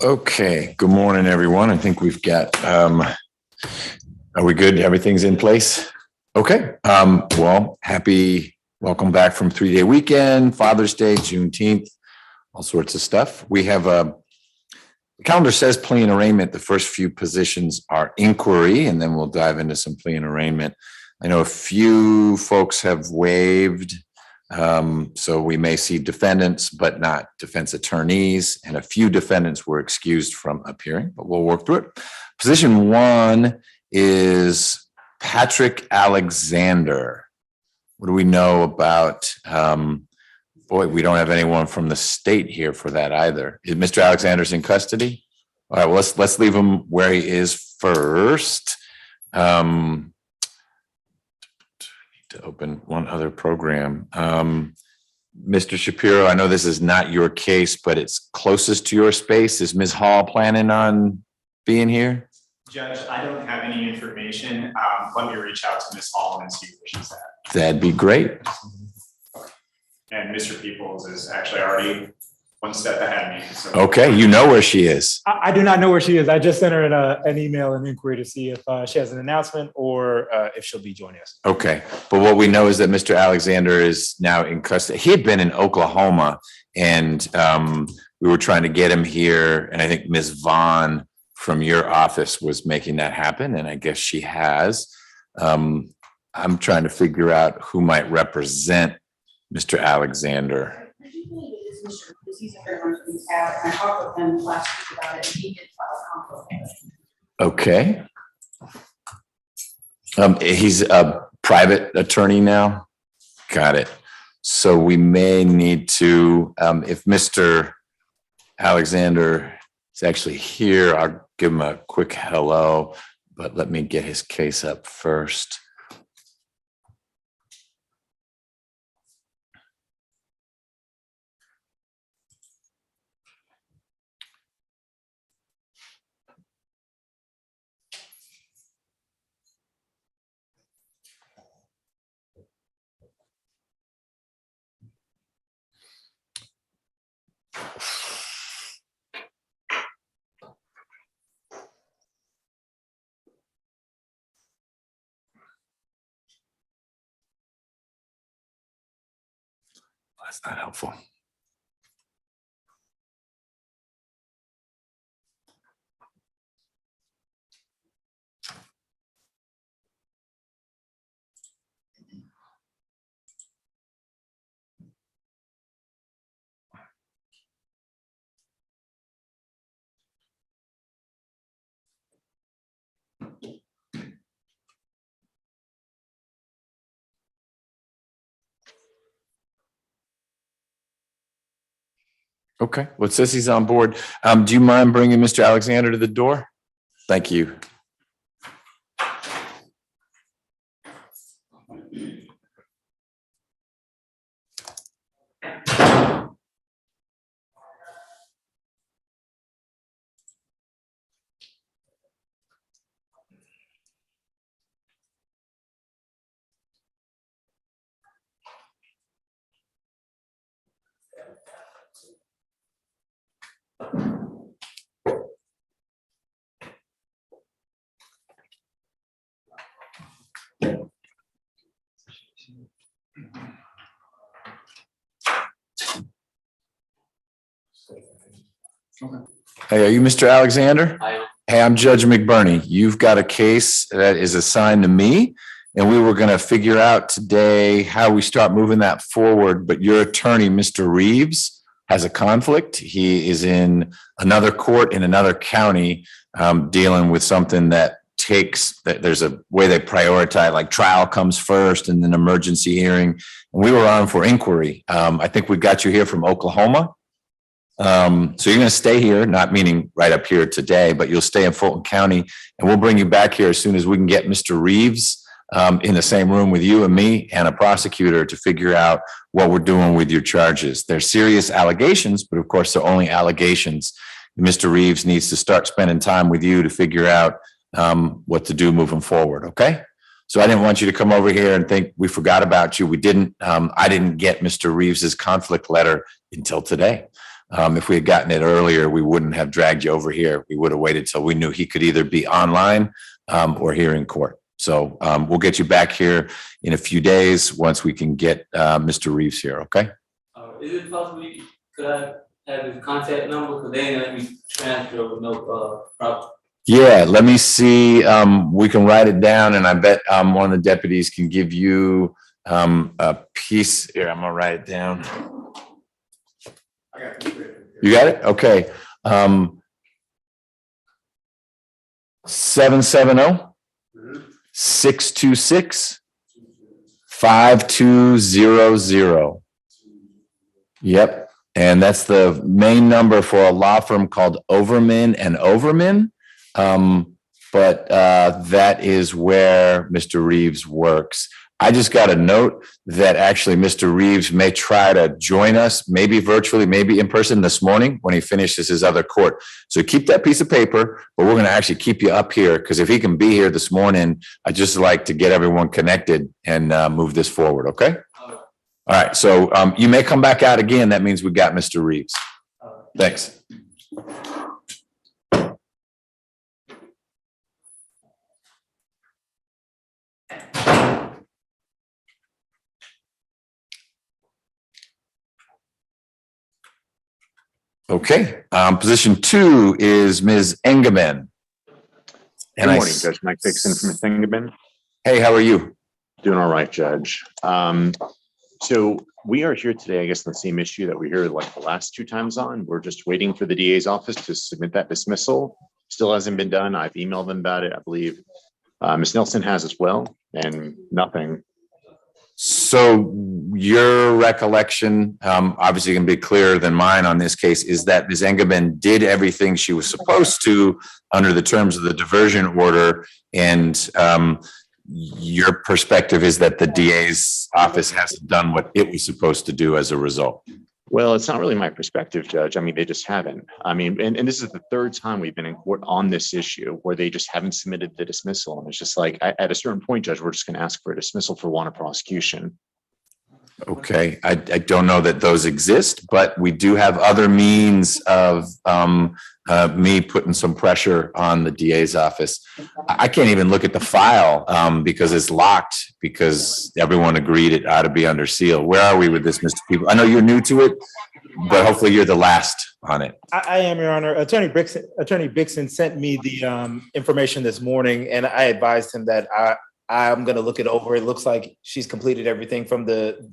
Okay, good morning, everyone. I think we've got, are we good? Everything's in place? Okay, well, welcome back from 3-day weekend, Father's Day, Juneteenth, all sorts of stuff. We have the calendar says plea and arraignment. The first few positions are inquiry, and then we'll dive into some plea and arraignment. I know a few folks have waived, so we may see defendants, but not defense attorneys, and a few defendants were excused from appearing, but we'll work through it. Position 1 is Patrick Alexander. What do we know about, boy, we don't have anyone from the state here for that either. Is Mr. Alexander's in custody? All right, well, let's leave him where he is first. To open one other program. Mr. Shapiro, I know this is not your case, but it's closest to your space. Is Ms. Hall planning on being here? Judge, I don't have any information. Let me reach out to Ms. Hall and see where she's at. That'd be great. And Mr. Peoples is actually already one step ahead of me. So. Okay, you know where she is. I do not know where she is. I just sent her an email and inquiry to see if she has an announcement or if she'll be joining us. Okay, but what we know is that Mr. Alexander is now in custody. He had been in Oklahoma, and we were trying to get him here, and I think Ms. Vaughn from your office was making that happen, and I guess she has. I'm trying to figure out who might represent Mr. Alexander. He's a fair one from the tab, and I talked with him last week about it, and he did file a conflict. Okay. He's a private attorney now. Got it. So we may need to, if Mr. Alexander is actually here, I'll give him a quick hello, but let me get his case up first. That's not helpful. Okay, well, it says he's on board. Do you mind bringing Mr. Alexander to the door? Thank you. Hey, are you Mr. Alexander? I am. Hey, I'm Judge McBurney. You've got a case that is assigned to me, and we were going to figure out today how we start moving that forward. But your attorney, Mr. Reeves, has a conflict. He is in another court in another county dealing with something that there's a way they prioritize, like trial comes first and then emergency hearing. And we were on for inquiry. I think we got you here from Oklahoma. So you're going to stay here, not meaning right up here today, but you'll stay in Fulton County, and we'll bring you back here as soon as we can get Mr. Reeves in the same room with you and me and a prosecutor to figure out what we're doing with your charges. They're serious allegations, but of course they're only allegations. Mr. Reeves needs to start spending time with you to figure out what to do moving forward. Okay. So I didn't want you to come over here and think we forgot about you. We didn't. I didn't get Mr. Reeves's conflict letter until today. If we had gotten it earlier, we wouldn't have dragged you over here. We would have waited till we knew he could either be online or here in court. So we'll get you back here in a few days once we can get Mr. Reeves here. Okay. Is it possible? Could I have his contact number? Because they ain't let me transfer with no problem. Yeah, let me see. We can write it down, and I bet one of the deputies can give you a piece. Here, I'm gonna write it down. You got it? Okay. 770-626-5200. Yep. And that's the main number for a law firm called Overman and Overman. But that is where Mr. Reeves works. I just got a note that actually Mr. Reeves may try to join us, maybe virtually, maybe in person this morning when he finishes his other court. So keep that piece of paper, but we're going to actually keep you up here because if he can be here this morning, I'd just like to get everyone connected and move this forward. Okay. All right. So you may come back out again. That means we got Mr. Reeves. Thanks. Okay, position 2 is Ms. Engelman. Good morning, Judge Mike Dixon from Engelman. Hey, how are you? Doing all right, Judge. So we are here today, I guess, on the same issue that we heard like the last 2 times on. We're just waiting for the DA's office to submit that dismissal. Still hasn't been done. I've emailed them about it, I believe. Ms. Nelson has as well, and nothing. So your recollection, obviously going to be clearer than mine on this case, is that Ms. Engelman did everything she was supposed to under the terms of the diversion order. And your perspective is that the DA's office hasn't done what it was supposed to do as a result. Well, it's not really my perspective, Judge. I mean, they just haven't. I mean, and this is the 3rd time we've been in court on this issue where they just haven't submitted the dismissal. And it's just like, at a certain point, Judge, we're just going to ask for a dismissal for want of prosecution. Okay, I don't know that those exist, but we do have other means of me putting some pressure on the DA's office. I can't even look at the file because it's locked because everyone agreed it ought to be under seal. Where are we with this, Mr. People? I know you're new to it, but hopefully you're the last on it. I am, Your Honor. Attorney Bixon sent me the information this morning, and I advised him that I'm going to look it over. It looks like she's completed everything from the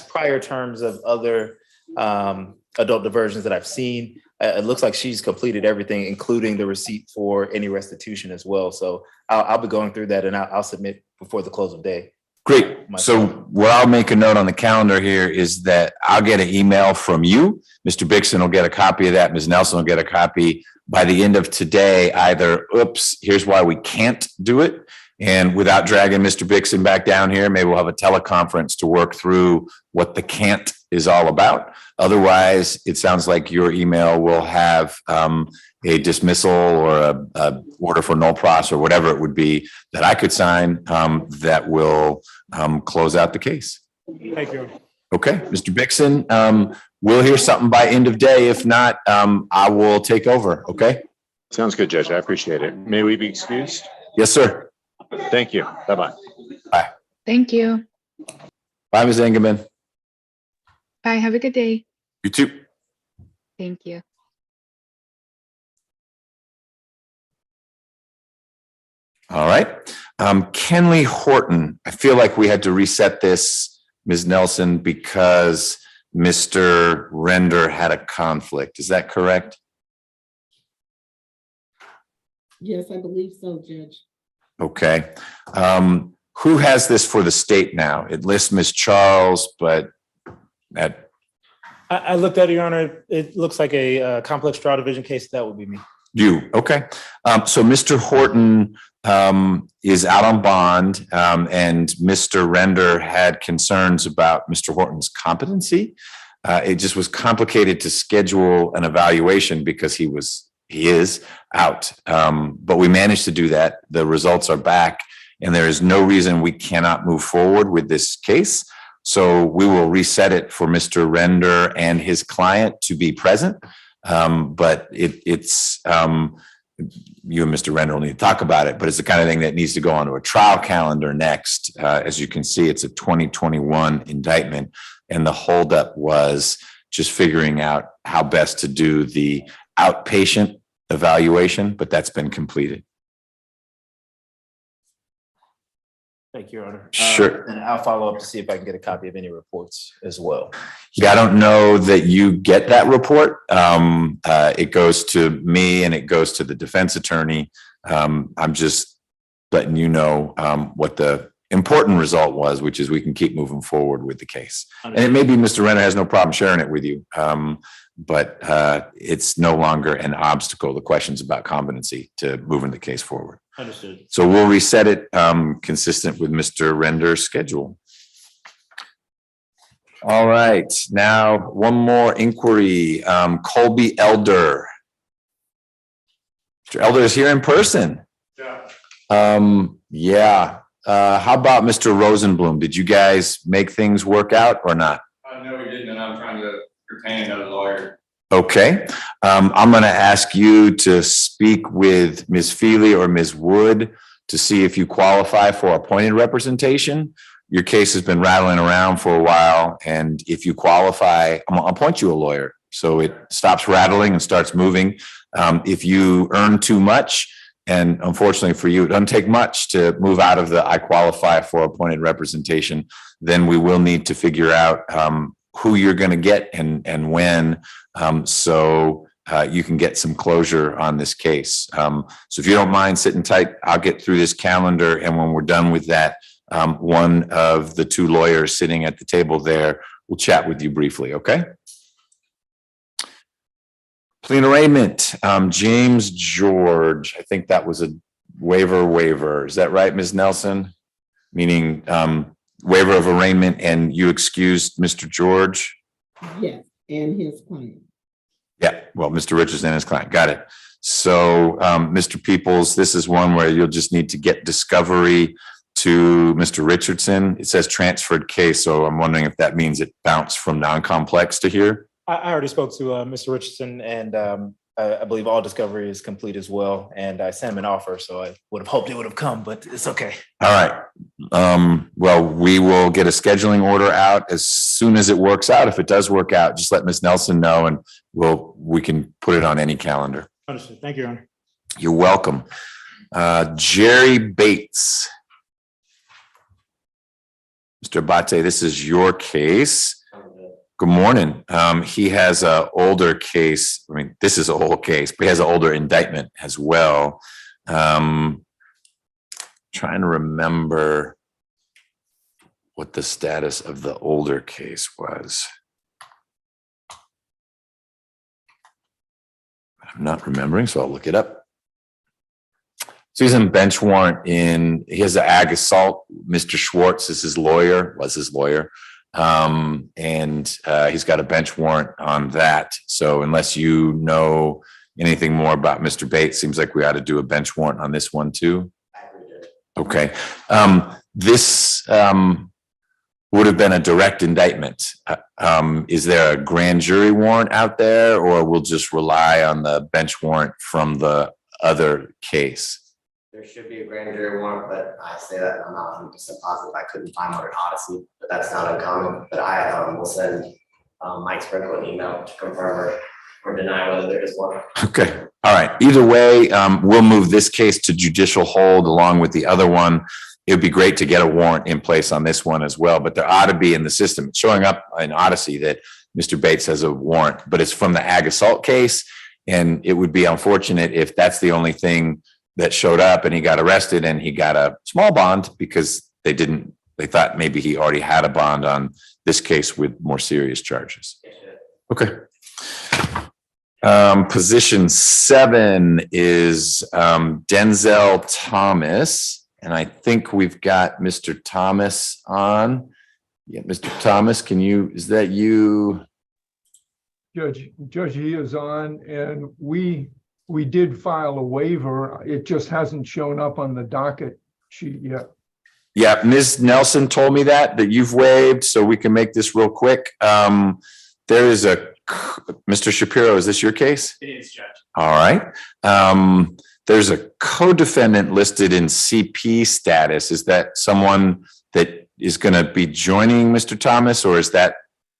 prior terms of other adult diversions that I've seen. It looks like she's completed everything, including the receipt for any restitution as well. So I'll be going through that, and I'll submit before the close of day. Great. So what I'll make a note on the calendar here is that I'll get an email from you. Mr. Bixon will get a copy of that. Ms. Nelson will get a copy by the end of today. Either, oops, here's why we can't do it. And without dragging Mr. Bixon back down here, maybe we'll have a teleconference to work through what the can't is all about. Otherwise, it sounds like your email will have a dismissal or a order for no pros or whatever it would be that I could sign that will close out the case. Thank you. Okay, Mr. Bixon, we'll hear something by end of day. If not, I will take over. Okay. Sounds good, Judge. I appreciate it. May we be excused? Yes, sir. Thank you. Bye-bye. Bye. Thank you. Bye, Ms. Engelman. Bye. Have a good day. You too. Thank you. All right. Kenley Horton, I feel like we had to reset this, Ms. Nelson, because Mr. Render had a conflict. Is that correct? Yes, I believe so, Judge. Okay. Who has this for the state now? It lists Ms. Charles, but that, I looked at it, Your Honor. It looks like a complex trial division case. That would be me. you, okay. So Mr. Horton is out on bond, and Mr. Render had concerns about Mr. Horton's competency. It just was complicated to schedule an evaluation because he is out. But we managed to do that. The results are back, and there is no reason we cannot move forward with this case. So we will reset it for Mr. Render and his client to be present. But it's you and Mr. Render will need to talk about it, but it's the kind of thing that needs to go onto a trial calendar next. As you can see, it's a 2021 indictment, and the holdup was just figuring out how best to do the outpatient evaluation, but that's been completed. Thank you, Your Honor. Sure. And I'll follow up to see if I can get a copy of any reports as well. Yeah, I don't know that you get that report. It goes to me and it goes to the defense attorney. I'm just letting you know what the important result was, which is we can keep moving forward with the case. And it may be Mr. Renner has no problem sharing it with you, but it's no longer an obstacle. The questions about competency to moving the case forward. Understood. So we'll reset it consistent with Mr. Render's schedule. All right, now one more inquiry. Colby Elder. Mr. Elder is here in person. Yeah. Yeah. How about Mr. Rosenblum? Did you guys make things work out or not? No, we didn't, and I'm trying to retain another lawyer. Okay. I'm going to ask you to speak with Ms. Feely or Ms. Wood to see if you qualify for appointed representation. Your case has been rattling around for a while, and if you qualify, I'm going to appoint you a lawyer so it stops rattling and starts moving. If you earn too much, and unfortunately for you, it doesn't take much to move out of the I qualify for appointed representation, then we will need to figure out who you're going to get and when, so you can get some closure on this case. So if you don't mind sitting tight, I'll get through this calendar, and when we're done with that, one of the two lawyers sitting at the table there will chat with you briefly, okay? Plea and arraignment, James George. I think that was a waiver. Is that right, Ms. Nelson? Meaning waiver of arraignment, and you excused Mr. George? Yes, and his client. Yeah, well, Mr. Richardson and his client, got it. So, Mr. Peoples, this is one where you'll just need to get discovery to Mr. Richardson. It says transferred case, so I'm wondering if that means it bounced from non-complex to here? I already spoke to Mr. Richardson, and I believe all discovery is complete as well. And I sent him an offer, so I would have hoped it would have come, but it's okay. All right. Well, we will get a scheduling order out as soon as it works out. If it does work out, just let Ms. Nelson know, and we can put it on any calendar. Understood. Thank you, Your Honor. You're welcome. Jerry Bates. Mr. Abate, this is your case. Good morning. He has an older case. I mean, this is an old case, but he has an older indictment as well. Trying to remember what the status of the older case was. I'm not remembering, so I'll look it up. So he's in bench warrant he has an ag assault. Mr. Schwartz is his lawyer, was his lawyer. And he's got a bench warrant on that. So unless you know anything more about Mr. Bates, seems like we ought to do a bench warrant on this one too. Okay. This would have been a direct indictment. Is there a grand jury warrant out there, or we'll just rely on the bench warrant from the other case? There should be a grand jury warrant, but I say that I'm not 100% positive. I couldn't find one in Odyssey, but that's not uncommon. But I will send Mike Sprinkle an email to confirm or deny whether there is one. Okay, all right. Either way, we'll move this case to judicial hold along with the other one. It would be great to get a warrant in place on this one as well, but there ought to be in the system. It's showing up in Odyssey that Mr. Bates has a warrant, but it's from the ag assault case. And it would be unfortunate if that's the only thing that showed up and he got arrested and he got a small bond because they thought maybe he already had a bond on this case with more serious charges. Okay. Position 7 is Denzel Thomas. And I think we've got Mr. Thomas on. Yeah, Mr. Thomas, is that you? Judge, he is on, and we did file a waiver. It just hasn't shown up on the docket sheet yet. Yeah, Ms. Nelson told me that you've waived, so we can make this real quick. There is Mr. Shapiro, is this your case? It is, Judge. All right. There's a co-defendant listed in CP status. Is that someone that is going to be joining Mr. Thomas, or is that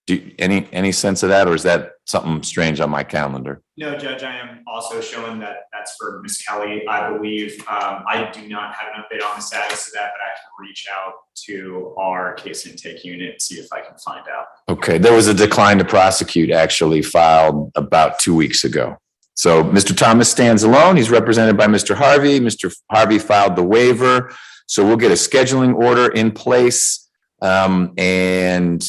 any sense of that, or is that something strange on my calendar? No, Judge, I am also showing that that's for Ms. Kelly, I believe. I do not have an update on the status of that, but I can reach out to our case intake unit and see if I can find out. Okay, there was a decline to prosecute actually filed about 2 weeks ago. So Mr. Thomas stands alone. He's represented by Mr. Harvey. Mr. Harvey filed the waiver. So we'll get a scheduling order in place. Mr.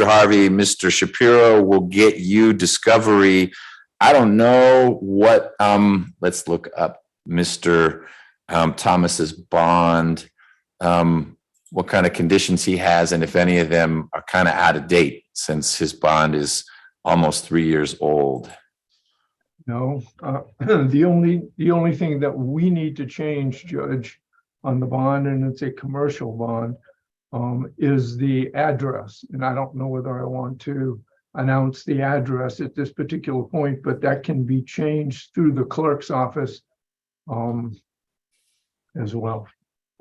Harvey, Mr. Shapiro will get you discovery. I don't know what, let's look up Mr. Thomas's bond, what kind of conditions he has, and if any of them are kind of out of date since his bond is almost 3 years old. No, the only thing that we need to change, Judge, on the bond, and it's a commercial bond, is the address. And I don't know whether I want to announce the address at this particular point, but that can be changed through the clerk's office as well.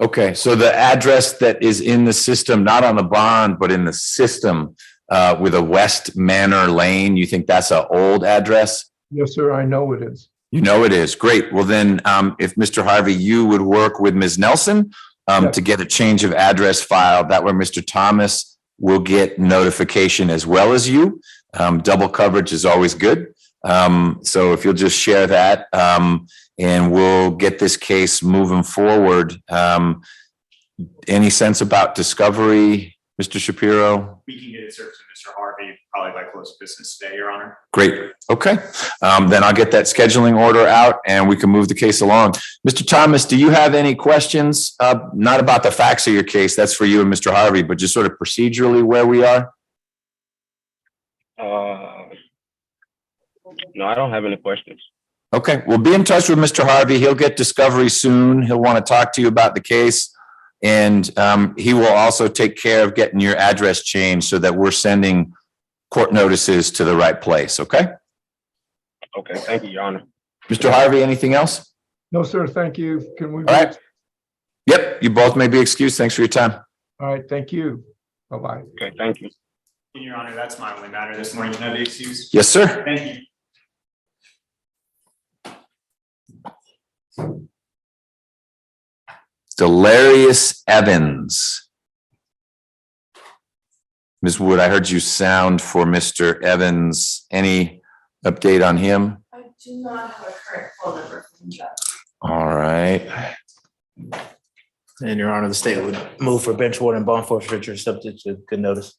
Okay, so the address that is in the system, not on the bond, but in the system with a West Manor Lane, you think that's an old address? Yes, sir, I know it is. You know it is. Great. Well, then if Mr. Harvey, you would work with Ms. Nelson to get a change of address filed. That way Mr. Thomas will get notification as well as you. Double coverage is always good. So if you'll just share that and we'll get this case moving forward. Any sense about discovery, Mr. Shapiro? We can get it served to Mr. Harvey probably by close of business today, Your Honor. Great. Okay. Then I'll get that scheduling order out and we can move the case along. Mr. Thomas, do you have any questions? Not about the facts of your case, that's for you and Mr. Harvey, but just sort of procedurally where we are? No, I don't have any questions. Okay. We'll be in touch with Mr. Harvey. He'll get discovery soon. He'll want to talk to you about the case. And he will also take care of getting your address changed so that we're sending court notices to the right place. Okay. Okay. Thank you, Your Honor. Mr. Harvey, anything else? No, sir. Thank you. Can we? All right. Yep. You both may be excused. Thanks for your time. All right. Thank you. Bye-bye. Okay. Thank you. Your Honor, that's my only matter this morning. Can I be excused? Yes, sir. Thank you. Delarius Evans. Ms. Wood, I heard you sound for Mr. Evans. Any update on him? I do not have a current phone number for him, Judge. All right. And Your Honor, the state would move for bench warrant and bond forfeiture subject to good notice.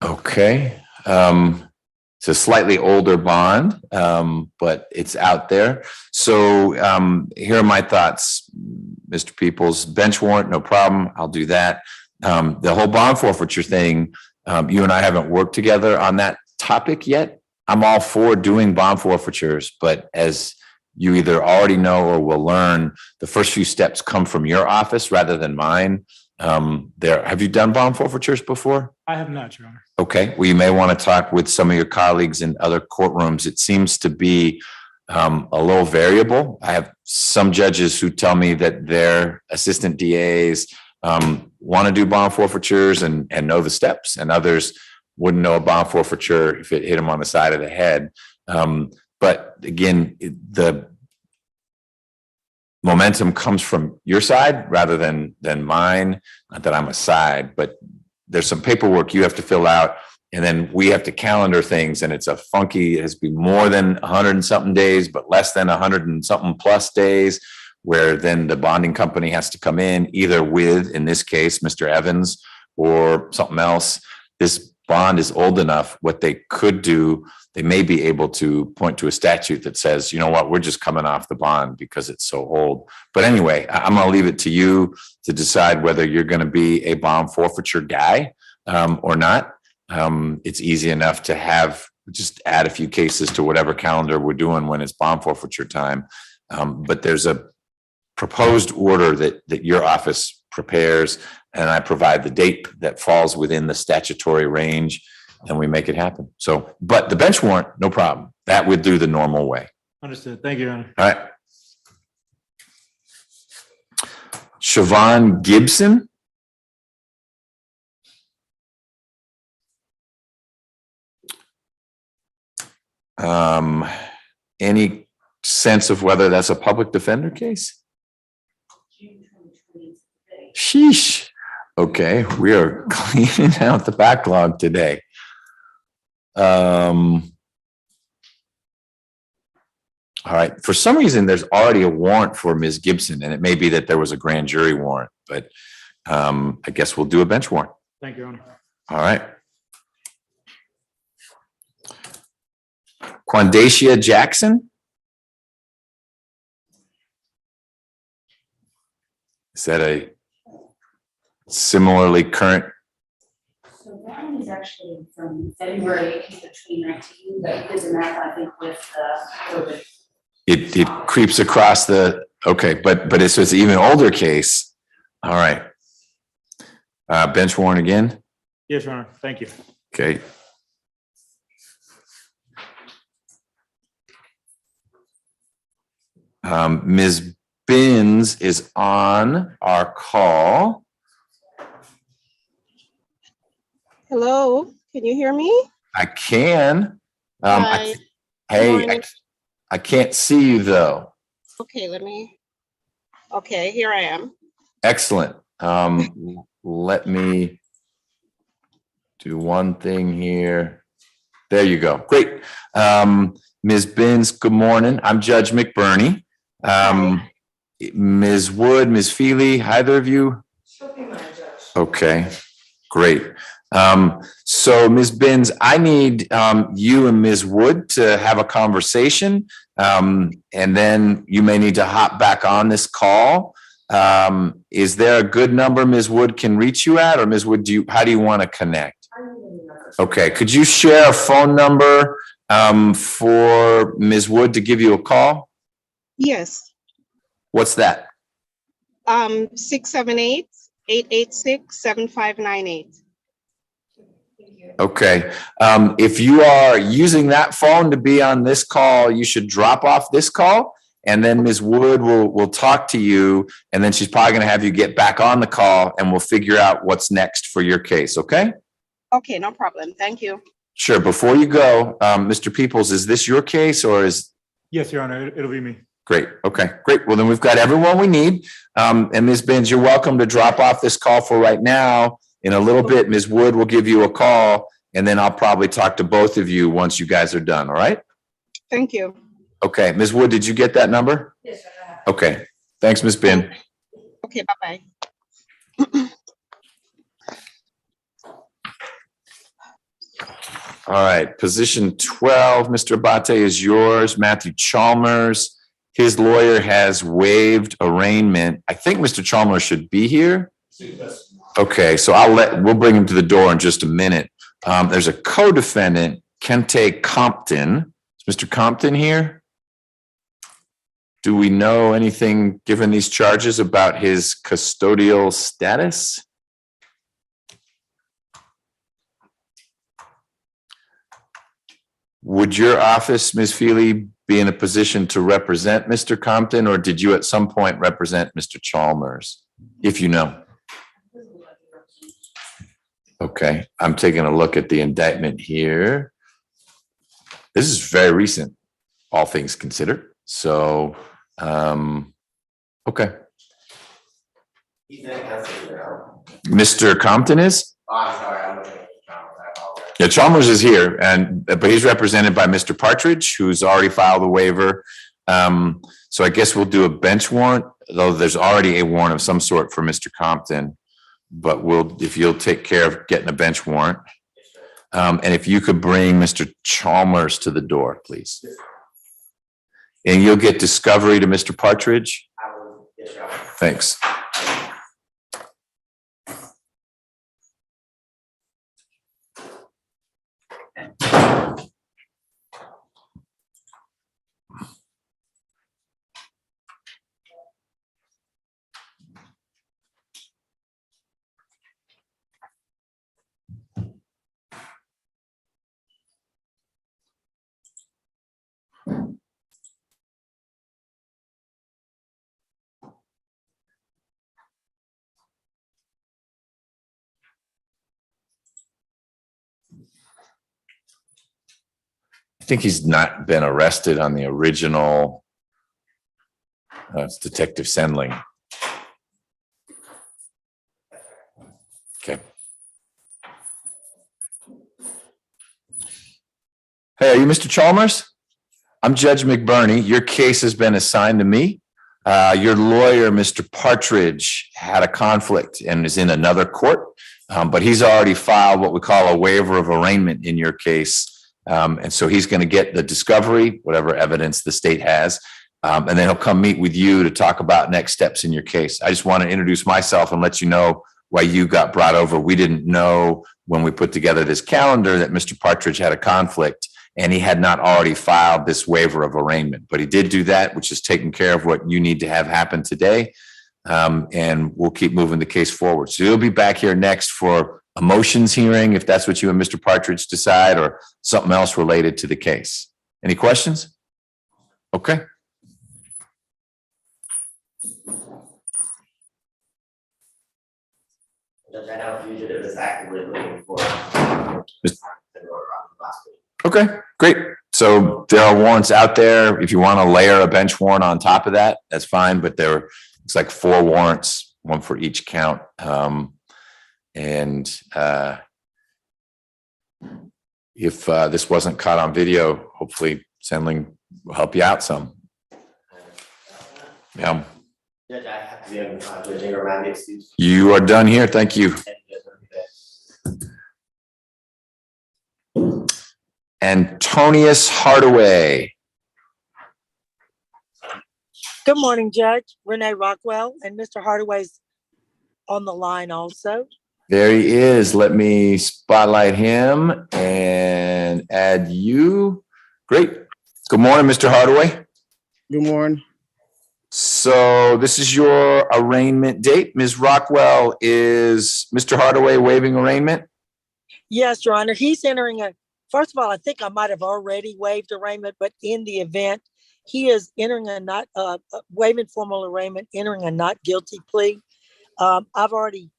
Okay. It's a slightly older bond, but it's out there. So here are my thoughts, Mr. Peoples. Bench warrant, no problem. I'll do that. The whole bond forfeiture thing, you and I haven't worked together on that topic yet. I'm all for doing bond forfeitures, but as you either already know or will learn, the first few steps come from your office rather than mine. Have you done bond forfeitures before? I have not, Your Honor. Okay, well, you may want to talk with some of your colleagues in other courtrooms. It seems to be a little variable. I have some judges who tell me that their assistant DAs want to do bond forfeitures and know the steps, and others wouldn't know a bond forfeiture if it hit them on the side of the head. But again, the momentum comes from your side rather than mine. Not that I'm a side, but there's some paperwork you have to fill out, and then we have to calendar things, and it's a funky, it has to be more than 100 and something days, but less than 100 and something plus days, where then the bonding company has to come in either with, in this case, Mr. Evans or something else. This bond is old enough. What they could do, they may be able to point to a statute that says, you know what, we're just coming off the bond because it's so old. But anyway, I'm going to leave it to you to decide whether you're going to be a bond forfeiture guy or not. It's easy enough to have, just add a few cases to whatever calendar we're doing when it's bond forfeiture time. But there's a proposed order that your office prepares, and I provide the date that falls within the statutory range, and we make it happen. So, but the bench warrant, no problem. That would do the normal way. Understood. Thank you, Your Honor. All right. Siobhan Gibson. Any sense of whether that's a public defender case? Sheesh. Okay, we are cleaning out the backlog today. All right, for some reason, there's already a warrant for Ms. Gibson, and it may be that there was a grand jury warrant, but I guess we'll do a bench warrant. Thank you, Your Honor. All right. Quandacia Jackson. Is that a similarly current? So that one is actually from February 18th of 2019, but it is a map, I think, with COVID. It creeps across the, okay, but it's an even older case. All right. Bench warrant again? Yes, Your Honor. Thank you. Okay. Ms. Bins is on our call. Hello, can you hear me? I can. Hi. Hey, I can't see you though. Okay, okay, here I am. Excellent. Let me do one thing here. There you go. Great. Ms. Bins, good morning. I'm Judge McBurney. Ms. Wood, Ms. Feely, either of you? Okay, great. So Ms. Bins, I need you and Ms. Wood to have a conversation, and then you may need to hop back on this call. Is there a good number Ms. Wood can reach you at, or Ms. Wood, how do you want to connect? Okay, could you share a phone number for Ms. Wood to give you a call? Yes. What's that? 678-886-7598. Okay. If you are using that phone to be on this call, you should drop off this call, and then Ms. Wood will talk to you, and then she's probably going to have you get back on the call, and we'll figure out what's next for your case. Okay? Okay, no problem. Thank you. Sure. Before you go, Mr. Peoples, is this your case or is? Yes, Your Honor. It'll be me. Great. Okay, great. Well, then we've got everyone we need. And Ms. Benz, you're welcome to drop off this call for right now. In a little bit, Ms. Wood will give you a call, and then I'll probably talk to both of you once you guys are done. All right? Thank you. Okay. Ms. Wood, did you get that number? Yes, sir. Okay. Thanks, Ms. Ben. Okay, bye-bye. All right. Position 12, Mr. Abate, is yours. Matthew Chalmers. His lawyer has waived arraignment. I think Mr. Chalmers should be here. Okay, so we'll bring him to the door in just a minute. There's a co-defendant, Kente Compton. Is Mr. Compton here? Do we know anything, given these charges, about his custodial status? Would your office, Ms. Feely, be in a position to represent Mr. Compton, or did you at some point represent Mr. Chalmers, if you know? Okay, I'm taking a look at the indictment here. This is very recent, all things considered. So, okay. He's in custody now. Mr. Compton is? Oh, I'm sorry, I'm looking at Chalmers, I apologize. Yeah, Chalmers is here, but he's represented by Mr. Partridge, who's already filed a waiver. So I guess we'll do a bench warrant, though there's already a warrant of some sort for Mr. Compton. But if you'll take care of getting a bench warrant. And if you could bring Mr. Chalmers to the door, please. And you'll get discovery to Mr. Partridge. I will, yes, Your Honor. Thanks. I think he's not been arrested on the original. It's Detective Sendling. Okay. Hey, are you Mr. Chalmers? I'm Judge McBurney. Your case has been assigned to me. Your lawyer, Mr. Partridge, had a conflict and is in another court, but he's already filed what we call a waiver of arraignment in your case. And so he's going to get the discovery, whatever evidence the state has, and then he'll come meet with you to talk about next steps in your case. I just want to introduce myself and let you know why you got brought over. We didn't know when we put together this calendar that Mr. Partridge had a conflict and he had not already filed this waiver of arraignment, but he did do that, which is taking care of what you need to have happen today. And we'll keep moving the case forward. So you'll be back here next for a motions hearing, if that's what you and Mr. Partridge decide, or something else related to the case. Any questions? Okay. Judge, I know fugitive is actively looking for. Okay, great. So there are warrants out there. If you want to layer a bench warrant on top of that, that's fine. But it's like 4 warrants, 1 for each count. If this wasn't caught on video, hopefully Sendling will help you out some. Yeah. Judge, I have to be on Judge Engelman, excuse. You are done here. Thank you. Antonius Hardaway. Good morning, Judge. Renee Rockwell, and Mr. Hardaway's on the line also. There he is. Let me spotlight him and add you. Great. Good morning, Mr. Hardaway. Good morning. So this is your arraignment date. Ms. Rockwell, is Mr. Hardaway waiving arraignment? Yes, Your Honor. He's entering first of all, I think I might have already waived arraignment, but in the event, he is entering waiving formal arraignment, entering a not guilty plea. I've already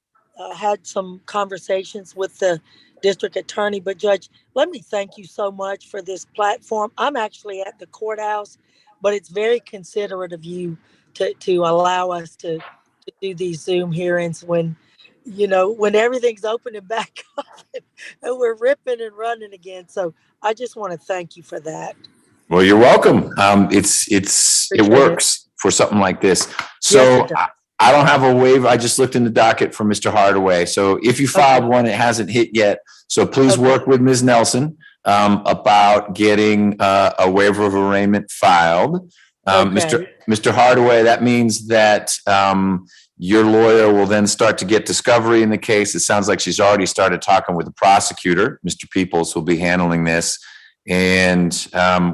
had some conversations with the district attorney, but Judge, let me thank you so much for this platform. I'm actually at the courthouse, but it's very considerate of you to allow us to do these Zoom hearings when everything's open and back up and we're ripping and running again. So I just want to thank you for that. Well, you're welcome. It works for something like this. So yes, I don't have a waiver. I just looked in the docket for Mr. Hardaway. So if you filed one, it hasn't hit yet. So please work with Ms. Nelson about getting a waiver of arraignment filed. Mr. Hardaway, that means that your lawyer will then start to get discovery in the case. It sounds like she's already started talking with the prosecutor. Mr. Peoples will be handling this. And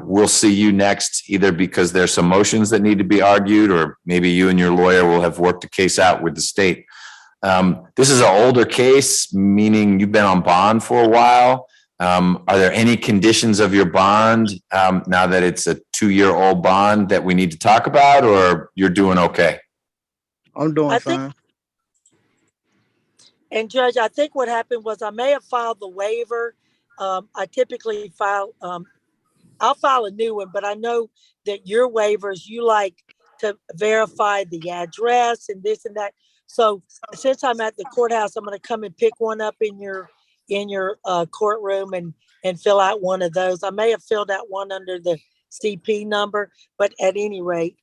we'll see you next, either because there's some motions that need to be argued, or maybe you and your lawyer will have worked a case out with the state. This is an older case, meaning you've been on bond for a while. Are there any conditions of your bond now that it's a 2-year-old bond that we need to talk about, or you're doing okay? I'm doing I think- fine. And Judge, I think what happened was I may have filed the waiver. I typically file, I'll file a new one, but I know that your waivers, you like to verify the address and this and that. So since I'm at the courthouse, I'm going to come and pick one up in your courtroom and fill out one of those. I may have filled out one under the CP number, but at any rate,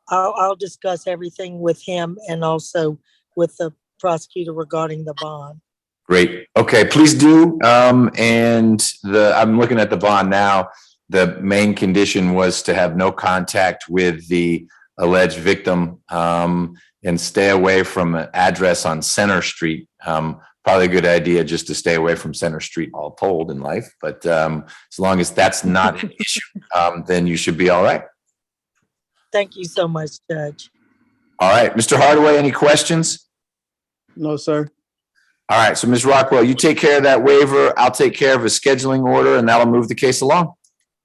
I'll discuss everything with him and also with the prosecutor regarding the bond. Great. Okay, please do. And I'm looking at the bond now. The main condition was to have no contact with the alleged victim and stay away from an address on Center Street. Probably a good idea just to stay away from Center Street all told in life. But as long as that's not an issue, then you should be all right. Thank you so much, Judge. All right, Mr. Hardaway, any questions? No, sir. All right, so Ms. Rockwell, you take care of that waiver. I'll take care of a scheduling order and that'll move the case along.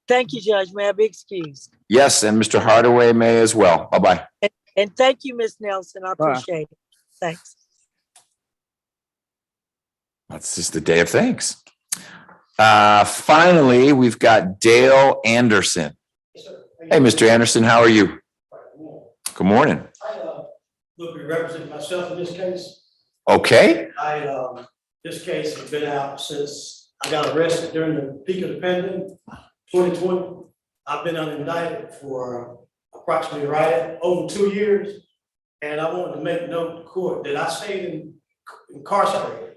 Thank you, Judge. May I be excused? Yes, and Mr. Hardaway may as well. Bye-bye. And thank you, Ms. Nelson. I Bye. appreciate it. Thanks. That's just a day of thanks. Finally, we've got Dale Anderson. Hey, Mr. Anderson, how are you? Good morning. I will be representing myself in this case. Okay. This case has been out since I got arrested during the peak of the pandemic, 2020. I've been unindicted for approximately over 2 years. And I wanted to make note to court that I stayed incarcerated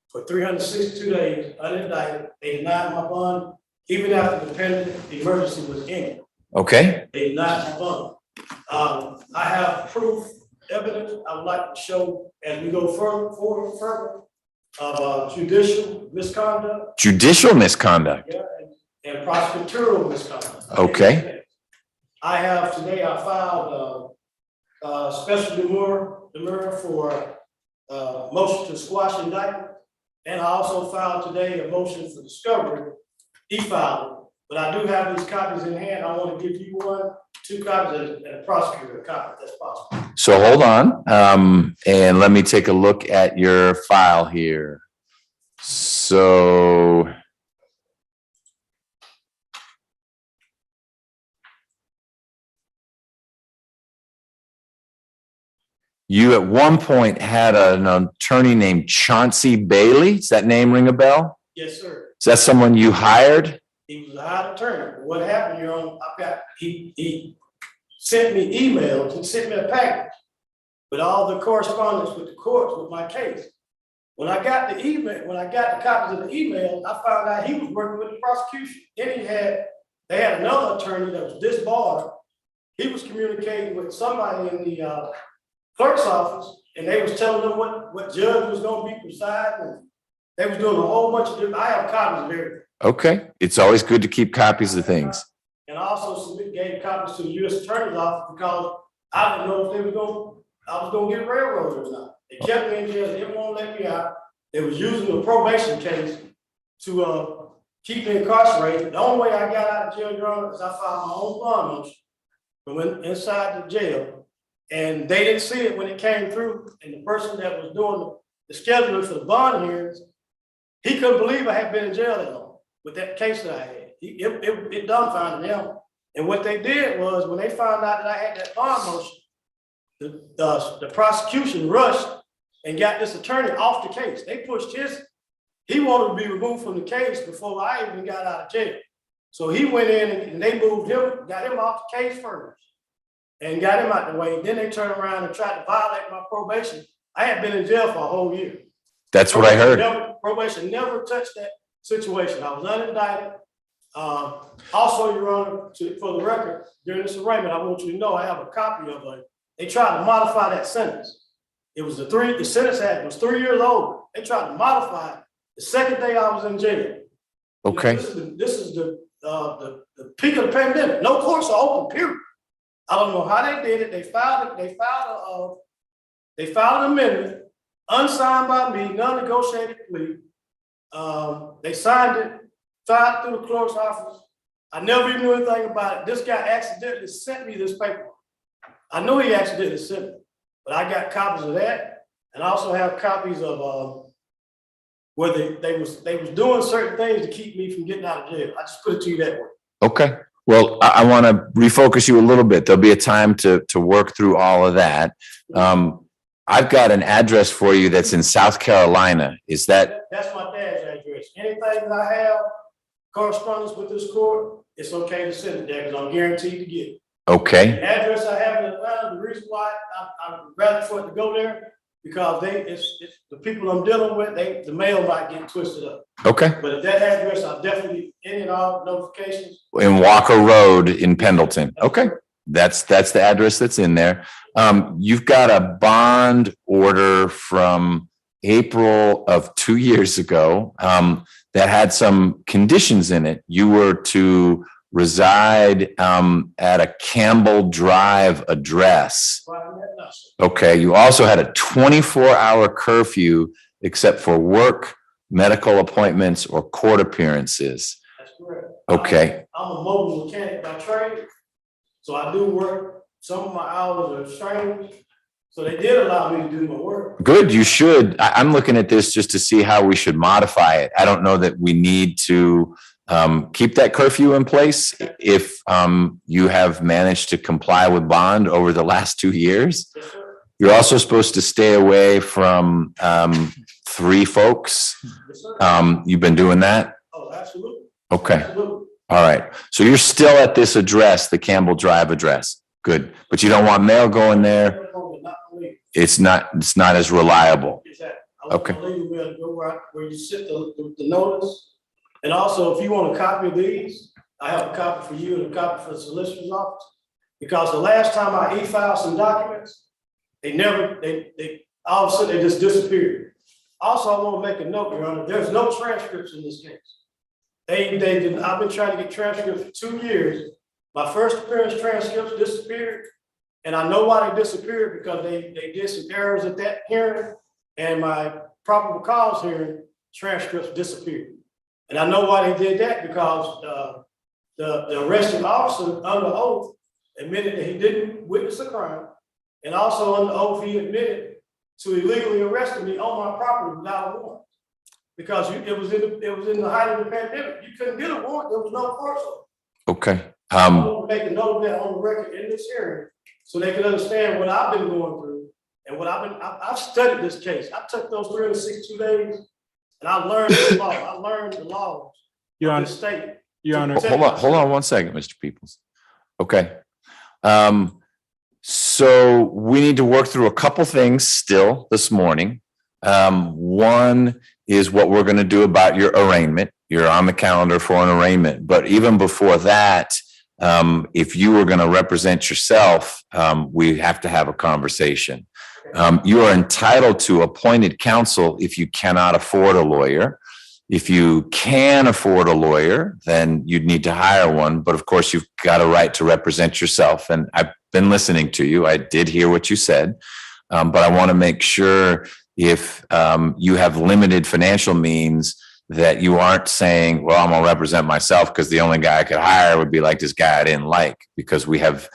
for 362 days, unindicted. They denied my bond, even after the pandemic emergency was ended. Okay. They denied my bond. I have proof, evidence I would like to show as we go further of judicial misconduct. Judicial misconduct. Yeah, and prosecutorial misconduct. Okay. I filed a special demur for motion to squash indictment. And I also filed today a motion for discovery, e-filing. But I do have these copies in hand. I want to give you 2 copies and a prosecutor a copy if that's possible. So hold on, and let me take a look at your file here. So you at one point had an attorney named Chauncey Bailey. Does that name ring a bell? Yes, sir. Is that someone you hired? He was a hired attorney. What happened, Your Honor, he sent me emails and sent me a package with all the correspondence with the courts with my case. When I got the email, when I got the copies of the email, I found out he was working with the prosecution. Then they had another attorney that was disbarred. He was communicating with somebody in the clerk's office, and they was telling them what judge was going to be presiding. And they was doing a whole bunch of different. I have copies of everything. Okay, it's always good to keep copies of things. And I also gave copies to the U.S. Attorney's office because I didn't know if I was going to get railroaded or not. They kept me in jail. They didn't want to let me out. They was using the probation case to keep me incarcerated. The only way I got out of jail, Your Honor, is I filed my own bond motion and went inside the jail. And they didn't see it when it came through. And the person that was doing the scheduling for the bond hearings, he couldn't believe I had been in jail that long with that case that I had. It dumbfounded him. And what they did was when they found out that I had that bond motion, the prosecution rushed and got this attorney off the case. They pushed he wanted to be removed from the case before I even got out of jail. So he went in and they moved him, got him off the case first and got him out the way. Then they turned around and tried to violate my probation. I had been in jail for a whole year. That's what I heard. Probation never touched that situation. I was unindicted. Also, Your Honor, for the record, during this arraignment, I want you to know I have a copy of it. They tried to modify that sentence. It was the sentence was 3 years old. They tried to modify it the second day I was in jail. Okay. This is the peak of the pandemic. No courts are open, period. I don't know how they did it. They filed an amendment, unsigned by me, non-negotiated plea. They signed it, filed through the clerk's office. I never even knew anything about it. This guy accidentally sent me this paper. I know he accidentally sent it, but I got copies of that, and I also have copies of where they was doing certain things to keep me from getting out of jail. I just put it to you that way. Okay. Well, I want to refocus you a little bit. There'll be a time to work through all of that. I've got an address for you that's in South Carolina. Is that? That's my dad's address. Anything that I have correspondence with this court, it's okay to send it there because I'm guaranteed to get it. Okay. The address I have in Atlanta, the reason why I'd rather for it to go there, because it's the people I'm dealing with, the mail might get twisted up. Okay. But at that address, I'll definitely any and all notifications. In Walker Road in Pendleton. Okay. That's the address that's in there. You've got a bond order from April of 2 years ago that had some conditions in it. You were to reside at a Campbell Drive address. Okay. You also had a 24-hour curfew except for work, medical appointments, or court appearances. That's correct. Okay. I'm a mobile mechanic by trade, so I do work. Some of my hours are strange, so they did allow me to do my work. Good, you should. I'm looking at this just to see how we should modify it. I don't know that we need to keep that curfew in place if you have managed to comply with bond over the last 2 years. Yes, sir. You're also supposed to stay away from 3 folks. Yes, sir. You've been doing that? Oh, absolutely. Okay. Absolutely. All right. So you're still at this address, the Campbell Drive address. Good. But you don't want mail going there. It's not as reliable. Exactly. I want Okay. my legal mail to go where you sit the notice. And also, if you want a copy of these, I have a copy for you and a copy for the solicitor's office. Because the last time I e-filed some documents, they all of a sudden they just disappeared. Also, I want to make a note, Your Honor, there's no transcripts in this case. They didn't. I've been trying to get transcripts for 2 years. My first appearance transcripts disappeared, and I know why they disappeared because they did some errors at that hearing, and my probable cause hearing transcripts disappeared. And I know why they did that because the arresting officer under oath admitted that he didn't witness a crime, and also under oath he admitted to illegally arresting me on my property without a warrant. Because it was in the height of the pandemic. You couldn't get a warrant, there was no court order. Okay. I want to make a note of that on the record in this hearing so they can understand what I've been going through and what I've studied this case. I took those 362 days and I learned the law. I learned the laws of the state. Your Honor. Hold on 1 second, Mr. Peoples. Okay. So we need to work through a couple things still this morning. One is what we're going to do about your arraignment. You're on the calendar for an arraignment. But even before that, if you were going to represent yourself, we have to have a conversation. You are entitled to appointed counsel if you cannot afford a lawyer. If you can afford a lawyer, then you'd need to hire one. But of course, you've got a right to represent yourself. And I've been listening to you. I did hear what you said. But I want to make sure if you have limited financial means that you aren't saying, well, I'm going to represent myself because the only guy I could hire would be like this guy I didn't like, because we have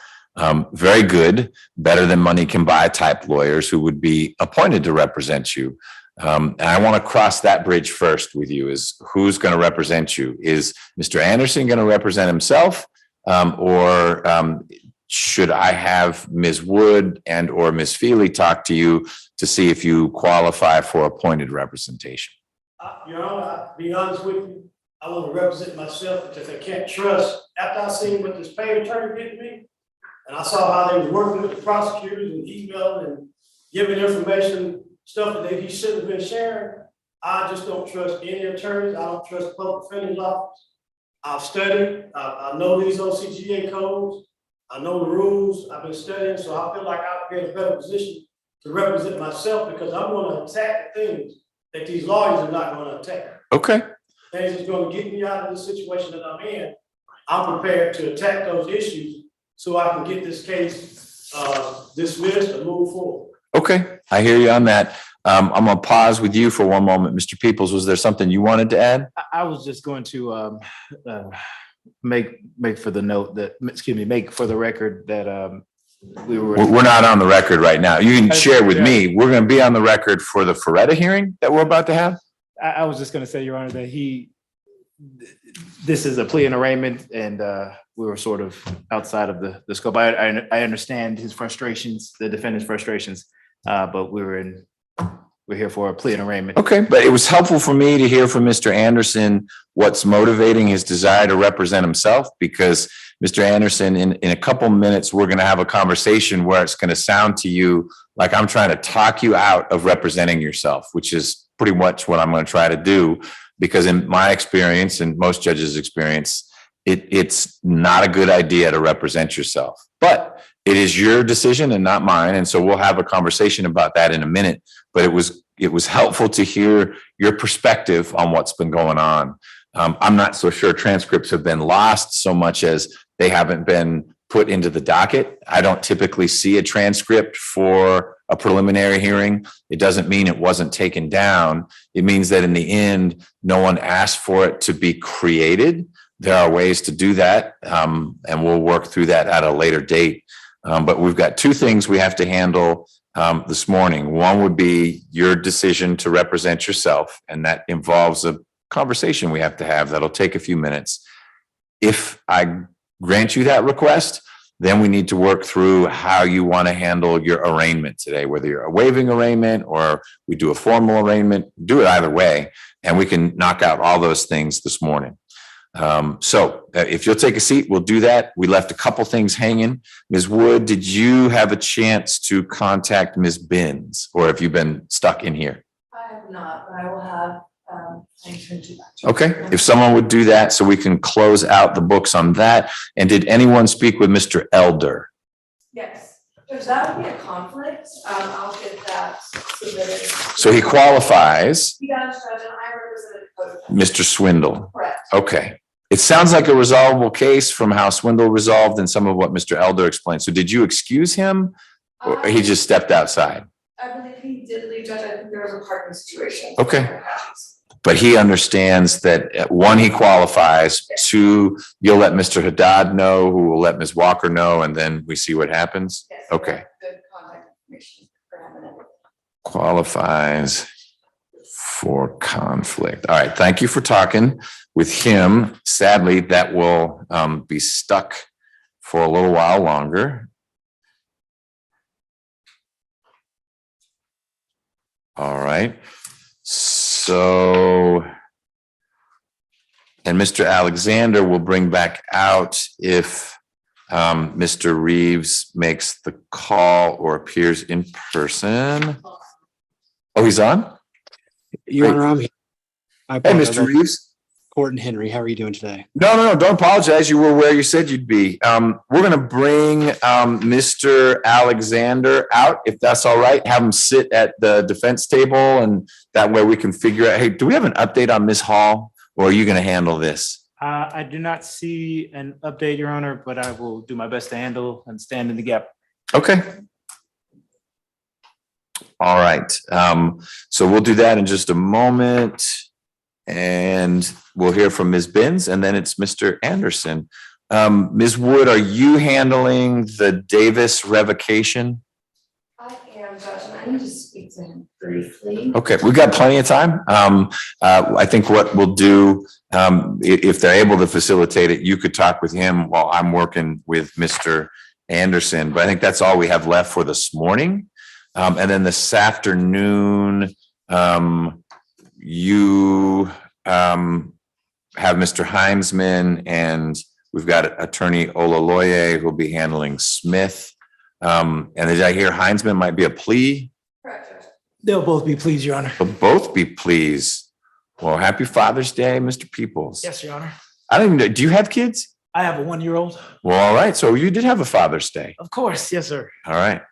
very good, better than money can buy type lawyers who would be appointed to represent you. And I want to cross that bridge first with you is who's going to represent you? Is Mr. Anderson going to represent himself? Or should I have Ms. Wood and or Ms. Feely talk to you to see if you qualify for appointed representation? Your Honor, I'll be honest with you, I want to represent myself because I can't trust, after I seen what this paid attorney did to me, and I saw how they were working with the prosecutors and emailing and giving information, stuff that he shouldn't have been sharing, I just don't trust any attorneys. I don't trust the public defender's office. I've studied, I know these OCGA codes, I know the rules, I've been studying, so I feel like I'll be in a better position to represent myself because I'm going to attack the things that these lawyers are not going to attack. Okay. Things that's going to get me out of the situation that I'm in. I'm prepared to attack those issues so I can get this case dismissed and move forward. Okay, I hear you on that. I'm gonna pause with you for one moment. Mr. Peoples, was there something you wanted to add? I was just going to make for the note that, excuse me, make for the record that We're not on the record right now. You can share with me. We're gonna be on the record for the Ferretta hearing that we're about to have. I was just gonna say, Your Honor, that this is a plea and arraignment, and we were sort of outside of the scope. I understand his frustrations, the defendant's frustrations, but we're here for a plea and arraignment. Okay, but it was helpful for me to hear from Mr. Anderson what's motivating his desire to represent himself, because Mr. Anderson, in a couple minutes, we're gonna have a conversation where it's gonna sound to you like I'm trying to talk you out of representing yourself, which is pretty much what I'm gonna try to do. Because in my experience and most judges' experience, it's not a good idea to represent yourself, but it is your decision and not mine. And so we'll have a conversation about that in a minute, but it was helpful to hear your perspective on what's been going on. I'm not so sure transcripts have been lost so much as they haven't been put into the docket. I don't typically see a transcript for a preliminary hearing. It doesn't mean it wasn't taken down. It means that in the end, no one asked for it to be created. There are ways to do that, and we'll work through that at a later date. But we've got two things we have to handle this morning. One would be your decision to represent yourself, and that involves a conversation we have to have that'll take a few minutes. If I grant you that request, then we need to work through how you want to handle your arraignment today, whether you're a waiving arraignment or we do a formal arraignment. Do it either way, and we can knock out all those things this morning. So if you'll take a seat, we'll do that. We left a couple things hanging. Ms. Wood, did you have a chance to contact Ms. Bins, or have you been stuck in here? I have not, but I will have, Okay, if someone would do that so we can close out the books on that. And did anyone speak with Mr. Elder? yes, if that would be a conflict, I'll get that submitted. So he qualifies, He does, Judge, and I represented Mr. Swindle. correct. Okay. It sounds like a resolvable case from how Swindle resolved and some of what Mr. Elder explained. So did you excuse him, or he just stepped outside? I believe he did leave, Judge. I think there was a parking situation. Okay. But he understands that one, he qualifies, two, you'll let Mr. Haddad know, who will let Ms. Walker know, and then we see what happens? Yes, Okay. good contact information for him and everything. Qualifies for conflict. All right, thank you for talking with him. Sadly, that will be stuck for a little while longer. All right. So, and Mr. Alexander will bring back out if Mr. Reeves makes the call or appears in person. Oh, he's on? Your Honor, I'm here. Hey, Mr. Reeves. Horton Henry, how are you doing today? No, don't apologize. You were where you said you'd be. We're going to bring Mr. Alexander out, if that's all right. Have him sit at the defense table, and that way we can figure out, hey, do we have an update on Ms. Hall, or are you going to handle this? I do not see an update, Your Honor, but I will do my best to handle and stand in the gap. Okay. All right. So we'll do that in just a moment. And we'll hear from Ms. Bins, and then it's Mr. Anderson. Ms. Wood, are you handling the Davis revocation? I am, Judge, and I need to speak to him briefly. Okay, we've got plenty of time. I think what we'll do, if they're able to facilitate it, you could talk with him while I'm working with Mr. Anderson. But I think that's all we have left for this morning. And then this afternoon, you have Mr. Heinzman, and we've got Attorney Olaloye who'll be handling Smith. And did I hear Heinzman might be a plea? Correct, Judge. They'll both be pleased, Your Honor. They'll both be pleas. Well, happy Father's Day, Mr. Peoples. Yes, Your Honor. I don't even know, do you have kids? I have a 1-year-old. Well, all right. So you did have a Father's Day. Of course, yes, sir. All right.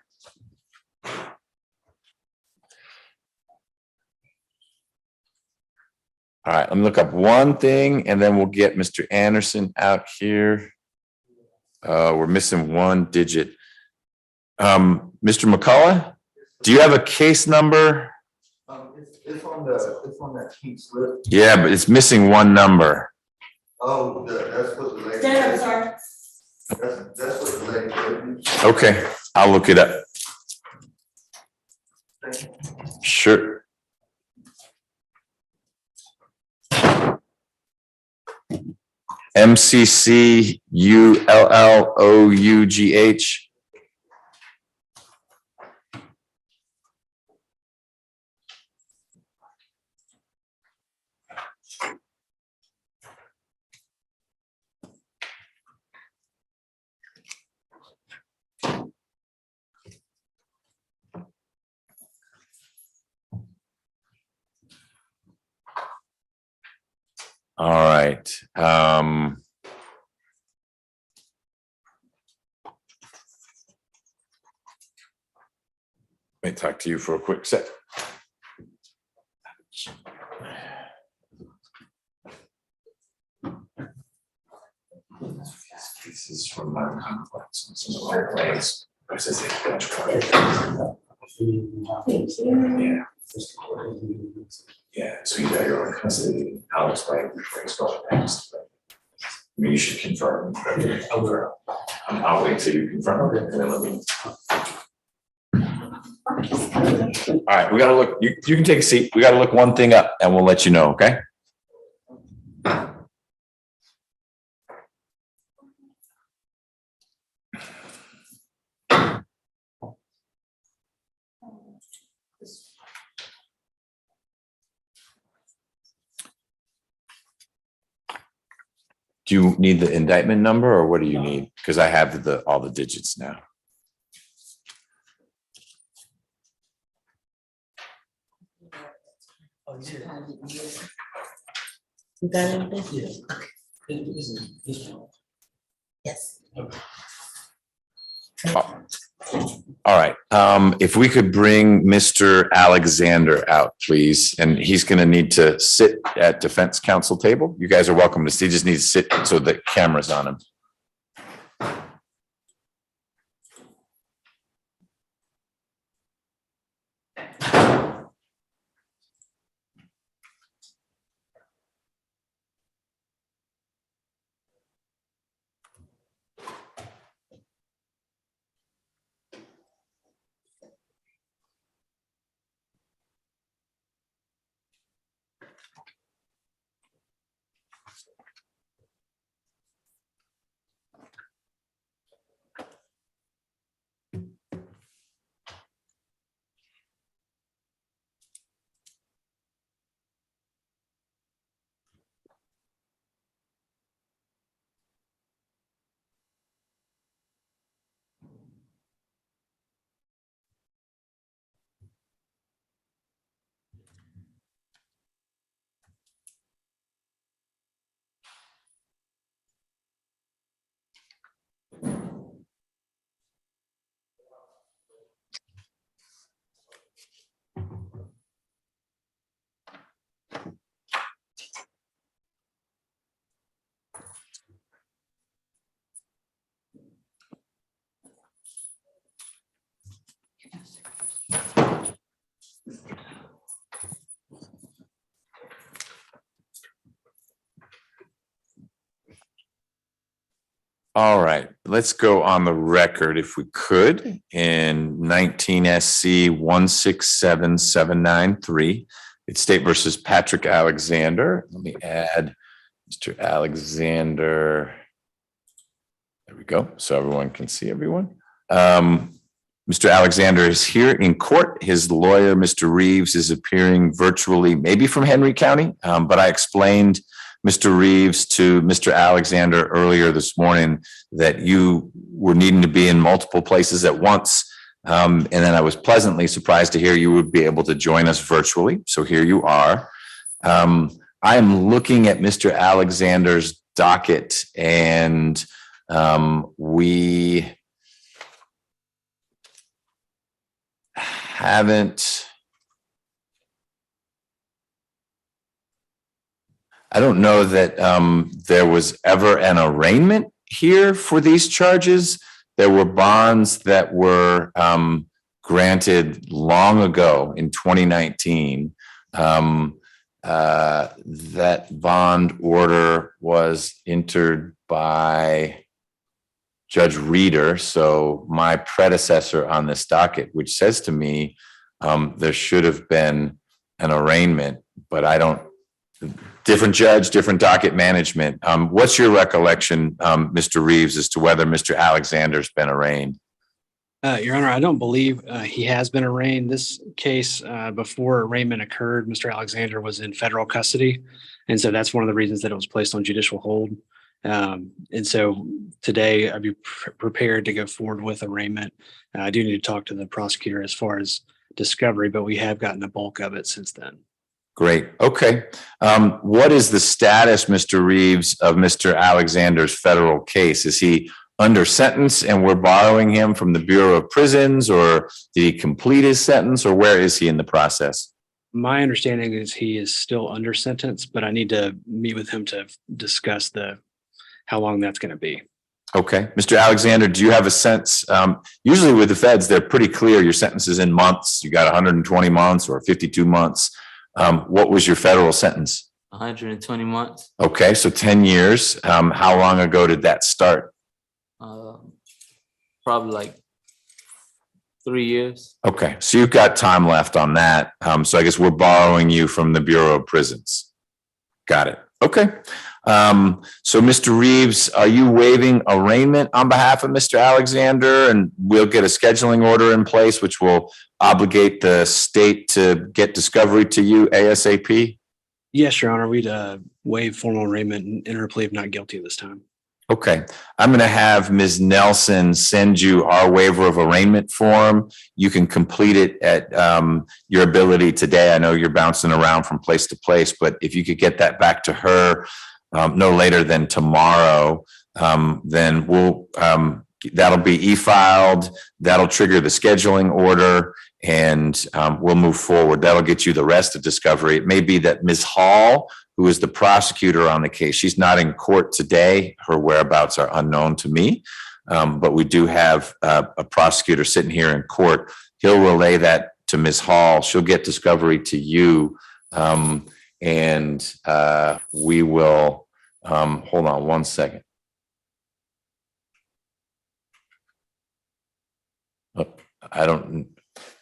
All right, let me look up one thing and then we'll get Mr. Anderson out here. We're missing one digit. Mr. McCullough, do you have a case number It's on that pink slip. Yeah, but it's missing one number. Oh, that's what the lady. Stand up, sir. That's what the lady gave me. Okay, I'll look it up. Sure. MCCULLOUGH. All right. Let me talk to you for a quick sec. This is from my complex. Some of the ways. Yeah. Yeah, so you got your own custody. I'll explain before you start next. I mean, you should confirm. I'll wait till you confirm it and then let me. All right, we gotta look, you can take a seat. We gotta look one thing up and we'll let you know, okay? Do you need the indictment number or what do you need? Because I have all the digits now. You got everything? Yes. All right, if we could bring Mr. Alexander out, please, and he's gonna need to sit at defense counsel table. You guys are welcome to, he just needs to sit so the camera's on him. All right, let's go on the record if we could in 19 SC 167793. It's State versus Patrick Alexander. Let me add Mr. Alexander. There we go. So everyone can see everyone. Mr. Alexander is here in court. His lawyer, Mr. Reeves, is appearing virtually, maybe from Henry County, but I explained Mr. Reeves to Mr. Alexander earlier this morning that you were needing to be in multiple places at once. And then I was pleasantly surprised to hear you would be able to join us virtually. So here you are. I am looking at Mr. Alexander's docket and we haven't. I don't know that there was ever an arraignment here for these charges. There were bonds that were granted long ago in 2019 That bond order was entered by Judge Reeder, so my predecessor on this docket, which says to me, there should have been an arraignment, but I don't, different judge, different docket management. What's your recollection, Mr. Reeves, as to whether Mr. Alexander's been arraigned? Your Honor, I don't believe he has been arraigned. This case, before arraignment occurred, Mr. Alexander was in federal custody. And so that's one of the reasons that it was placed on judicial hold. And so today I'd be prepared to go forward with arraignment. I do need to talk to the prosecutor as far as discovery, but we have gotten the bulk of it since then. Great. Okay. What is the status, Mr. Reeves, of Mr. Alexander's federal case? Is he under sentence and we're borrowing him from the Bureau of Prisons, or did he complete his sentence, or where is he in the process? My understanding is he is still under sentence, but I need to meet with him to discuss how long that's going to be. Okay. Mr. Alexander, do you have a sense? Usually with the feds, they're pretty clear. Your sentence is in months. You got 120 months or 52 months. What was your federal sentence? 120 months. Okay. So 10 years. How long ago did that start? Probably like 3 years. Okay. So you've got time left on that. So I guess we're borrowing you from the Bureau of Prisons. Got it. Okay. So Mr. Reeves, are you waiving arraignment on behalf of Mr. Alexander? And we'll get a scheduling order in place, which will obligate the state to get discovery to you ASAP? Yes, Your Honor. We'd waive formal arraignment and enter a plea of not guilty this time. Okay. I'm going to have Ms. Nelson send you our waiver of arraignment form. You can complete it at your ability today. I know you're bouncing around from place to place, but if you could get that back to her no later than tomorrow, then we'll that'll be e-filed. That'll trigger the scheduling order, and we'll move forward. That'll get you the rest of discovery. It may be that Ms. Hall, who is the prosecutor on the case, she's not in court today. Her whereabouts are unknown to me, but we do have a prosecutor sitting here in court. He'll relay that to Ms. Hall. She'll get discovery to you, and we will, hold on one second.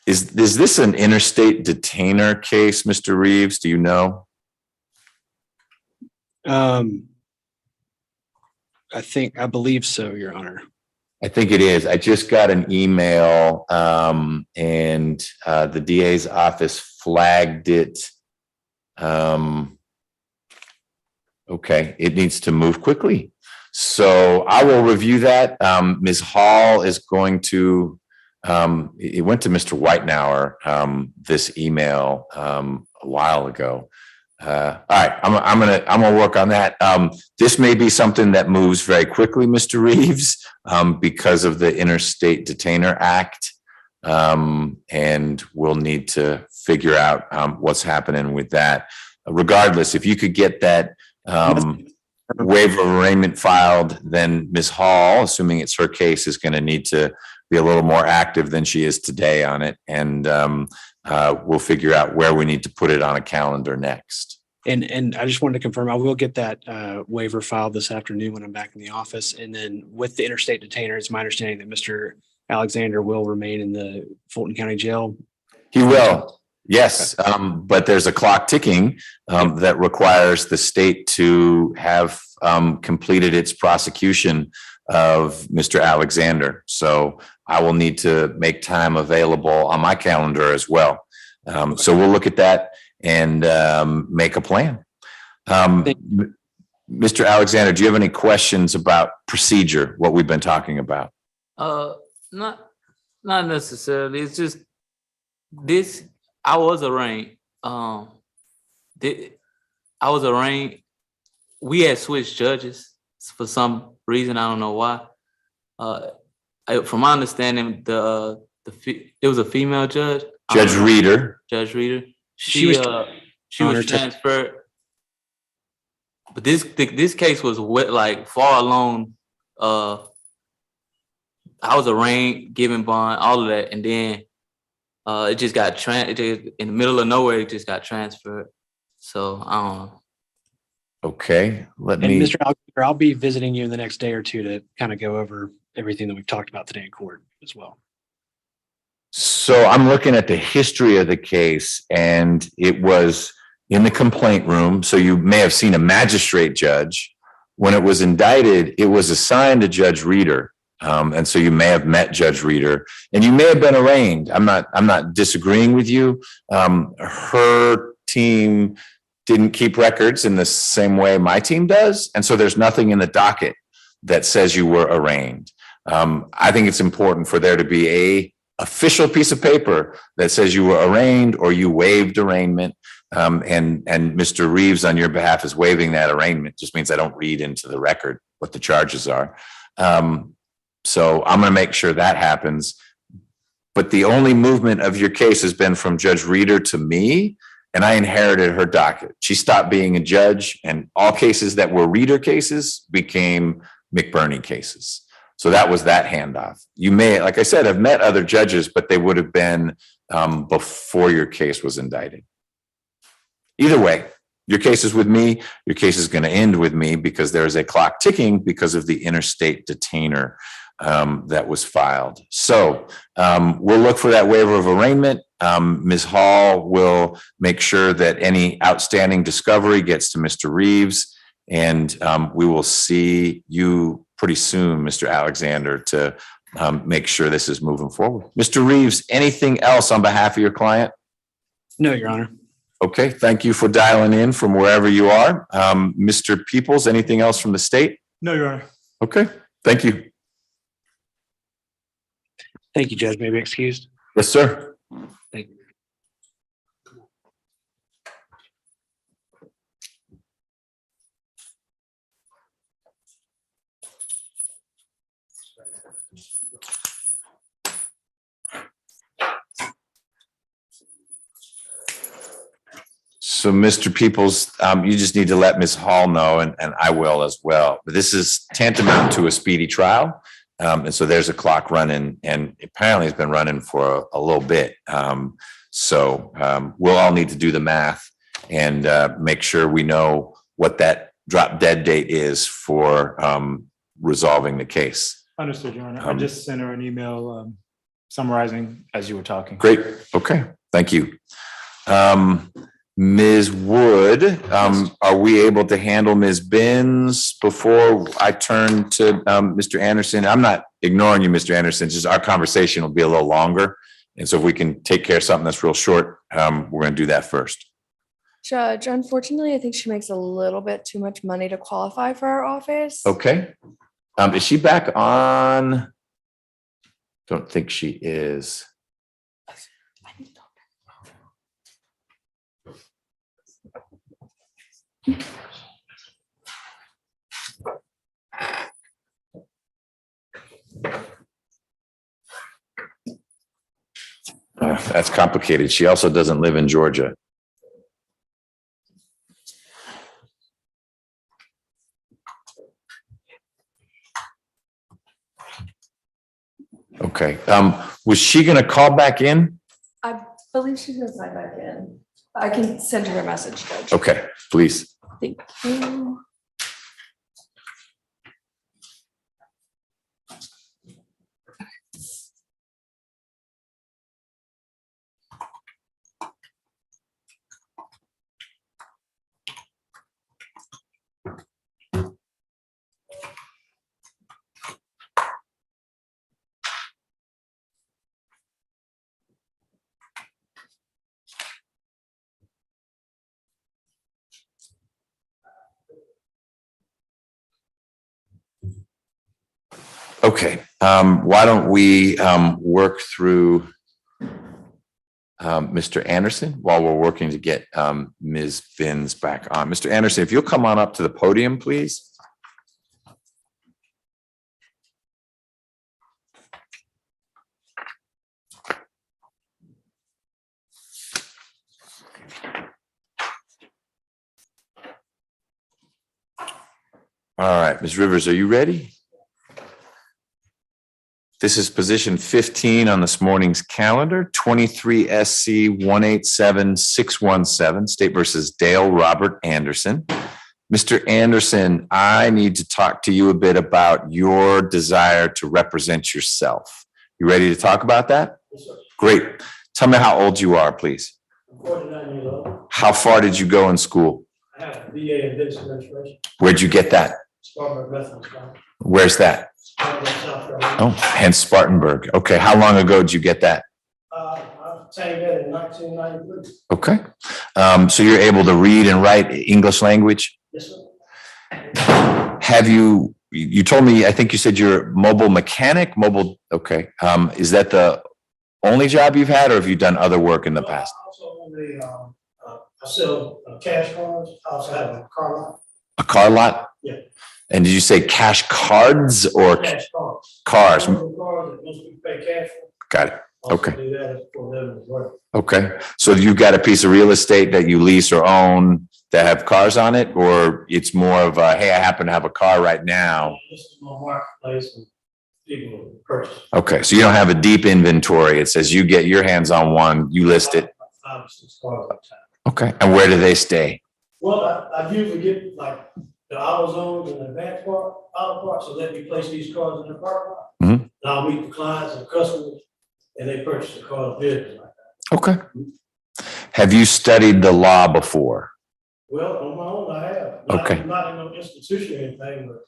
Is this an interstate detainer case, Mr. Reeves? Do you know? I believe so, Your Honor. I think it is. I just got an email, and the DA's office flagged it. Okay, it needs to move quickly. So I will review that. Ms. Hall is going to, it went to Mr. Whitenauer, this email, a while ago. All right, I'm gonna work on that. This may be something that moves very quickly, Mr. Reeves, because of the Interstate Detainer Act. And we'll need to figure out what's happening with that. Regardless, if you could get that waiver of arraignment filed, then Ms. Hall, assuming it's her case, is going to need to be a little more active than she is today on it. And we'll figure out where we need to put it on a calendar next. And I just wanted to confirm, I will get that waiver filed this afternoon when I'm back in the office. And then with the interstate detainer, it's my understanding that Mr. Alexander will remain in the Fulton County Jail. He will. Yes, but there's a clock ticking that requires the state to have completed its prosecution of Mr. Alexander. So I will need to make time available on my calendar as well. So we'll look at that and make a plan. Mr. Alexander, do you have any questions about procedure, what we've been talking about? Not necessarily. It's just this. I was arraigned. I was arraigned. We had switched judges for some reason. I don't know why. From my understanding, it was a female judge. Judge Reeder. Judge Reeder. She was transferred. But this case was far along. I was arraigned, given bond, all of that, and then It just got in the middle of nowhere. It just got transferred. So I don't know. Okay, let And me. Mr. Alexander, I'll be visiting you in the next day or two to kind of go over everything that we've talked about today in court as well. So I'm looking at the history of the case, and it was in the complaint room. So you may have seen a magistrate judge. When it was indicted, it was assigned to Judge Reeder. And so you may have met Judge Reeder, and you may have been arraigned. I'm not disagreeing with you. Her team didn't keep records in the same way my team does. And so there's nothing in the docket that says you were arraigned. I think it's important for there to be a official piece of paper that says you were arraigned or you waived arraignment. And Mr. Reeves on your behalf is waiving that arraignment. Just means I don't read into the record what the charges are. So I'm going to make sure that happens. But the only movement of your case has been from Judge Reeder to me, and I inherited her docket. She stopped being a judge, and all cases that were Reeder cases became McBurney cases. So that was that handoff. You may, like I said, have met other judges, but they would have been before your case was indicted. Either way, your case is with me. Your case is going to end with me because there is a clock ticking because of the interstate detainer that was filed. So we'll look for that waiver of arraignment. Ms. Hall will make sure that any outstanding discovery gets to Mr. Reeves, and we will see you pretty soon, Mr. Alexander, to make sure this is moving forward. Mr. Reeves, anything else on behalf of your client? No, Your Honor. Okay, thank you for dialing in from wherever you are. Mr. Peoples, anything else from the state? No, Your Honor. Okay, thank you. Thank you, Judge. May I be excused? Yes, sir. Thank you. So, Mr. Peoples, you just need to let Ms. Hall know, and I will as well. But this is tantamount to a speedy trial. And so there's a clock running, and apparently it's been running for a little bit. So we'll all need to do the math and make sure we know what that drop dead date is for resolving the case. Understood, Your Honor. I just sent her an email summarizing as you were talking. Great. Okay. Thank you. Ms. Wood, are we able to handle Ms. Bins before I turn to Mr. Anderson? I'm not ignoring you, Mr. Anderson, just our conversation will be a little longer. And so if we can take care of something that's real short, we're going to do that first. Judge, unfortunately, I think she makes a little bit too much money to qualify for our office. Okay. Is she back on? Don't think she is. That's complicated. She also doesn't live in Georgia. Okay. Was she going to call back in? I believe she's gonna sign back in. I can send her a message, Judge. Okay, please. Thank you. Okay, why don't we work through Mr. Anderson while we're working to get Ms. Bins back on. Mr. Anderson, if you'll come on up to the podium, please. All right, Ms. Rivers, are you ready? This is position 15 on this morning's calendar, 23 SC 187617, State versus Dale Robert Anderson. Mr. Anderson, I need to talk to you a bit about your desire to represent yourself. You ready to talk about that? Yes, sir. Great. Tell me how old you are, please. I'm 49 years old. How far did you go in school? I have a BA in business administration. Where'd you get that? Spartanburg Methodist College. Where's that? Spartanburg, South Carolina. Oh, hence Spartanburg. Okay. How long ago did you get that? I obtained that in 1993. Okay. So you're able to read and write English language? Yes, sir. Have you told me, I think you said you're a mobile mechanic, okay. Is that the only job you've had, or have you done other work in the past? I also own I sell cash cars. I also have a car lot. A car lot? Yeah. And did you say cash cards or Cash cars. cars? Cars that most people pay cash for. Got it. Also Okay. do that for them as well. Okay. So you've got a piece of real estate that you lease or own that have cars on it, or it's more of a, hey, I happen to have a car right now. This is my marketplace and people will purchase. Okay. So you don't have a deep inventory. It says you get your hands on one, you list it. 5 or 6 cars at a time. Okay. And where do they stay? Well, I usually get like the auto zones and the advanced auto parts, so let me place these cars in the parking lot. Mhm. And I'll meet the clients and customers, and they purchase the cars, vehicles like that. Okay. Have you studied the law before? Well, on my own, I have. Okay. Not in no institution or anything, but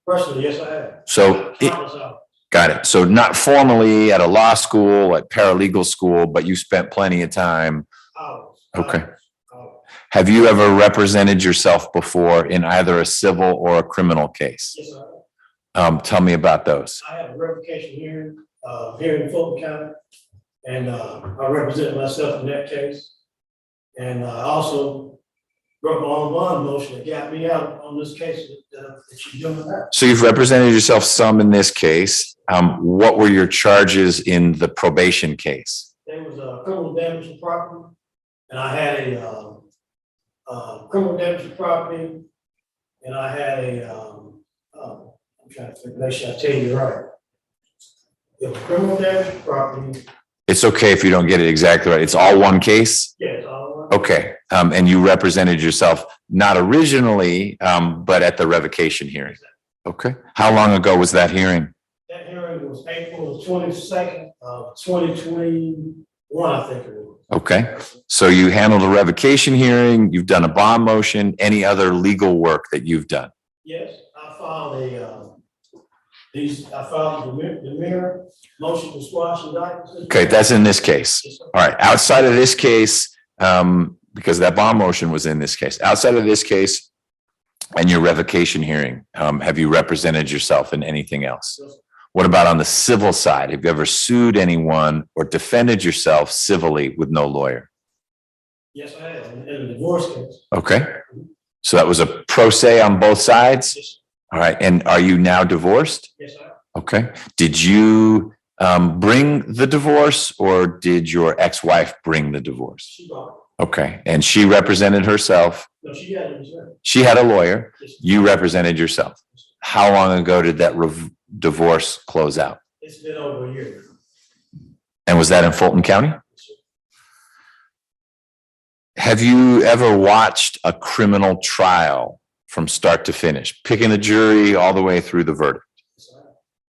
personally, yes, I have. So Countless hours. got it. So not formally at a law school, at paralegal school, but you spent plenty of time. Hours. Okay. Hours. Have you ever represented yourself before in either a civil or a criminal case? Yes, I have. Tell me about those. I have a revocation hearing here in Fulton County, and I represent myself in that case. And I also wrote my own bond motion that got me out on this case that you're doing now. So you've represented yourself some in this case. What were your charges in the probation case? There was criminal damage to property, and I had a criminal damage to property, and I had I'm trying to make sure I tell you right. It was criminal damage to property. It's okay if you don't get it exactly right. It's all one case? Yeah, it's all right. Okay. And you represented yourself not originally, but at the revocation hearing. Okay. How long ago was that hearing? That hearing was April 22nd, 2021, I think it was. Okay. So you handled a revocation hearing, you've done a bond motion, any other legal work that you've done? Yes, I filed the mirror motion to squash indictments. Okay, that's in this case. All right. Outside of this case, because that bond motion was in this case, outside of this case and your revocation hearing, have you represented yourself in anything else? What about on the civil side? Have you ever sued anyone or defended yourself civilly with no lawyer? Yes, I have, in a divorce case. Okay. So that was a pro se on both sides? All right. And are you now divorced? Yes, I have. Okay. Did you bring the divorce, or did your ex-wife bring the divorce? She brought it. Okay. And she represented herself. No, she had it. She had a lawyer. You represented yourself. How long ago did that divorce close out? It's been over a year. And was that in Fulton County? Have you ever watched a criminal trial from start to finish, picking the jury all the way through the verdict?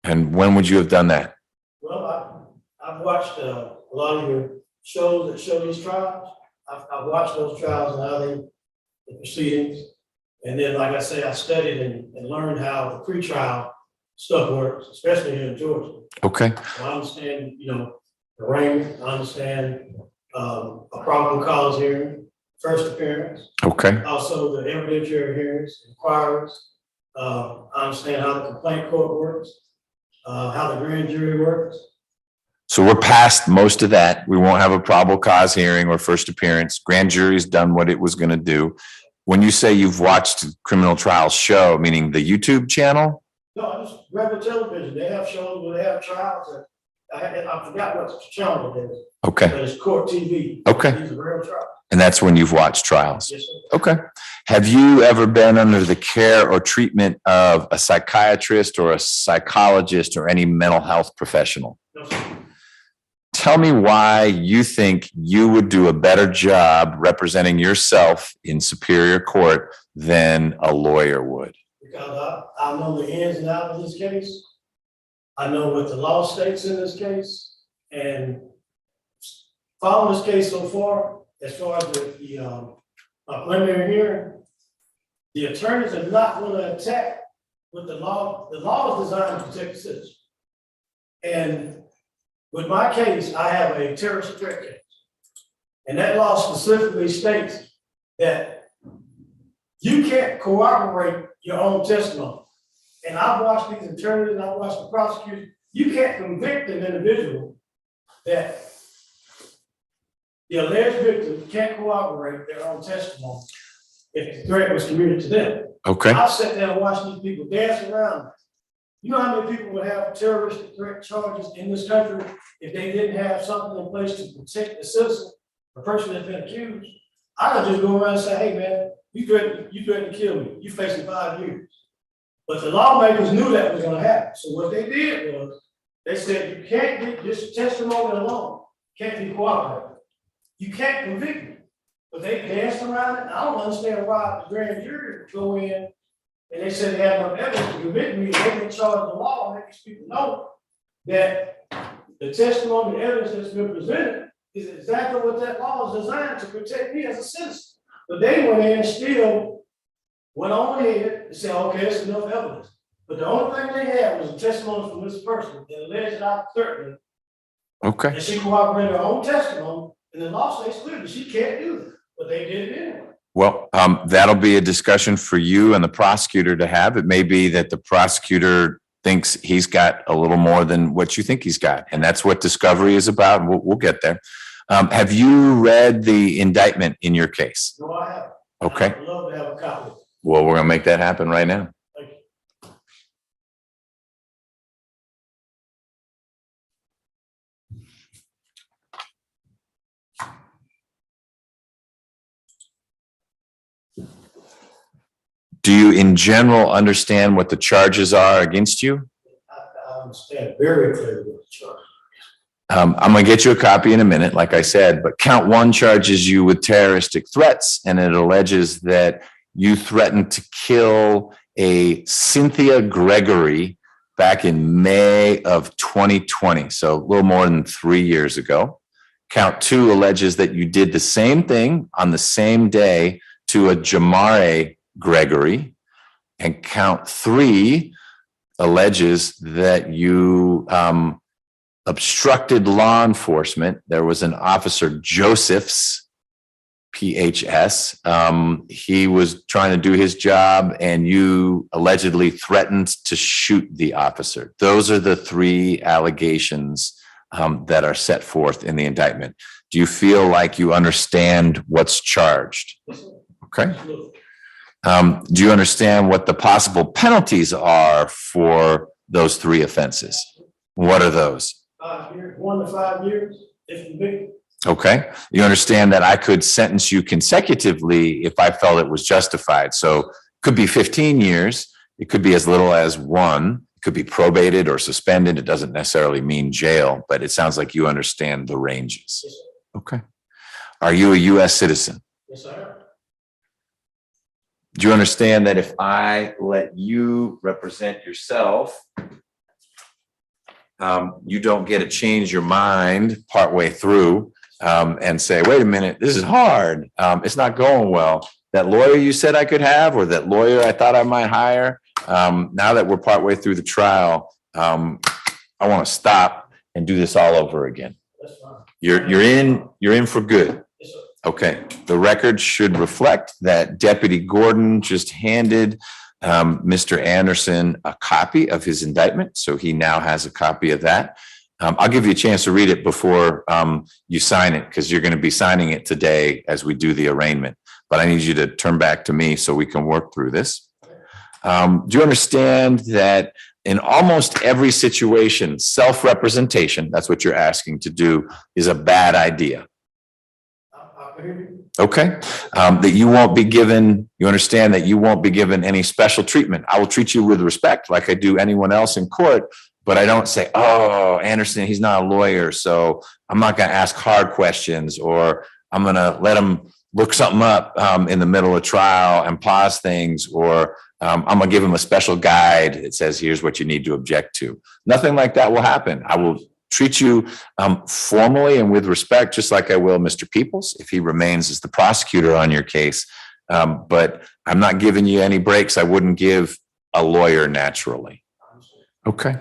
And when would you have done that? Well, I've watched a lot of your shows that show these trials. I've watched those trials and how the proceedings. And then, like I say, I studied and learned how the pretrial stuff works, especially here in Georgia. Okay. So I understand, arraignment, I understand a probable cause hearing, first appearance. Okay. Also the evidentiary hearings, inquiries. I understand how the complaint court works, how the grand jury works. So we're past most of that. We won't have a probable cause hearing or first appearance. Grand jury's done what it was going to do. When you say you've watched criminal trials show, meaning the YouTube channel? No, I just regular television. They have shows where they have trials. I forgot what channel it is. Okay. But it's court TV. Okay. These are real trials. And that's when you've watched trials? Yes, sir. Okay. Have you ever been under the care or treatment of a psychiatrist or a psychologist or any mental health professional? No, sir. Tell me why you think you would do a better job representing yourself in Superior Court than a lawyer would. Because I know the ins and outs of this case. I know what the law states in this case, and following this case so far, as far as the preliminary hearing, the attorneys are not going to attack with the law. The law is designed to protect the citizen. And with my case, I have a terrorist threat case. And that law specifically states that you can't corroborate your own testimony. And I've watched these attorneys and I've watched the prosecutors. You can't convict an individual that the alleged victim can't corroborate their own testimony if the threat was committed to them. Okay. I've sat there and watched these people dance around. You know how many people would have terrorist threat charges in this country if they didn't have something in place to protect the citizen, the person that's been accused? I could just go around and say, hey man, you threatened to kill me. You facing 5 years. But the lawmakers knew that was gonna happen. So what they did was, they said, you can't get this testimony alone, can't be cooperative. You can't convict me. But they danced around it. I don't understand why the grand jury would go in and they said they had no evidence to convict me. They didn't charge the law and let these people know that the testimony and evidence that's been presented is exactly what that law is designed to protect me as a citizen. But they went in and still went on ahead and said, okay, it's enough evidence. But the only thing they had was a testimony from this person that alleged I threatened her. Okay. And she corroborated her own testimony, and the law states clearly she can't do that, but they did it anyway. Well, that'll be a discussion for you and the prosecutor to have. It may be that the prosecutor thinks he's got a little more than what you think he's got. And that's what discovery is about. We'll get there. Have you read the indictment in your case? No, I haven't. Okay. I'd love to have a copy. Well, we're going to make that happen right now. Thank you. Do you in general understand what the charges are against you? I understand very clearly what the charge. I'm going to get you a copy in a minute, like I said, but count one charges you with terroristic threats, and it alleges that you threatened to kill a Cynthia Gregory back in May of 2020, so a little more than 3 years ago. Count two alleges that you did the same thing on the same day to a Jamare Gregory, and count three alleges that you obstructed law enforcement. There was an officer, Josephs, PHS. He was trying to do his job and you allegedly threatened to shoot the officer. Those are the three allegations that are set forth in the indictment. Do you feel like you understand what's charged? Okay. Do you understand what the possible penalties are for those three offenses? What are those? 5 years, 1 to 5 years, if convicted. Okay. You understand that I could sentence you consecutively if I felt it was justified. So it could be 15 years. It could be as little as 1. It could be probated or suspended. It doesn't necessarily mean jail, but it sounds like you understand the ranges. Yes, sir. Okay. Are you a U.S. citizen? Yes, sir. Do you understand that if I let you represent yourself, you don't get to change your mind partway through and say, wait a minute, this is hard. It's not going well. That lawyer you said I could have, or that lawyer I thought I might hire, now that we're partway through the trial, I want to stop and do this all over again. That's fine. You're in for good. Yes, sir. Okay, the record should reflect that Deputy Gordon just handed Mr. Anderson a copy of his indictment, so he now has a copy of that. I'll give you a chance to read it before you sign it, because you're going to be signing it today as we do the arraignment. But I need you to turn back to me so we can work through this. Do you understand that in almost every situation, self-representation, that's what you're asking to do, is a bad idea? I Okay, that you won't be given, you understand that you won't be given any special treatment. I will treat you with respect like I do anyone else in court, but I don't say, oh, Anderson, he's not a lawyer, so I'm not going to ask hard questions, or I'm going to let him look something up in the middle of trial and pause things, or I'm going to give him a special guide that says, here's what you need to object to. Nothing like that will happen. I will treat you formally and with respect, just like I will Mr. Peoples, if he remains as the prosecutor on your case. But I'm not giving you any breaks I wouldn't give a lawyer naturally. Okay.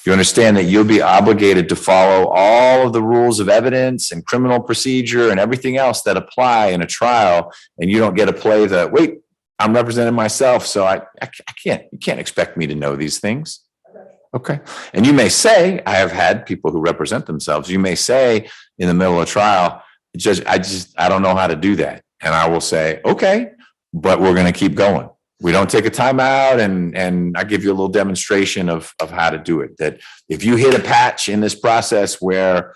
You understand that you'll be obligated to follow all of the rules of evidence and criminal procedure and everything else that apply in a trial, and you don't get to play the, wait, I'm representing myself, so I can't, you can't expect me to know these things. Okay. And you may say, I have had people who represent themselves. You may say in the middle of trial, Judge, I don't know how to do that. And I will say, okay, but we're going to keep going. We don't take a timeout, and I give you a little demonstration of how to do it. That if you hit a patch in this process where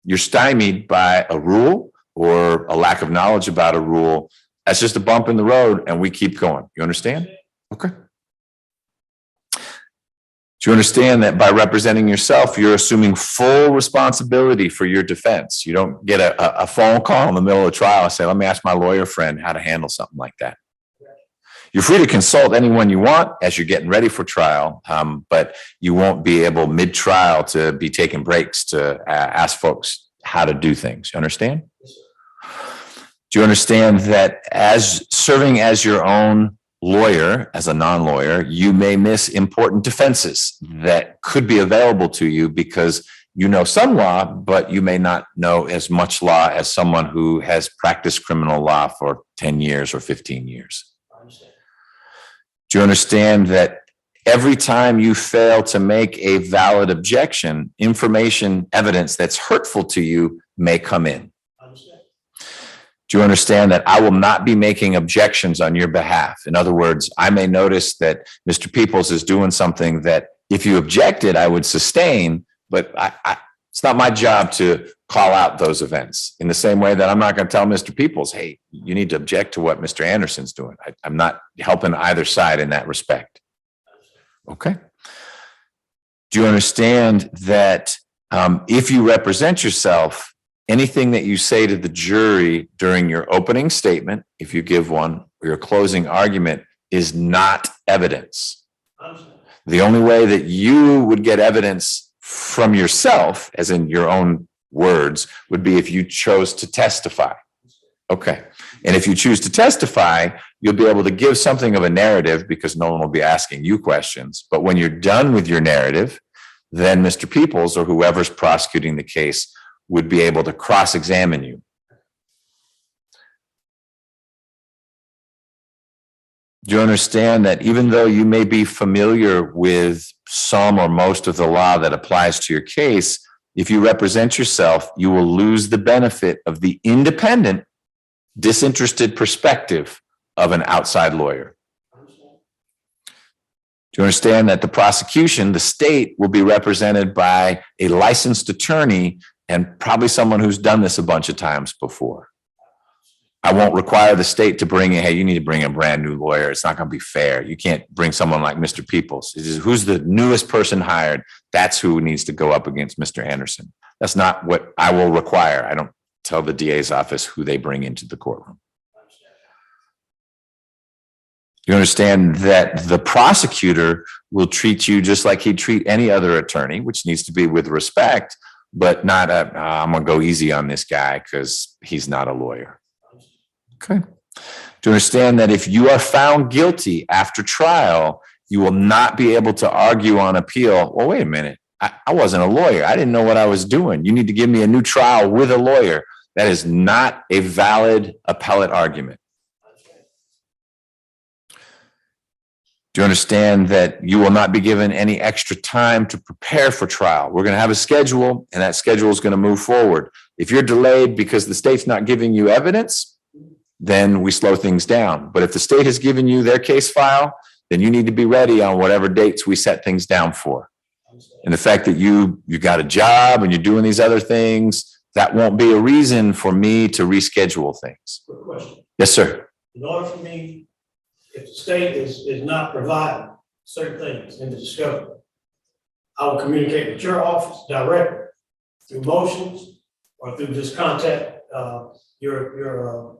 you're stymied by a rule or a lack of knowledge about a rule, that's just a bump in the road, and we keep going. You understand? Okay. Do you understand that by representing yourself, you're assuming full responsibility for your defense? You don't get a phone call in the middle of trial and say, let me ask my lawyer friend how to handle something like that. You're free to consult anyone you want as you're getting ready for trial, but you won't be able mid-trial to be taking breaks to ask folks how to do things. You understand? Do you understand that as serving as your own lawyer, as a non-lawyer, you may miss important defenses that could be available to you because you know some law, but you may not know as much law as someone who has practiced criminal law for 10 years or 15 years. Do you understand that every time you fail to make a valid objection, information, evidence that's hurtful to you may come in? Do you understand that I will not be making objections on your behalf? In other words, I may notice that Mr. Peoples is doing something that if you objected, I would sustain, but it's not my job to call out those events in the same way that I'm not going to tell Mr. Peoples, hey, you need to object to what Mr. Anderson's doing. I'm not helping either side in that respect. Okay. Do you understand that if you represent yourself, anything that you say to the jury during your opening statement, if you give one, or your closing argument, is not evidence? The only way that you would get evidence from yourself, as in your own words, would be if you chose to testify. Okay. And if you choose to testify, you'll be able to give something of a narrative because no one will be asking you questions. But when you're done with your narrative, then Mr. Peoples or whoever's prosecuting the case would be able to cross-examine you. Do you understand that even though you may be familiar with some or most of the law that applies to your case, if you represent yourself, you will lose the benefit of the independent, disinterested perspective of an outside lawyer? Do you understand that the prosecution, the state, will be represented by a licensed attorney and probably someone who's done this a bunch of times before? I won't require the state to bring in, hey, you need to bring a brand new lawyer. It's not going to be fair. You can't bring someone like Mr. Peoples. Who's the newest person hired? That's who needs to go up against Mr. Anderson. That's not what I will require. I don't tell the DA's office who they bring into the courtroom. You understand that the prosecutor will treat you just like he'd treat any other attorney, which needs to be with respect, but not I'm going to go easy on this guy because he's not a lawyer. Okay. To understand that if you are found guilty after trial, you will not be able to argue on appeal. Well, wait a minute. I wasn't a lawyer. I didn't know what I was doing. You need to give me a new trial with a lawyer. That is not a valid appellate argument. Do you understand that you will not be given any extra time to prepare for trial? We're going to have a schedule, and that schedule is going to move forward. If you're delayed because the state's not giving you evidence, then we slow things down. But if the state has given you their case file, then you need to be ready on whatever dates we set things down for. And the fact that you got a job and you're doing these other things, that won't be a reason for me to reschedule things. Quick question. Yes, sir. In order for me, if the state is not providing certain things in the discovery, I will communicate with your office directly through motions or through just contact your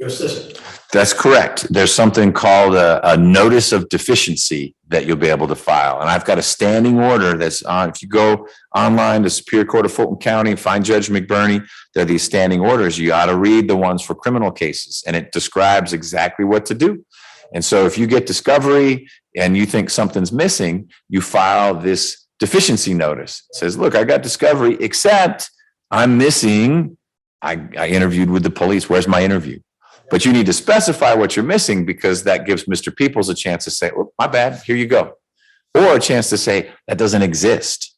assistant. That's correct. There's something called a notice of deficiency that you'll be able to file. And I've got a standing order that's on, if you go online to Superior Court of Fulton County, find Judge McBurney, there are these standing orders. You ought to read the ones for criminal cases, and it describes exactly what to do. And so if you get discovery and you think something's missing, you file this deficiency notice. It says, look, I got discovery, except I'm missing. I interviewed with the police. Where's my interview? But you need to specify what you're missing, because that gives Mr. Peoples a chance to say, oh, my bad, here you go. Or a chance to say, that doesn't exist.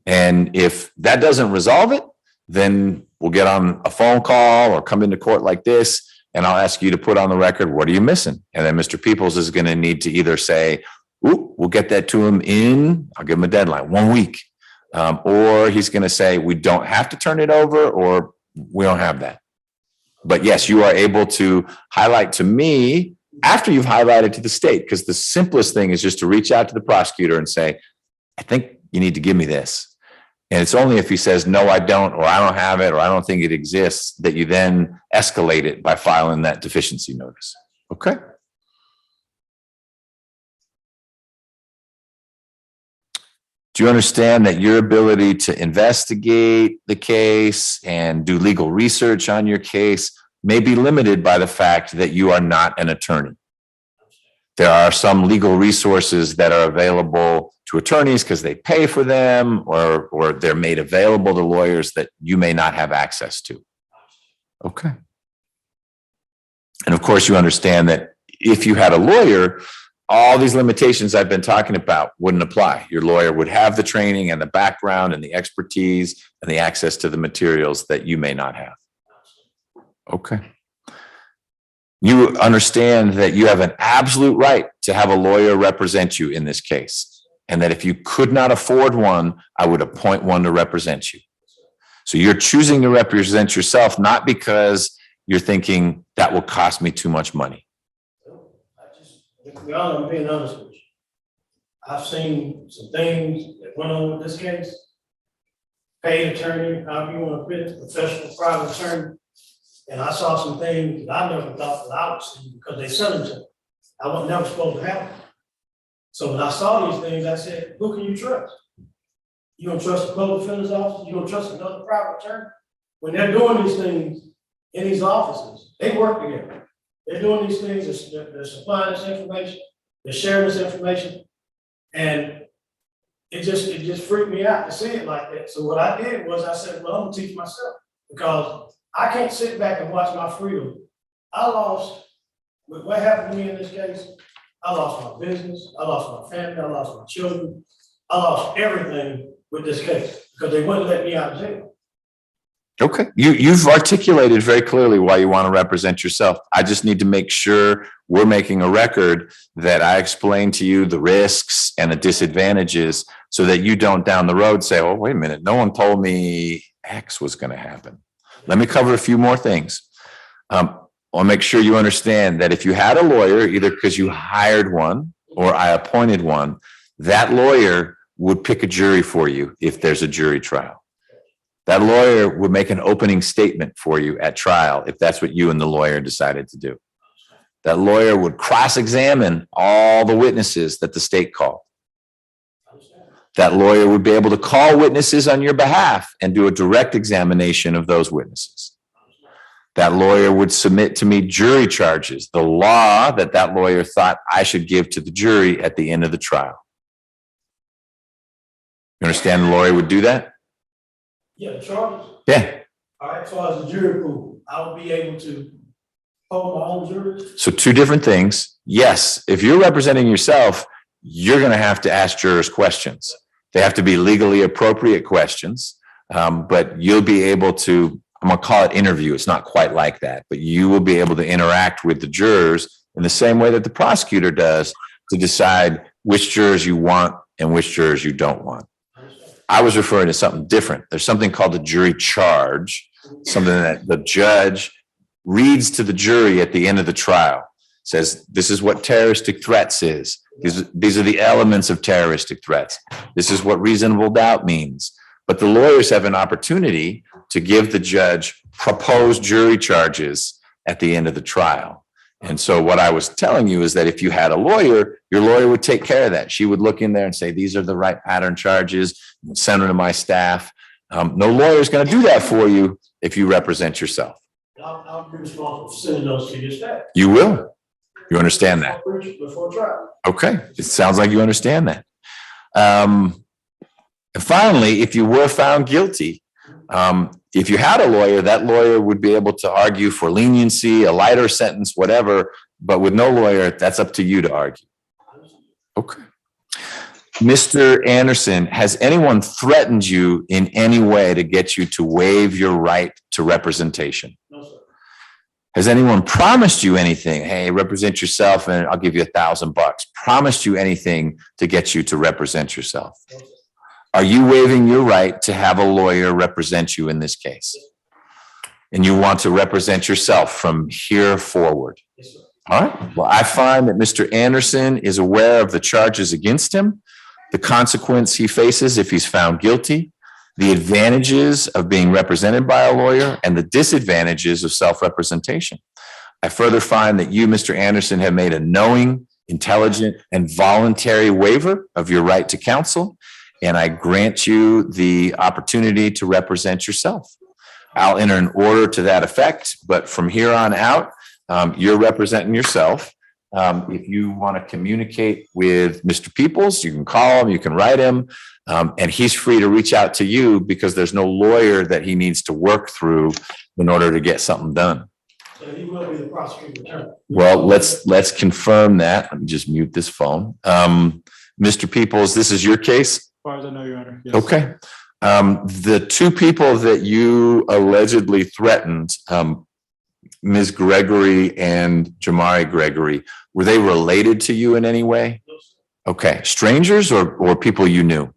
And if that doesn't resolve it, then we'll get on a phone call or come into court like this, and I'll ask you to put on the record, what are you missing? And then Mr. Peoples is going to need to either say, ooh, we'll get that to him in, I'll give him a deadline, 1 week. Or he's going to say, we don't have to turn it over, or we don't have that. But yes, you are able to highlight to me after you've highlighted to the state, because the simplest thing is just to reach out to the prosecutor and say, I think you need to give me this. And it's only if he says, no, I don't, or I don't have it, or I don't think it exists, that you then escalate it by filing that deficiency notice. Okay. Do you understand that your ability to investigate the case and do legal research on your case may be limited by the fact that you are not an attorney? There are some legal resources that are available to attorneys because they pay for them, or they're made available to lawyers that you may not have access to. Okay. And of course, you understand that if you had a lawyer, all these limitations I've been talking about wouldn't apply. Your lawyer would have the training and the background and the expertise and the access to the materials that you may not have. Okay. You understand that you have an absolute right to have a lawyer represent you in this case, and that if you could not afford one, I would appoint one to represent you. So you're choosing to represent yourself, not because you're thinking that will cost me too much money. I'm being honest with you. I've seen some things that went on with this case. Paid attorney, however you want to put it, professional private attorney. And I saw some things that I never thought that I would see because they sent them to me. I was never supposed to have them. So when I saw these things, I said, who can you trust? You don't trust the public defender's office? You don't trust another private attorney? When they're doing these things in these offices, they work together. They're doing these things, they're supplying this information, they're sharing this information, and it just freaked me out to see it like that. So what I did was I said, well, I'm gonna teach myself, because I can't sit back and watch my freedom. I lost, with what happened to me in this case, I lost my business, I lost my family, I lost my children, I lost everything with this case because they wouldn't let me out of jail. Okay, you've articulated very clearly why you want to represent yourself. I just need to make sure we're making a record that I explain to you the risks and the disadvantages, so that you don't down the road say, oh, wait a minute, no one told me X was going to happen. Let me cover a few more things. I'll make sure you understand that if you had a lawyer, either because you hired one or I appointed one, that lawyer would pick a jury for you if there's a jury trial. That lawyer would make an opening statement for you at trial if that's what you and the lawyer decided to do. That lawyer would cross-examine all the witnesses that the state called. That lawyer would be able to call witnesses on your behalf and do a direct examination of those witnesses. That lawyer would submit to me jury charges, the law that lawyer thought I should give to the jury at the end of the trial. You understand the lawyer would do that? Yeah, the charges. Yeah. All right, as far as the jury pool, I will be able to hold my own jury. So two different things. Yes, if you're representing yourself, you're going to have to ask jurors questions. They have to be legally appropriate questions, but you'll be able to, I'm going to call it interview. It's not quite like that, but you will be able to interact with the jurors in the same way that the prosecutor does to decide which jurors you want and which jurors you don't want. I was referring to something different. There's something called the jury charge, something that the judge reads to the jury at the end of the trial. Says, this is what terroristic threats is. These are the elements of terroristic threats. This is what reasonable doubt means. But the lawyers have an opportunity to give the judge proposed jury charges at the end of the trial. And so what I was telling you is that if you had a lawyer, your lawyer would take care of that. She would look in there and say, these are the right pattern charges, send them to my staff. No lawyer is going to do that for you if you represent yourself. I'll be responsible for sending those to your staff. You will. You understand that? Before trial. Okay. It sounds like you understand that. And finally, if you were found guilty, if you had a lawyer, that lawyer would be able to argue for leniency, a lighter sentence, whatever. But with no lawyer, that's up to you to argue. Okay. Mr. Anderson, has anyone threatened you in any way to get you to waive your right to representation? No, sir. Has anyone promised you anything? Hey, represent yourself and I'll give you $1,000. Promised you anything to get you to represent yourself? No, sir. Are you waiving your right to have a lawyer represent you in this case? And you want to represent yourself from here forward? Yes, sir. All right. Well, I find that Mr. Anderson is aware of the charges against him, the consequence he faces if he's found guilty, the advantages of being represented by a lawyer, and the disadvantages of self-representation. I further find that you, Mr. Anderson, have made a knowing, intelligent, and voluntary waiver of your right to counsel, and I grant you the opportunity to represent yourself. I'll enter an order to that effect, but from here on out, you're representing yourself. If you want to communicate with Mr. Peoples, you can call him, you can write him, and he's free to reach out to you because there's no lawyer that he needs to work through in order to get something done. So he will be the prosecuting attorney. Well, let's confirm that. Let me just mute this phone. Mr. Peoples, this is your case? As far as I know, Your Honor. Yes. Okay. The two people that you allegedly threatened, Ms. Gregory and Jamari Gregory, were they related to you in any way? Okay, strangers or people you knew?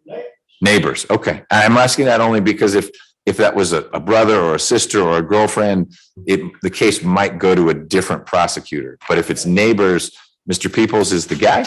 Neighbors. Okay, I'm asking that only because if that was a brother or a sister or a girlfriend, the case might go to a different prosecutor. But if it's neighbors, Mr. Peoples is the guy,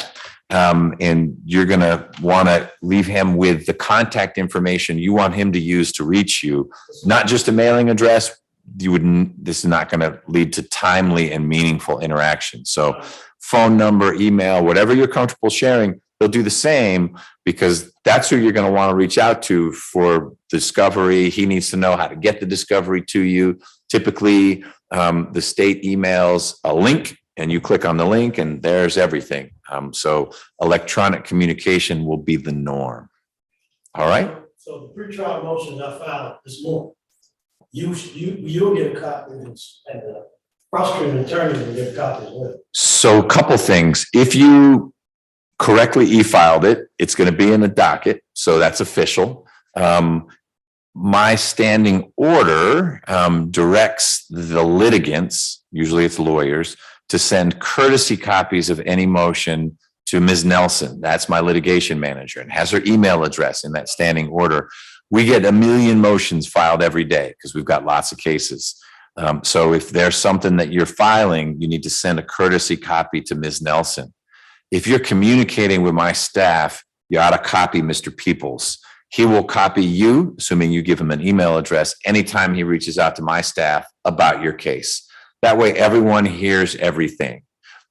and you're going to want to leave him with the contact information you want him to use to reach you, not just a mailing address. This is not going to lead to timely and meaningful interaction. So phone number, email, whatever you're comfortable sharing, they'll do the same because that's who you're going to want to reach out to for discovery. He needs to know how to get the discovery to you. Typically, the state emails a link and you click on the link and there's everything. So electronic communication will be the norm. All right. So the pre-trial motion I filed this morning, you'll get a copy and the prosecuting attorney will get a copy as well. So a couple things. If you correctly e-filed it, it's going to be in the docket. So that's official. My standing order directs the litigants, usually it's lawyers, to send courtesy copies of any motion to Ms. Nelson. That's my litigation manager and has her email address in that standing order. We get 1 million motions filed every day because we've got lots of cases. So if there's something that you're filing, you need to send a courtesy copy to Ms. Nelson. If you're communicating with my staff, you ought to copy Mr. Peoples. He will copy you, assuming you give him an email address, anytime he reaches out to my staff about your case. That way, everyone hears everything.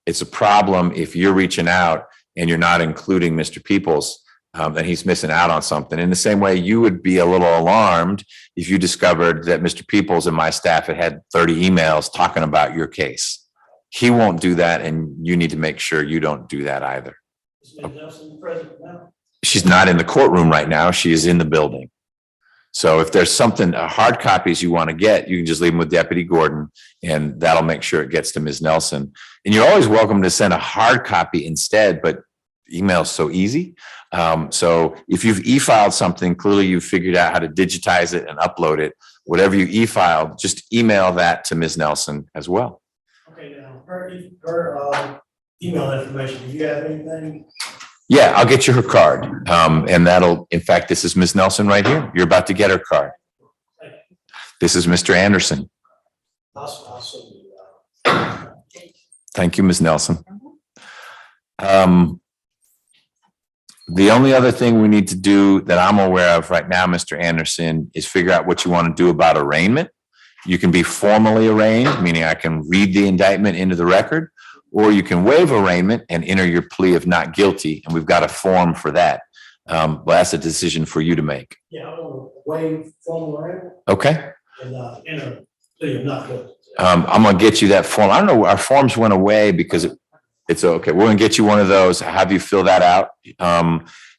It's a problem if you're reaching out and you're not including Mr. Peoples, then he's missing out on something. In the same way, you would be a little alarmed if you discovered that Mr. Peoples and my staff had 30 emails talking about your case. He won't do that, and you need to make sure you don't do that either. Is Ms. Nelson present now? She's not in the courtroom right now. She is in the building. So if there's something, hard copies you want to get, you can just leave them with Deputy Gordon, and that'll make sure it gets to Ms. Nelson. And you're always welcome to send a hard copy instead, but email's so easy. So if you've e-filed something, clearly you've figured out how to digitize it and upload it. Whatever you e-filed, just email that to Ms. Nelson as well. Okay, now her email information, do you have anything? Yeah, I'll get you her card. And that'll, in fact, this is Ms. Nelson right here. You're about to get her card. This is Mr. Anderson. Thank you, Ms. Nelson. The only other thing we need to do that I'm aware of right now, Mr. Anderson, is figure out what you want to do about arraignment. You can be formally arraigned, meaning I can read the indictment into the record, or you can waive arraignment and enter your plea of not guilty. And we've got a form for that. But that's a decision for you to make. Yeah, I want to waive formal arraignment Okay. and enter plea of not guilty. I'm going to get you that form. I don't know, our forms went away because it's okay. We're going to get you one of those, have you fill that out.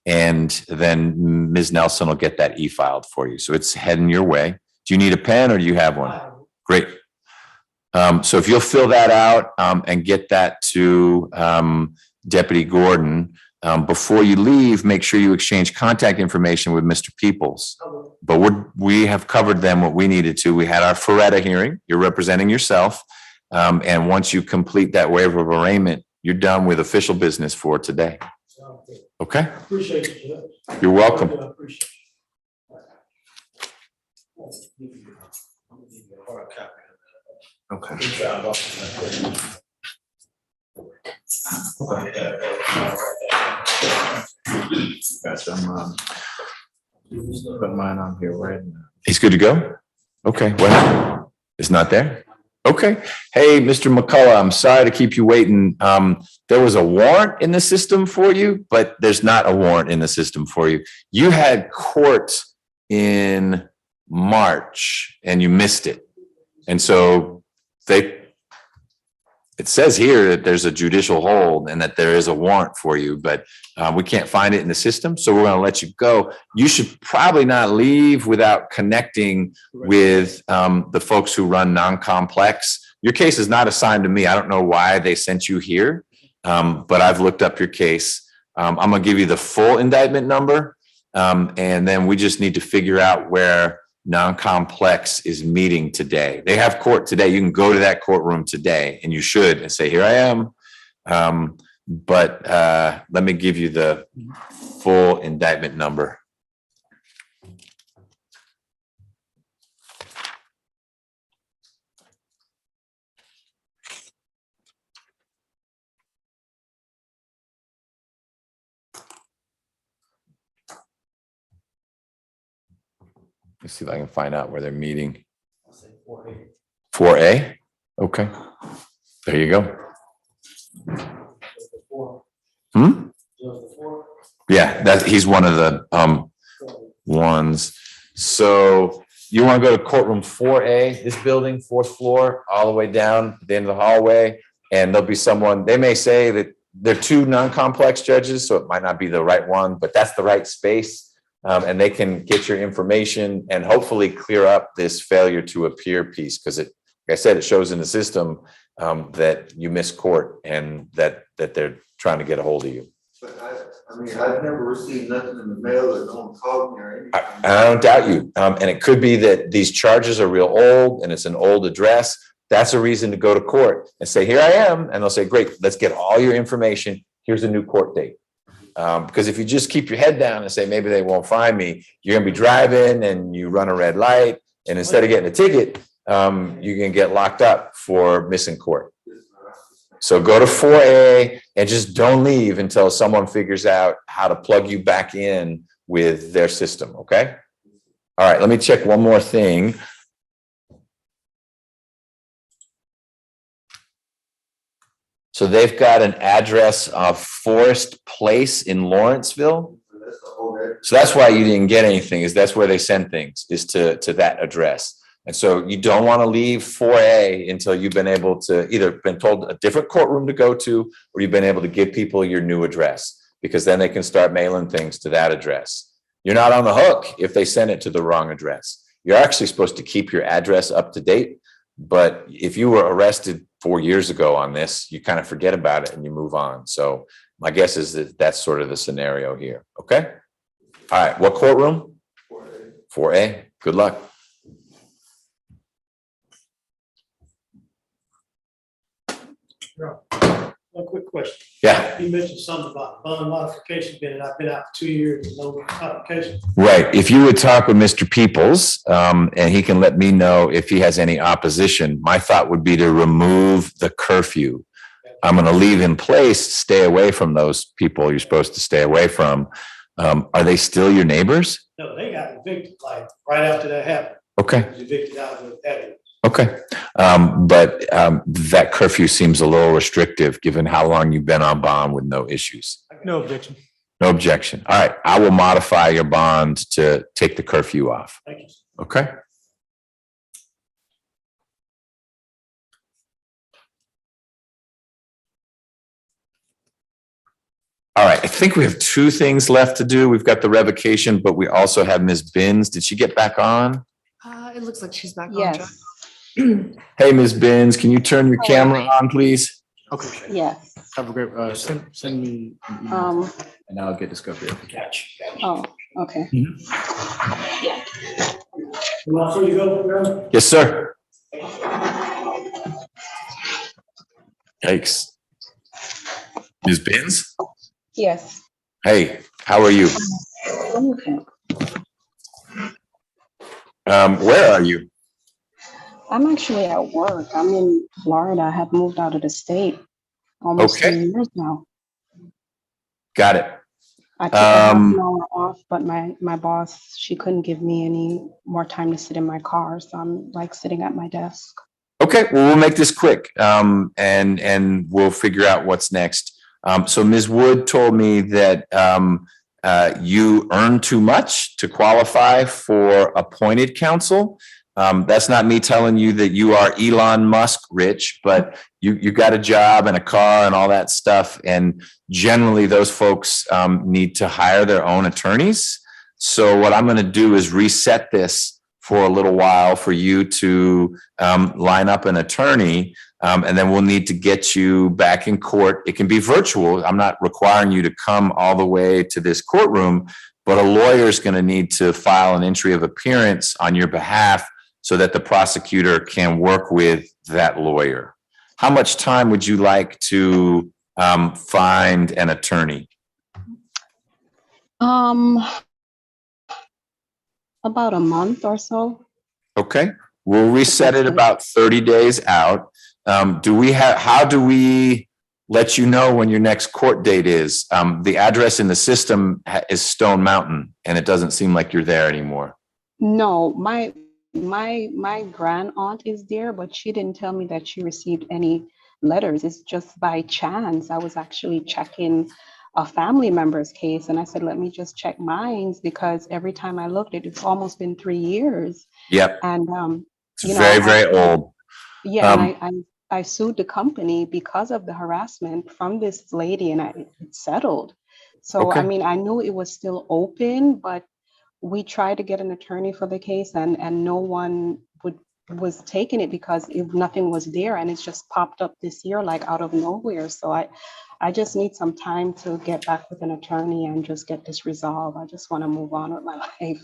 And then Ms. Nelson will get that e-filed for you. So it's heading your way. Do you need a pen or do you have one? Great. So if you'll fill that out and get that to Deputy Gordon, before you leave, make sure you exchange contact information with Mr. Peoples. But we have covered them what we needed to. We had our Ferretta hearing. You're representing yourself. And once you complete that waiver of arraignment, you're done with official business for today. Okay? Appreciate you. You're welcome. I appreciate Put mine on here right now. He's good to go? Okay, what? It's not there? Okay. Hey, Mr. McCullough, I'm sorry to keep you waiting. There was a warrant in the system for you, but there's not a warrant in the system for you. You had court in March and you missed it. And so it says here that there's a judicial hold and that there is a warrant for you, but we can't find it in the system. So we're going to let you go. You should probably not leave without connecting with the folks who run non-complex. Your case is not assigned to me. I don't know why they sent you here, but I've looked up your case. I'm going to give you the full indictment number. And then we just need to figure out where non-complex is meeting today. They have court today. You can go to that courtroom today and you should and say, here I am. But let me give you the full indictment number. Let's see if I can find out where they're meeting. 4A? Okay. There you go. Yeah, he's one of the ones. So you want to go to courtroom 4A, this building, 4th floor, all the way down at the end of the hallway. And there'll be someone, they may say that they're 2 non-complex judges, so it might not be the right one, but that's the right space. And they can get your information and hopefully clear up this failure to appear piece. Because like I said, it shows in the system that you missed court and that they're trying to get a hold of you. But I mean, I've never received nothing in the mail or no one called me or anything. I don't doubt you. And it could be that these charges are real old and it's an old address. That's a reason to go to court and say, here I am. And they'll say, great, let's get all your information. Here's a new court date. Because if you just keep your head down and say, maybe they won't find me, you're going to be driving and you run a red light. And instead of getting a ticket, you can get locked up for missing court. So go to 4A and just don't leave until someone figures out how to plug you back in with their system. Okay. All right. Let me check one more thing. So they've got an address of Forest Place in Lawrenceville. So that's why you didn't get anything, is that's where they send things, is to that address. And so you don't want to leave 4A until you've been able to either been told a different courtroom to go to, or you've been able to give people your new address, because then they can start mailing things to that address. You're not on the hook if they send it to the wrong address. You're actually supposed to keep your address up to date. But if you were arrested 4 years ago on this, you kind of forget about it and you move on. So my guess is that that's sort of the scenario here. Okay. All right. What courtroom? 4A. Good luck. One quick question. Yeah. You mentioned something about bond modification, I've been out for 2 years with no modification. Right. If you would talk with Mr. Peoples, and he can let me know if he has any opposition, my thought would be to remove the curfew. I'm going to leave in place, stay away from those people you're supposed to stay away from. Are they still your neighbors? No, they got evicted like right after that happened. Okay. They was evicted out of the evidence. Okay. But that curfew seems a little restrictive, given how long you've been on bond with no issues. No objection. No objection. All right. I will modify your bond to take the curfew off. Thank you. Okay. All right. I think we have two things left to do. We've got the revocation, but we also have Ms. Bins. Did she get back on? It looks like she's back on. Yes. Hey, Ms. Bins, can you turn your camera on, please? Okay. Yes. Have a great, send me an email Um, and I'll get discovery. Catch. oh, okay. You want for you to go, girl? Yes, sir. Yikes. Ms. Bins? Yes. Hey, how are you? Okay. Where are you? I'm actually at work. I'm in Florida. I have moved out of the state almost Okay. 3 years now. Got it. I took a half an hour off, but my boss, she couldn't give me any more time to sit in my car. So I'm like sitting at my desk. Okay, well, we'll make this quick, and we'll figure out what's next. So Ms. Wood told me that you earn too much to qualify for appointed counsel. That's not me telling you that you are Elon Musk rich, but you got a job and a car and all that stuff. And generally those folks need to hire their own attorneys. So what I'm going to do is reset this for a little while for you to line up an attorney. And then we'll need to get you back in court. It can be virtual. I'm not requiring you to come all the way to this courtroom, but a lawyer is going to need to file an entry of appearance on your behalf so that the prosecutor can work with that lawyer. How much time would you like to find an attorney? About a month or so. Okay, we'll reset it about 30 days out. How do we let you know when your next court date is? The address in the system is Stone Mountain, and it doesn't seem like you're there anymore. No, my grand aunt is there, but she didn't tell me that she received any letters. It's just by chance. I was actually checking a family member's case, and I said, let me just check mine, because every time I looked, it's almost been 3 years. Yep. And it's very old. Yeah, and I sued the company because of the harassment from this lady, and it settled. So Okay. I mean, I knew it was still open, but we tried to get an attorney for the case, and no one was taking it because nothing was there, and it's just popped up this year like out of nowhere. So I just need some time to get back with an attorney and just get this resolved. I just want to move on with my life.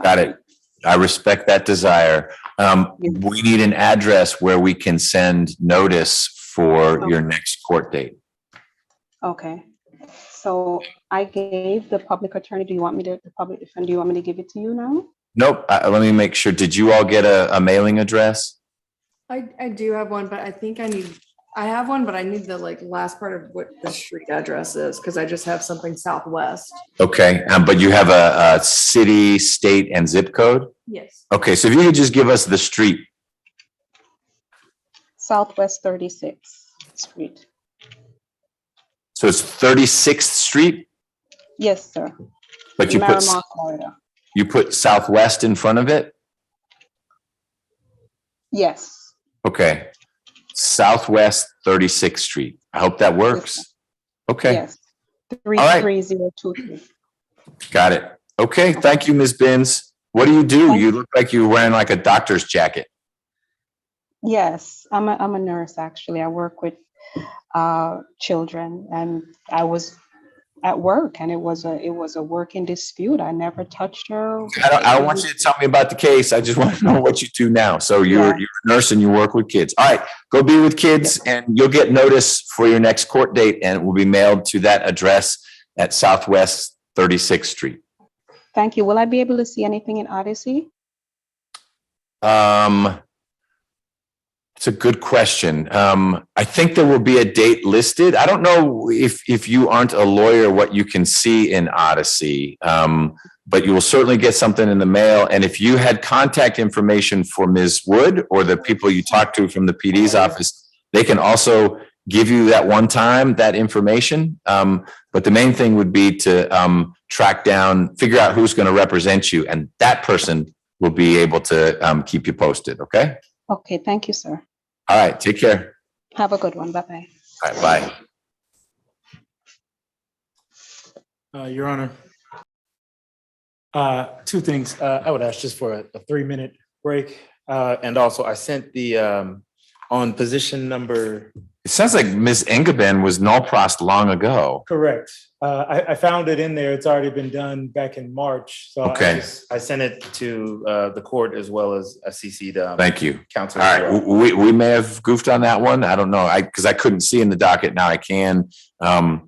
Got it. I respect that desire. We need an address where we can send notice for your next court date. Okay. So I gave the public attorney. Do you want me to, the public defender, do you want me to give it to you now? Nope. Let me make sure. Did you all get a mailing address? I do have one, but I have one, but I need the last part of what the street address is, because I just have something southwest. Okay. But you have a city, state, and zip code? Yes. Okay. So if you could just give us the street. Southwest 36th Street. So it's 36th Street, Yes, sir. but you Miramar, Florida. put Southwest in front of it? Yes. Okay. Southwest 36th Street. I hope that works. Okay. Yes. right. 33023. Got it. Okay. Thank you, Ms. Bins. What do? You look like you're wearing like a doctor's jacket. Yes, I'm a nurse actually. I work with children, and I was at work, and it was a working dispute. I never touched her. I don't want you to tell me about the case. I just want to know what you do now. So you're a nurse and you work with kids. All right, go be with kids and you'll get notice for your next court date and it will be mailed to that address at Southwest 36th Street. Thank you. Will I be able to see anything in Odyssey? It's a good question. I think there will be a date listed. I don't know if you aren't a lawyer, what you can see in Odyssey. But you will certainly get something in the mail. And if you had contact information for Ms. Wood or the people you talked to from the PD's office, they can also give you that one time, that information. But the main thing would be to track down, figure out who's going to represent you. And that person will be able to keep you posted. Okay. Okay. Thank you, sir. All right. Take care. Have a good one. Bye-bye. All right. Bye. Your Honor. Two things. I would ask just for a 3-minute break. And also I sent the on position number. It sounds like Ms. Engelman was null prost long ago. Correct. I found it in there. It's already been done back in March. So Okay. I sent it to the court as well as a CC'd. Thank you. Counsel. All right. We may have goofed on that one. I don't know. Because I couldn't see in the docket. Now I can. I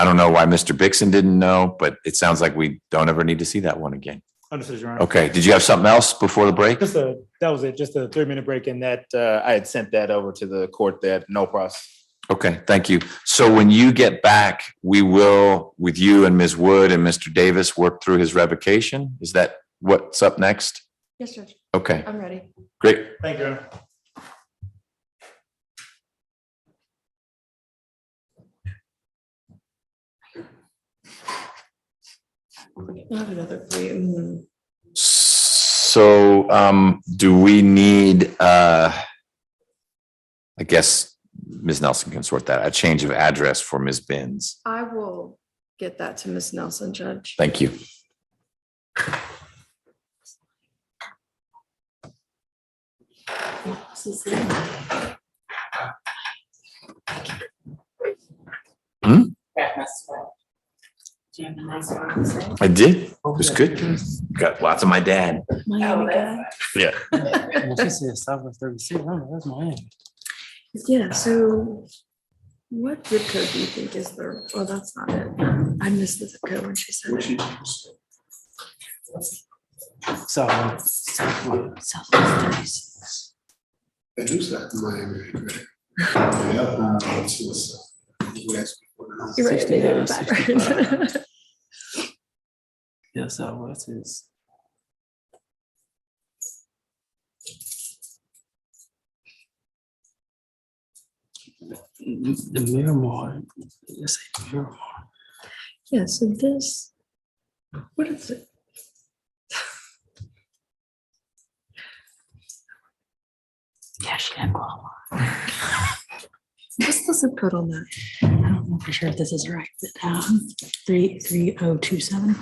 don't know why Mr. Bixon didn't know, but it sounds like we don't ever need to see that one again. Understood, Your Honor. Okay. Did you have something else before the break? That was it. Just a 3-minute break, and that I had sent that over to the court. That no process. Okay. Thank you. So when you get back, we will, with you and Ms. Wood and Mr. Davis, work through his revocation. Is that what's up next? Yes, Judge. Okay. I'm ready. Great. Thank you, Your Honor. I have another for you. So do we need, I guess Ms. Nelson can sort that, a change of address for Ms. Bins. I will get that to Ms. Nelson, Judge. Thank you. Hmm? I did. It was good. Got lots of my dad. Miami guy. Yeah. She said Southwest 36. That's Miami. Yeah, so what zip code do you think is there? Oh, that's not it. I missed the zip code when she said it. Southwest 36. It looks like Miami. You're right. They did it 65. backwards. Yeah, Southwest is. The Miramar. Let's say Miramar. Yeah, so this, what is it? Yeah, she didn't qualify. What's the zip code on that? I don't know for sure if this is right, but 33027.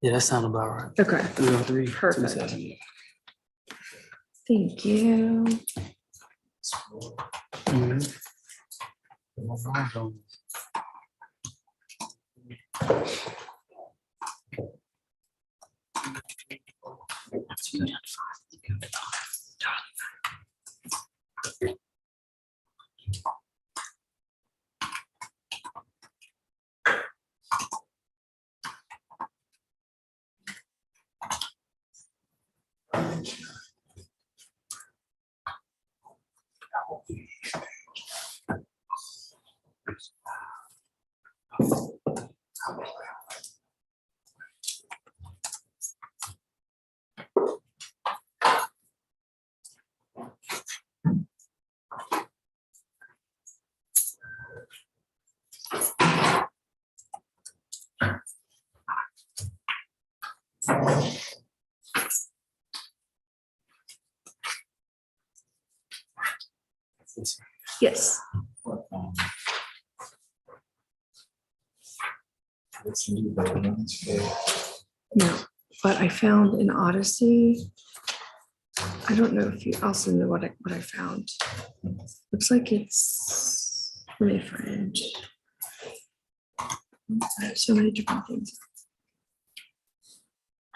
Yeah, that sounds about right. Okay. 303. Perfect. 27. Thank you. Mhm. Yes. No, but I found in Odyssey, I don't know if you also know what I found. Looks like it's, let me find. I have so many different things.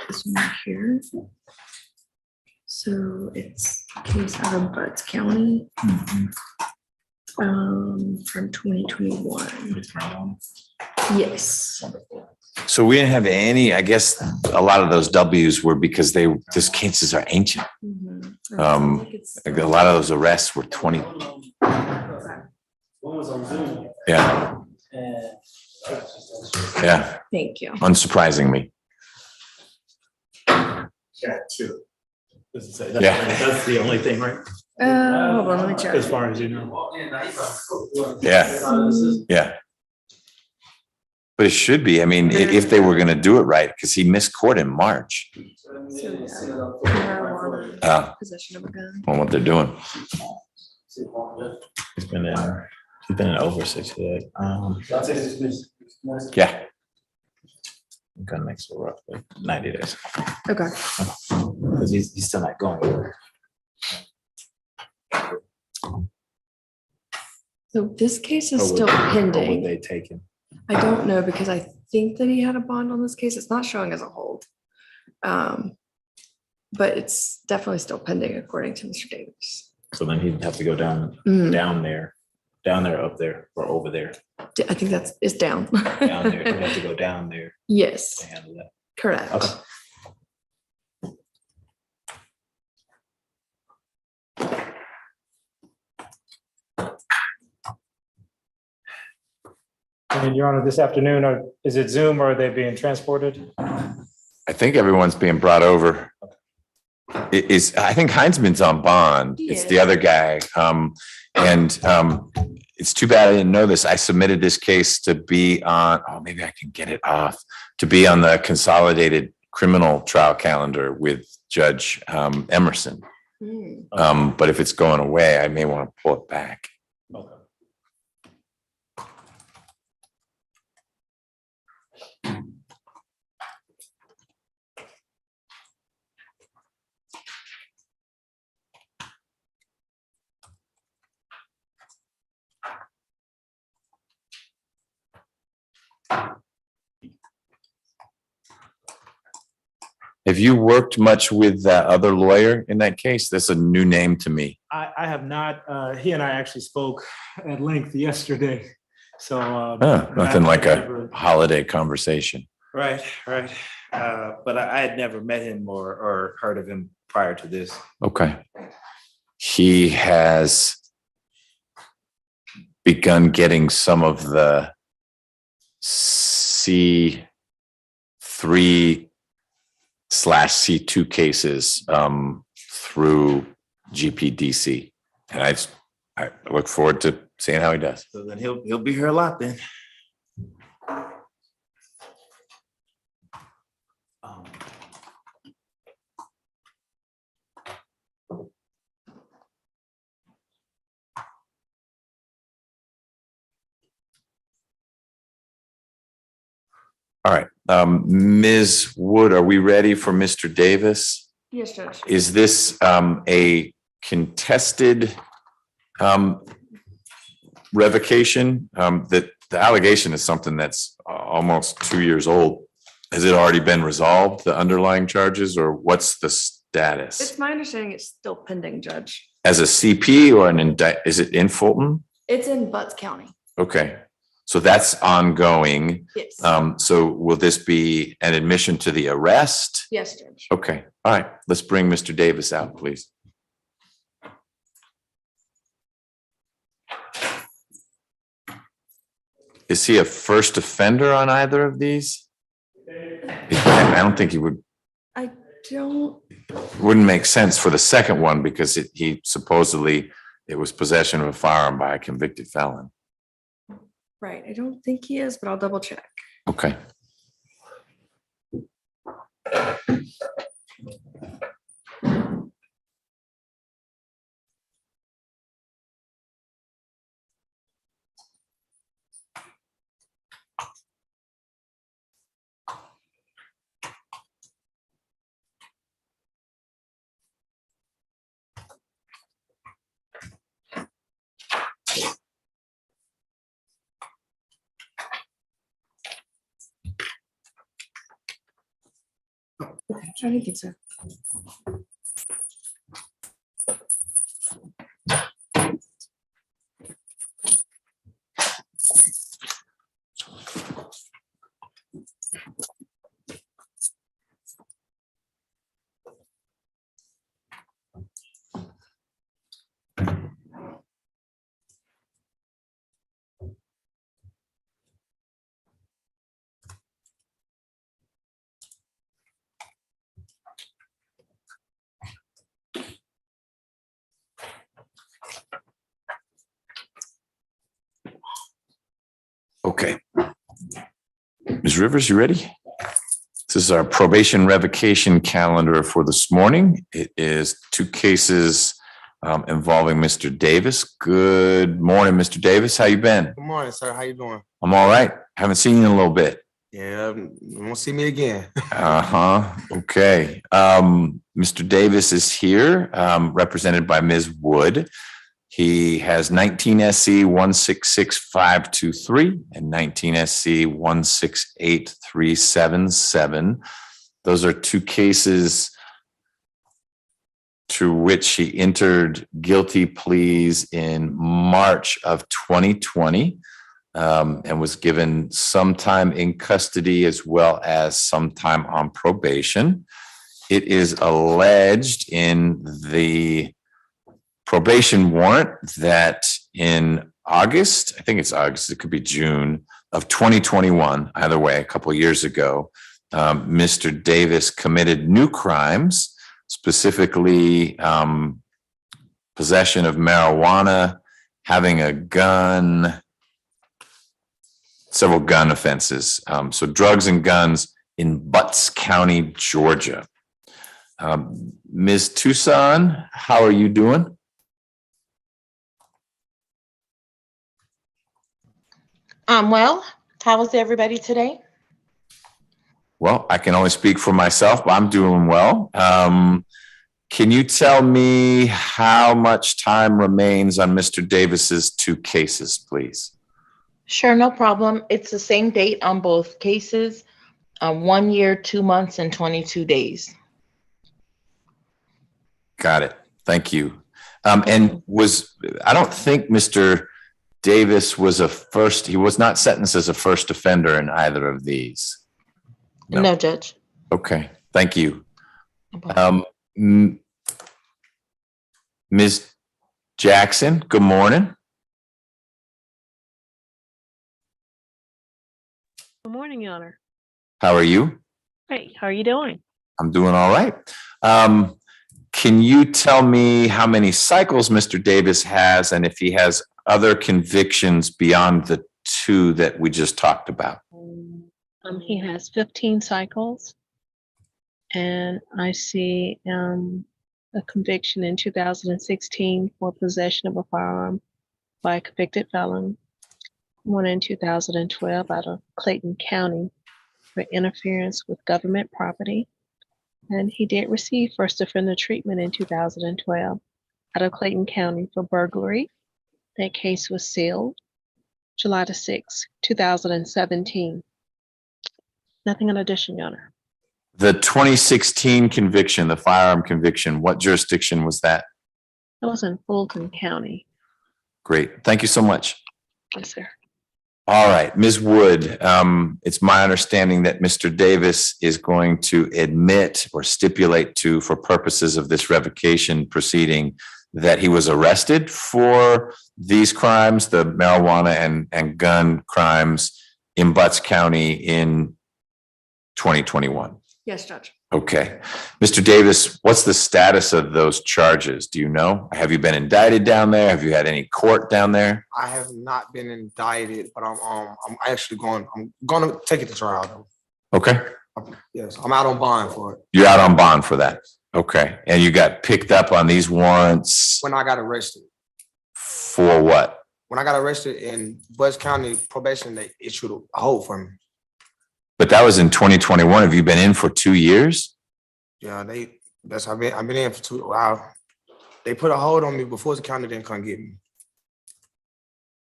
This one right here. So it's case out of Butts County. From 2021. Yes. So we didn't have any, I guess a lot of those W's were because these cases are ancient. A lot of those arrests were 20. Yeah. Yeah. Thank you. Unsurprisingly. Yeah, two. Yeah. That's the only thing, right? Hold on, let me check. As far as you know. Yeah. Yeah. But it should be, I mean, if they were gonna do it right, because he missed court in March. Marijuana, possession of a gun. On what they're doing. He's been in over 6 years. Yeah. Gun makes it roughly 90 days. Okay. Because he's still not going anywhere. So this case is Or still would- or would pending. they take him? I don't know because I think that he had a bond on this case. It's not showing as a hold. But it's definitely still pending according to Mr. Davis. So then he'd have to go down there, up there, or over there. I think it's down. Down there, he'd have to go down there Yes, to handle that. correct. Okay. And Your Honor, this afternoon, is it Zoom or are they being transported? I think everyone's being brought over. I think Heinzman's on bond. It's the other guy. It's too bad I didn't know this. I submitted this case to be on, maybe I can get it off, to be on the consolidated criminal trial calendar with Judge Emerson. But if it's going away, I may want to pull it back. Okay. Have you worked much with that other lawyer in that case? That's a new name to me. I have not, he and I actually spoke at length yesterday, so. Nothing like a holiday conversation. Right. But I had never met him or heard of him prior to this. Okay. He has begun getting some of the C3/C2 cases through GPDC. And I look forward to seeing how he does. So then he'll be here a lot then. All right, Ms. Wood, are we ready for Mr. Davis? Yes, Judge. Is this a contested revocation? That the allegation is something that's almost 2 years old. Has it already been resolved, the underlying charges, or what's the status? It's my understanding it's still pending, Judge. As a CP or is it in Fulton? It's in Butts County. Okay, so that's ongoing. Yes. So will this be an admission to the arrest? Yes, Judge. Okay, all right, let's bring Mr. Davis out, please. Is he a first offender on either of these? I don't think he would. I don't. Wouldn't make sense for the second one because he supposedly, it was possession of a firearm by a convicted felon. Right. I don't think he is, but I'll double check. Okay. Okay, I don't think so. Okay. Ms. Rivers, you ready? This is our probation revocation calendar for this morning. It is 2 cases involving Mr. Davis. Good morning, Mr. Davis. How you been? Good morning, sir. How you doing? I'm all right. Haven't seen you in a little bit. Yeah, you won't see me again. Okay. Mr. Davis is here, represented by Ms. Wood. He has 19 SC 166523 and 19 SC 168377. Those are 2 cases to which he entered guilty pleas in March of 2020 and was given some time in custody as well as some time on probation. It is alleged in the probation warrant that in August, I think it's August, it could be June of 2021, either way, a couple of years ago, Mr. Davis committed new crimes, specifically possession of marijuana, having a gun, several gun offenses. So drugs and guns in Butts County, Georgia. Ms. Tucson, how are you doing? Well, how is everybody today? Well, I can only speak for myself, but I'm doing well. Can you tell me how much time remains on Mr. Davis's 2 cases, please? Sure, no problem. It's the same date on both cases, 1 year, 2 months, and 22 days. Got it. Thank you. And I don't think Mr. Davis was he was not sentenced as a first offender in either of these. No, Judge. Okay, thank you. Ms. Jackson, good morning. Good morning, Your Honor. How are you? Hey, how are you doing? I'm doing all right. Can you tell me how many cycles Mr. Davis has and if he has other convictions beyond the 2 that we just talked about? He has 15 cycles, and I see a conviction in 2016 for possession of a firearm by a convicted felon, one in 2012 out of Clayton County for interference with government property, and he did receive first offender treatment in 2012 out of Clayton County for burglary. That case was sealed July 6, 2017. Nothing in addition, Your Honor. The 2016 conviction, the firearm conviction, what jurisdiction was that? That was in Fulton County. Great. Thank you so much. Yes, sir. All right, Ms. Wood, it's my understanding that Mr. Davis is going to admit or stipulate to, for purposes of this revocation proceeding, that he was arrested for these crimes, the marijuana and gun crimes in Butts County in 2021. Yes, Judge. Okay. Mr. Davis, what's the status of those charges? Do you know? Have you been indicted down there? Have you had any court down there? I have not been indicted, but I'm actually going to take it to trial though. Okay. Yes, I'm out on bond for it. You're out on bond for that. Okay. And you got picked up on these warrants When I got arrested. for what? When I got arrested in Butts County probation, they issued a hold for me. But that was in 2021. Have you been in for 2 years? Yeah, I've been in for 2 while. They put a hold on me before the county didn't come get me.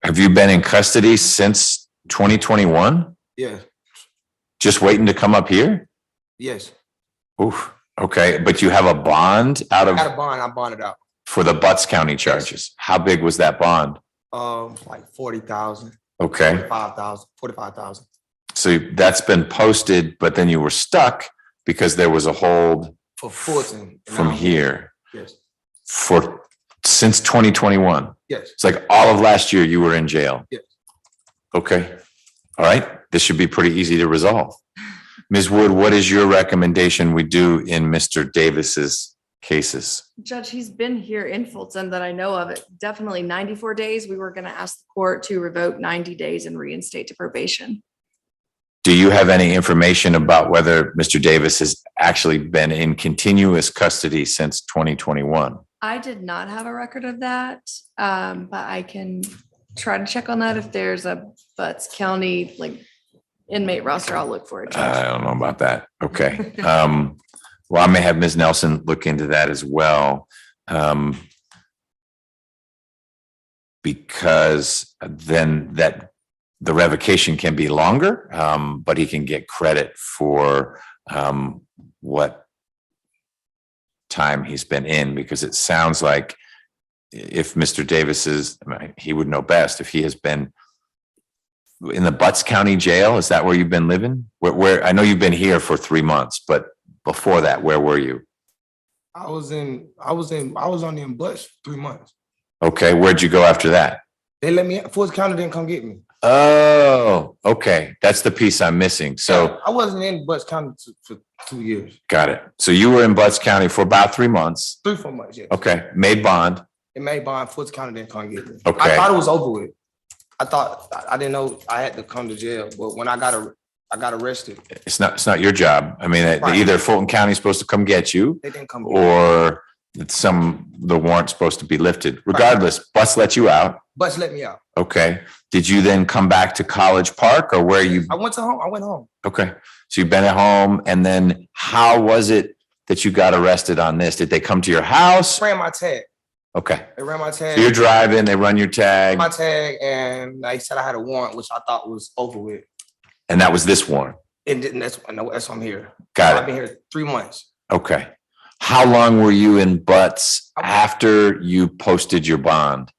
Have you been in custody since 2021? Yeah, Just waiting to come up here? yes. Oof. Okay. But you have a bond out I of got a bond, I bonded out. for the Butts County charges. How big was that bond? Like 40,000, Okay. 45,000. So that's been posted, but then you were stuck because there was a hold For Fulton. from here Yes, since 2021. yes, It's like all of last year you were in jail. yes. Okay. All right. This should be pretty easy to resolve. Ms. Wood, what is your recommendation we do in Mr. Davis's cases? Judge, he's been here in Fulton that I know of. It definitely 94 days. We were going to ask the court to revoke 90 days and reinstate to probation. Do you have any information about whether Mr. Davis has actually been in continuous custody since 2021? I did not have a record of that, but I can try to check on that. If there's a Butts County like inmate roster, I'll look for it. I don't know about that. Okay. Well, I may have Ms. Nelson look into that as well. Because then the revocation can be longer, but he can get credit for what time he's been in, because it sounds like if Mr. Davis is, he would know best, if he has been in the Butts County Jail, is that where you've been living? Where I know you've been here for 3 months, but before that, where were you? I was only in Butts 3 months. Okay, where'd you go after that? They let me, Fulton County didn't come get me. Oh, okay. That's the piece I'm missing. So I wasn't in Butts County for 2 years. got it. So you were in Butts County for about 3 months. 3-4 months, yeah. Okay, made bond. It made bond, Fulton County didn't come get me. Okay. I thought it was over with. I didn't know I had to come to jail, but when I got arrested. It's not your job. I mean, Right. either Fulton County is supposed to come get you, They didn't come get me. or the warrant's supposed to be lifted. Regardless, Butts let you out. Butts let me out. Okay. Did you then come back to College Park, or where you? I went home. Okay. So you've been at home, and then how was it that you got arrested on this? Did they come to your house? Ran my tag. Okay. They ran my tag. So you're driving, they run your tag, My tag, and they said I had a warrant, which I thought was over with. and that was this warrant. It didn't. That's why I'm here. Got I've it. been here 3 months. Okay. How long were you in Butts after you posted your bond?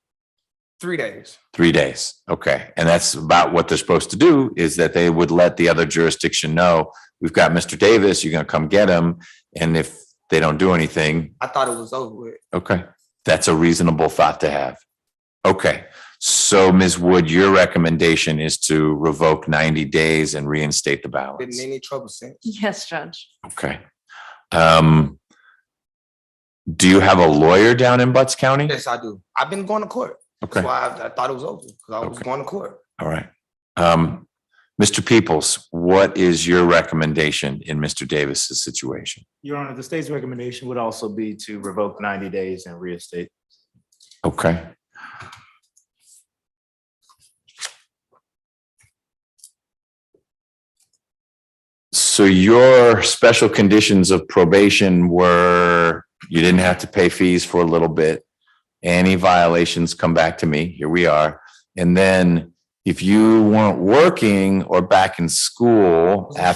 3 days. 3 days. Okay. And that's about what they're supposed to do, is that they would let the other jurisdiction know, we've got Mr. Davis, you're going to come get him. And if they don't do anything, I thought it was over with. okay, that's a reasonable thought to have. Okay. So Ms. Wood, your recommendation is to revoke 90 days and reinstate the Been balance. in any trouble since. Yes, Judge. Okay. Do you have a lawyer down in Butts County? Yes, I do. I've been going to court. Okay. That's why I thought it was over, because I was going to court. All right. Mr. Peoples, what is your recommendation in Mr. Davis's situation? Your Honor, the state's recommendation would also be to revoke 90 days and reinstate. Okay. So your special conditions of probation were, you didn't have to pay fees for a little bit. Any violations, come back to me. Here we are. And then if you weren't working or back in school. I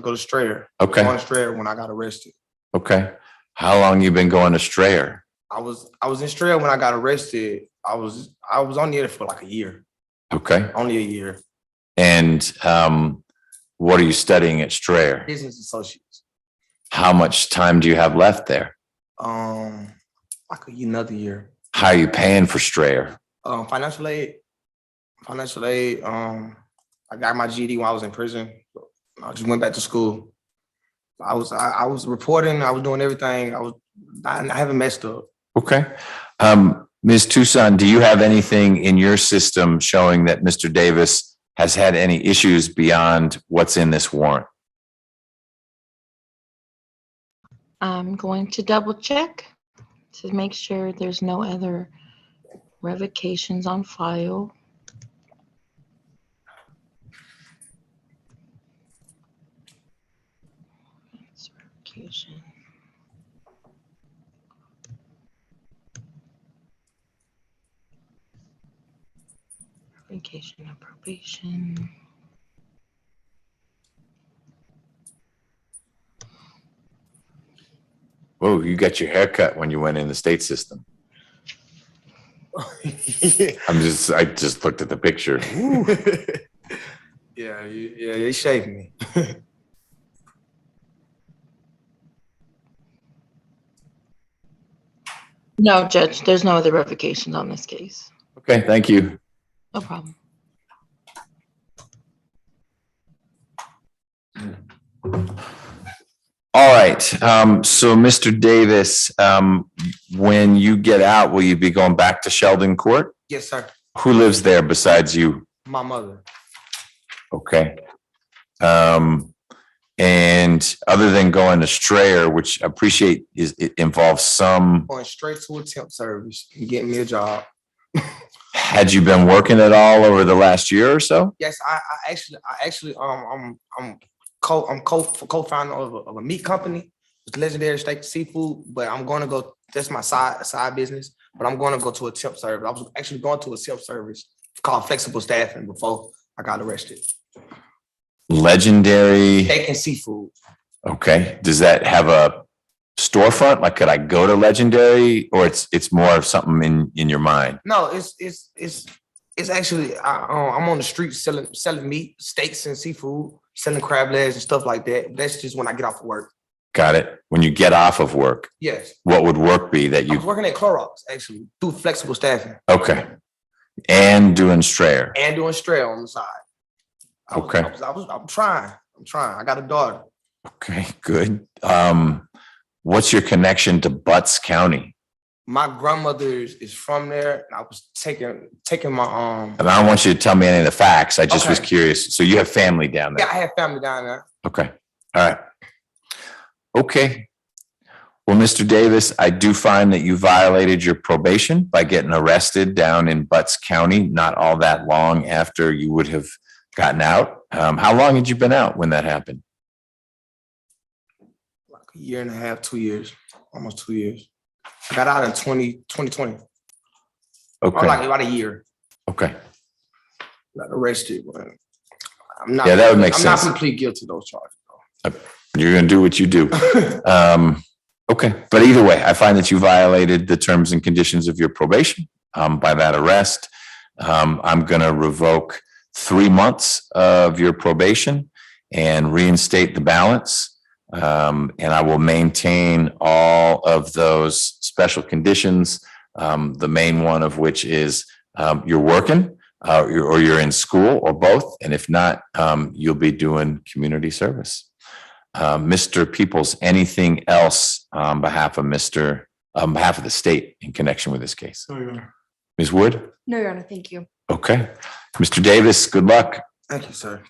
go to Strayer. Okay. I was going to Strayer when I got arrested. Okay. How long you been going to Strayer? I was in Strayer when I got arrested. I was only there for like a year. Okay. Only a year. And what are you studying at Strayer? Business associates. How much time do you have left there? Like another year. How are you paying for Strayer? Financial aid. I got my GED when I was in prison. I just went back to school. I was reporting. I was doing everything. I haven't messed up. Okay. Ms. Tucson, do you have anything in your system showing that Mr. Davis has had any issues beyond what's in this warrant? I'm going to double check to make sure there's no other revocations on file. That's revocation. Revocation of probation. Whoa, you got your hair cut when you went in the state system. I just looked at the picture. Yeah, they shaved me. No, Judge, there's no other revocations on this case. Okay, thank you. No problem. All right. So Mr. Davis, when you get out, will you be going back to Sheldon Court? Yes, sir. Who lives there besides you? My mother. Okay. And other than going to Strayer, which I appreciate it involves some. Going straight to a temp service and getting me a job. Had you been working at all over the last year or so? Yes, I actually I'm co-founder of a meat company. It's Legendary Steak Seafood, but I'm going to go. That's my side business. But I'm going to go to a temp service. I was actually going to a temp service called Flexible Staffing before I got arrested. Legendary Steak and Seafood. Okay. Does that have a storefront? Like, could I go to Legendary, or it's more of something in your mind? No, it's actually I'm on the street selling meat, steaks and seafood, selling crab legs and stuff like that. That's just when I get off of work. Got it. When you get off of work. Yes. What would work be that I you? was working at Clorox actually, through Flexible Staffing. Okay. And doing Strayer. And doing Strayer on the side. Okay. I'm trying. I got a daughter. Okay, good. What's your connection to Butts County? My grandmother is from there. I was taking my And I don't want you to tell me any of the facts. I just was Okay. curious. So you have family down there? Yeah, I have family down there. Okay. All right. Okay. Well, Mr. Davis, I do find that you violated your probation by getting arrested down in Butts County, not all that long after you would have gotten out. How long had you been out when that happened? Like a year and a half, 2 years, almost 2 years. I got out in 2020. Okay. Or like about a year. Okay. Got arrested. But I'm not. Yeah, that would make sense. I'm not completely guilty of those charges. You're going to do what you do. Okay. But either way, I find that you violated the terms and conditions of your probation by that arrest. I'm going to revoke 3 months of your probation and reinstate the balance. And I will maintain all of those special conditions. The main one of which is you're working or you're in school or both. And if not, you'll be doing community service. Mr. Peoples, anything else on behalf of the state in connection with this case? No, Your Honor. Ms. Wood? No, Your Honor, thank you. Okay. Mr. Davis, good luck. Thank you, sir.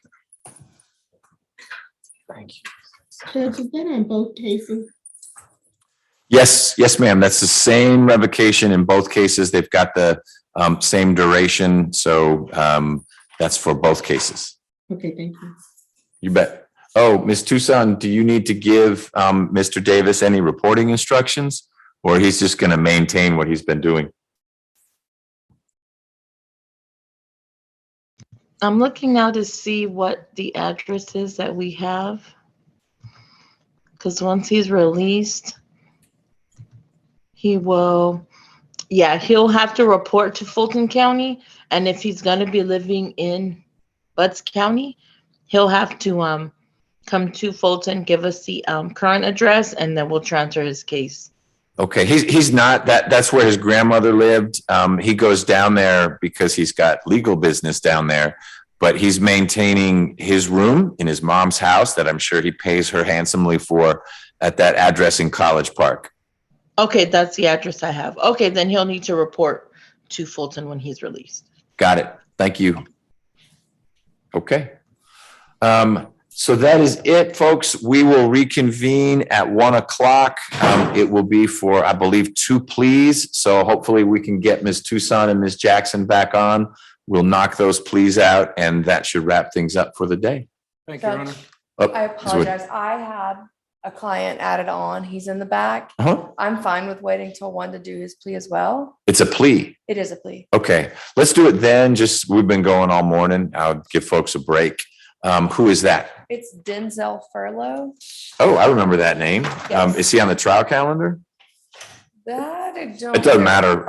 Thank you. Judge, is that on both cases? Yes, ma'am. That's the same revocation in both cases. They've got the same duration. So that's for both cases. Okay, thank you. You bet. Oh, Ms. Tucson, do you need to give Mr. Davis any reporting instructions, or he's just going to maintain what he's been doing? I'm looking now to see what the address is that we have. Because once he's released, he'll have to report to Fulton County. And if he's going to be living in Butts County, he'll have to come to Fulton, give us the current address, and then we'll transfer his case. Okay, he's not, that's where his grandmother lived. He goes down there because he's got legal business down there, but he's maintaining his room in his mom's house that I'm sure he pays her handsomely for at that address in College Park. Okay, that's the address I have. Okay, then he'll need to report to Fulton when he's released. Got it. Thank you. Okay. So that is it, folks. We will reconvene at 1 o'clock. It will be for, I believe, 2 pleas. So hopefully we can get Ms. Tucson and Ms. Jackson back on. We'll knock those pleas out, and that should wrap things up for the day. Thank you, Your Honor. Oh, I apologize. I had a client added on. He's in the back. I'm fine with waiting till 1 to do his plea as well. It's a plea. It is a plea. Okay, let's do it then. We've been going all morning. I'll give folks a break. Who is that? It's Denzel Furlow. Oh, I remember that name. Yes. Is he on the trial calendar? That I don't. It doesn't know. matter.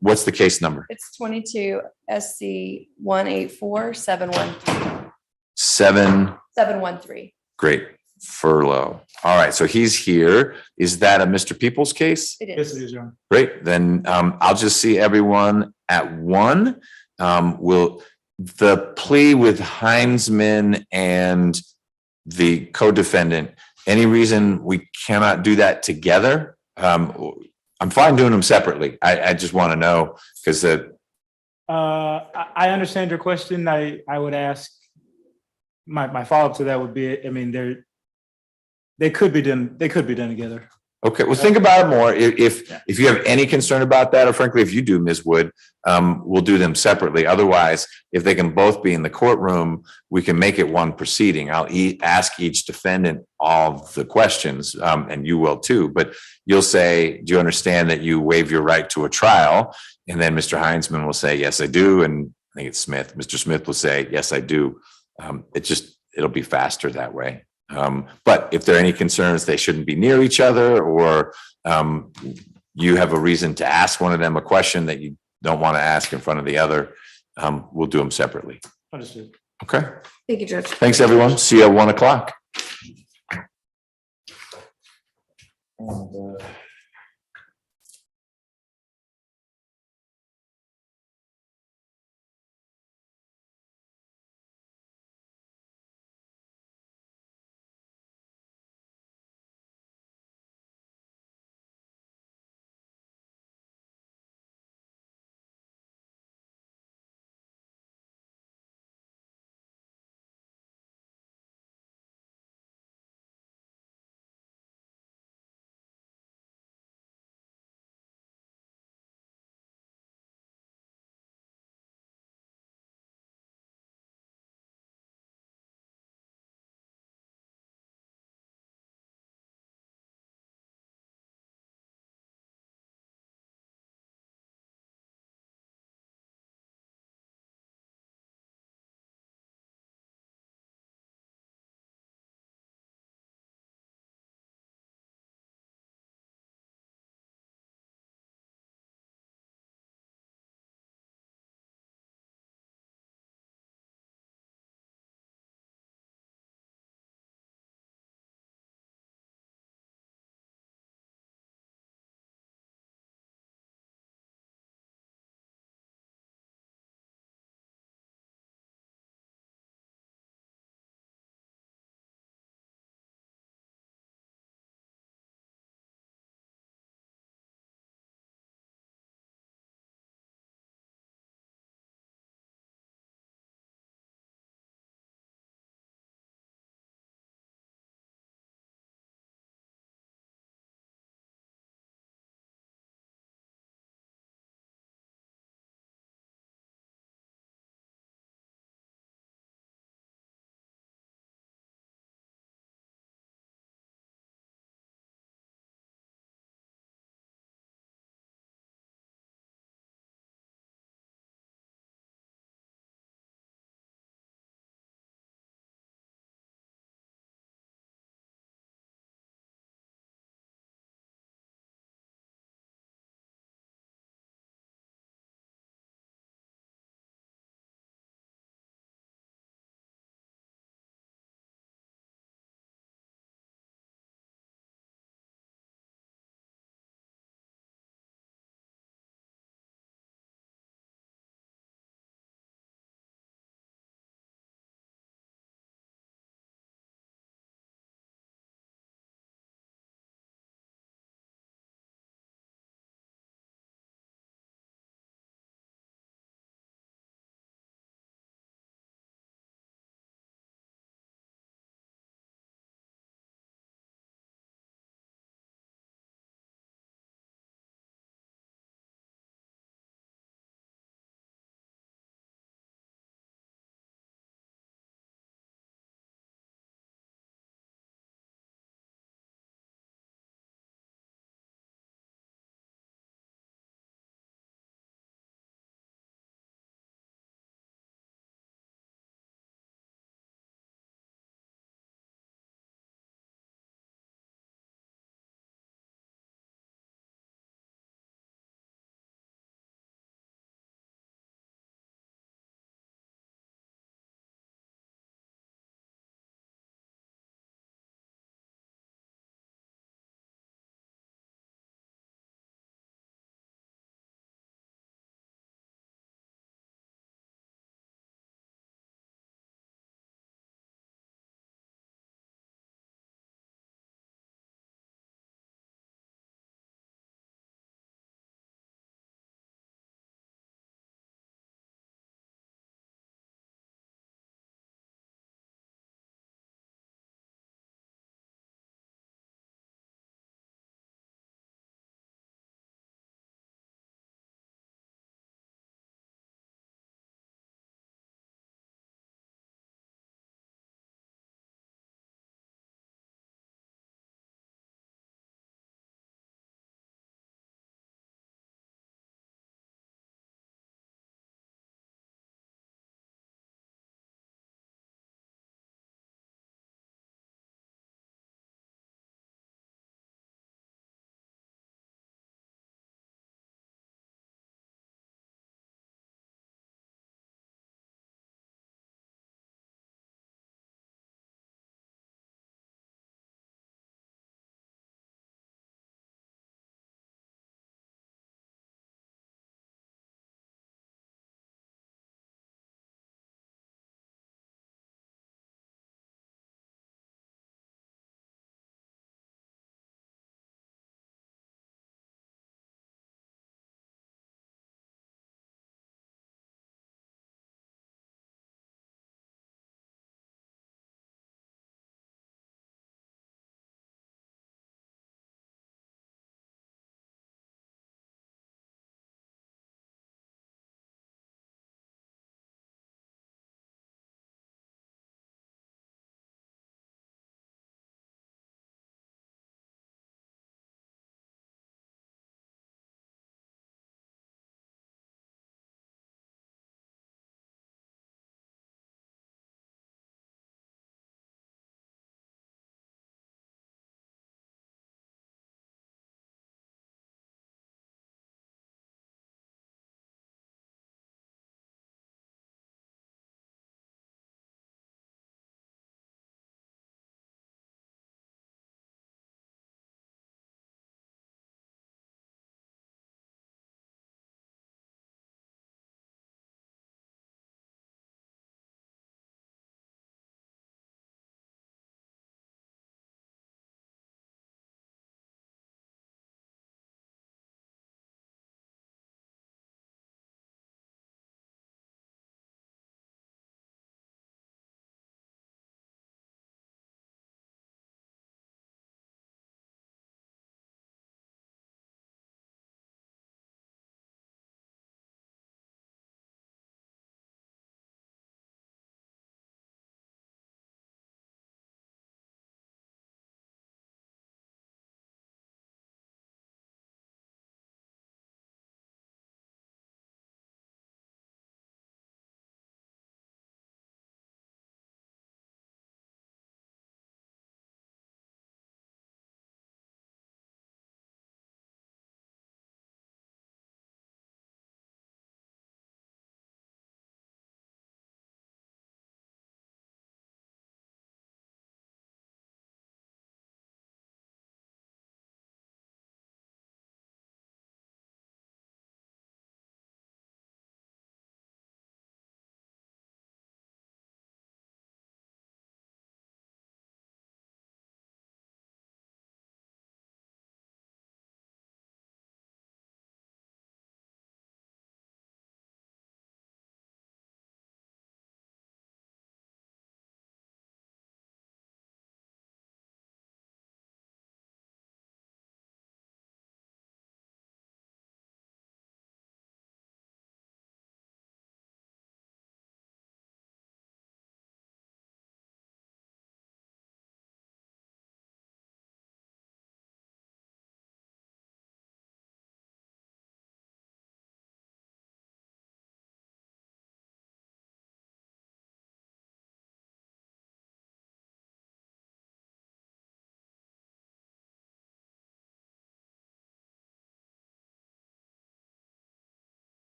What's the case number? It's 22 SC 184-713. 713. Great. Furlow. All right. So he's here. Is that a Mr. Peoples case? It is. Yes, it is, Your Honor. Great. Then I'll just see everyone at 1. The plea with Heinzman and the co-defendant, any reason we cannot do that together? I'm fine doing them separately. I just want to know because I understand your question. I would ask, my follow-up to that would be, I mean, they could be done together. okay, well, think about it more. If you have any concern about that, or frankly, if you do, Ms. Wood, we'll do them separately. Otherwise, if they can both be in the courtroom, we can make it one proceeding. I'll ask each defendant all the questions, and you will too, but you'll say, do you understand that you waive your right to a trial? And then Mr. Heinzman will say, yes, I do. And I think it's Smith. Mr. Smith will say, yes, I do. It'll be faster that way. But if there are any concerns, they shouldn't be near each other, or you have a reason to ask one of them a question that you don't want to ask in front of the other, we'll do them separately. Understood. Okay. Thank you, Judge. Thanks, everyone. See you at 1 o'clock.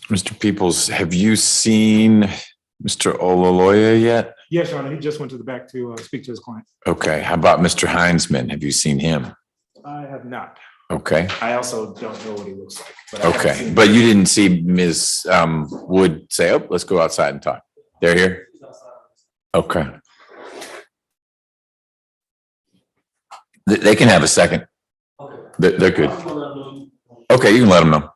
Mr. Peoples, have you seen Mr. Olaloya yet? Yes, Your Honor, he just went to the back to speak to his client. Okay, how about Mr. Heinzman? Have you seen him? I have not. Okay, I also don't know what he looks like. But I haven't okay, seen but him. you didn't see Ms. Wood say, oh, let's go outside and talk. They're here? Okay. They can have a second. They're good. Okay, you can let them know.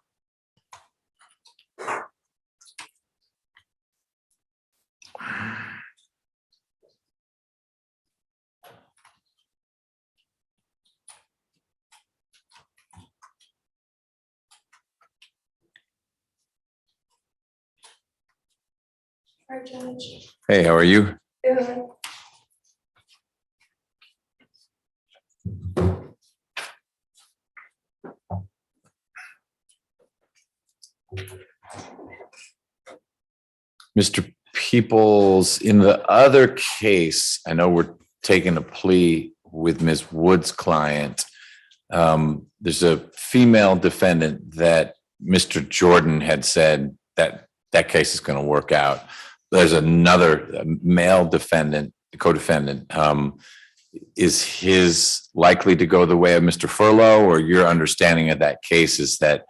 Hi, Judge. Hey, how are you? Good. Mr. Peoples, in the other case, I know we're taking a plea with Ms. Wood's client. There's a female defendant that Mr. Jordan had said that that case is going to work out. There's another male defendant, co-defendant. Is his likely to go the way of Mr. Furlow, or your understanding of that case is that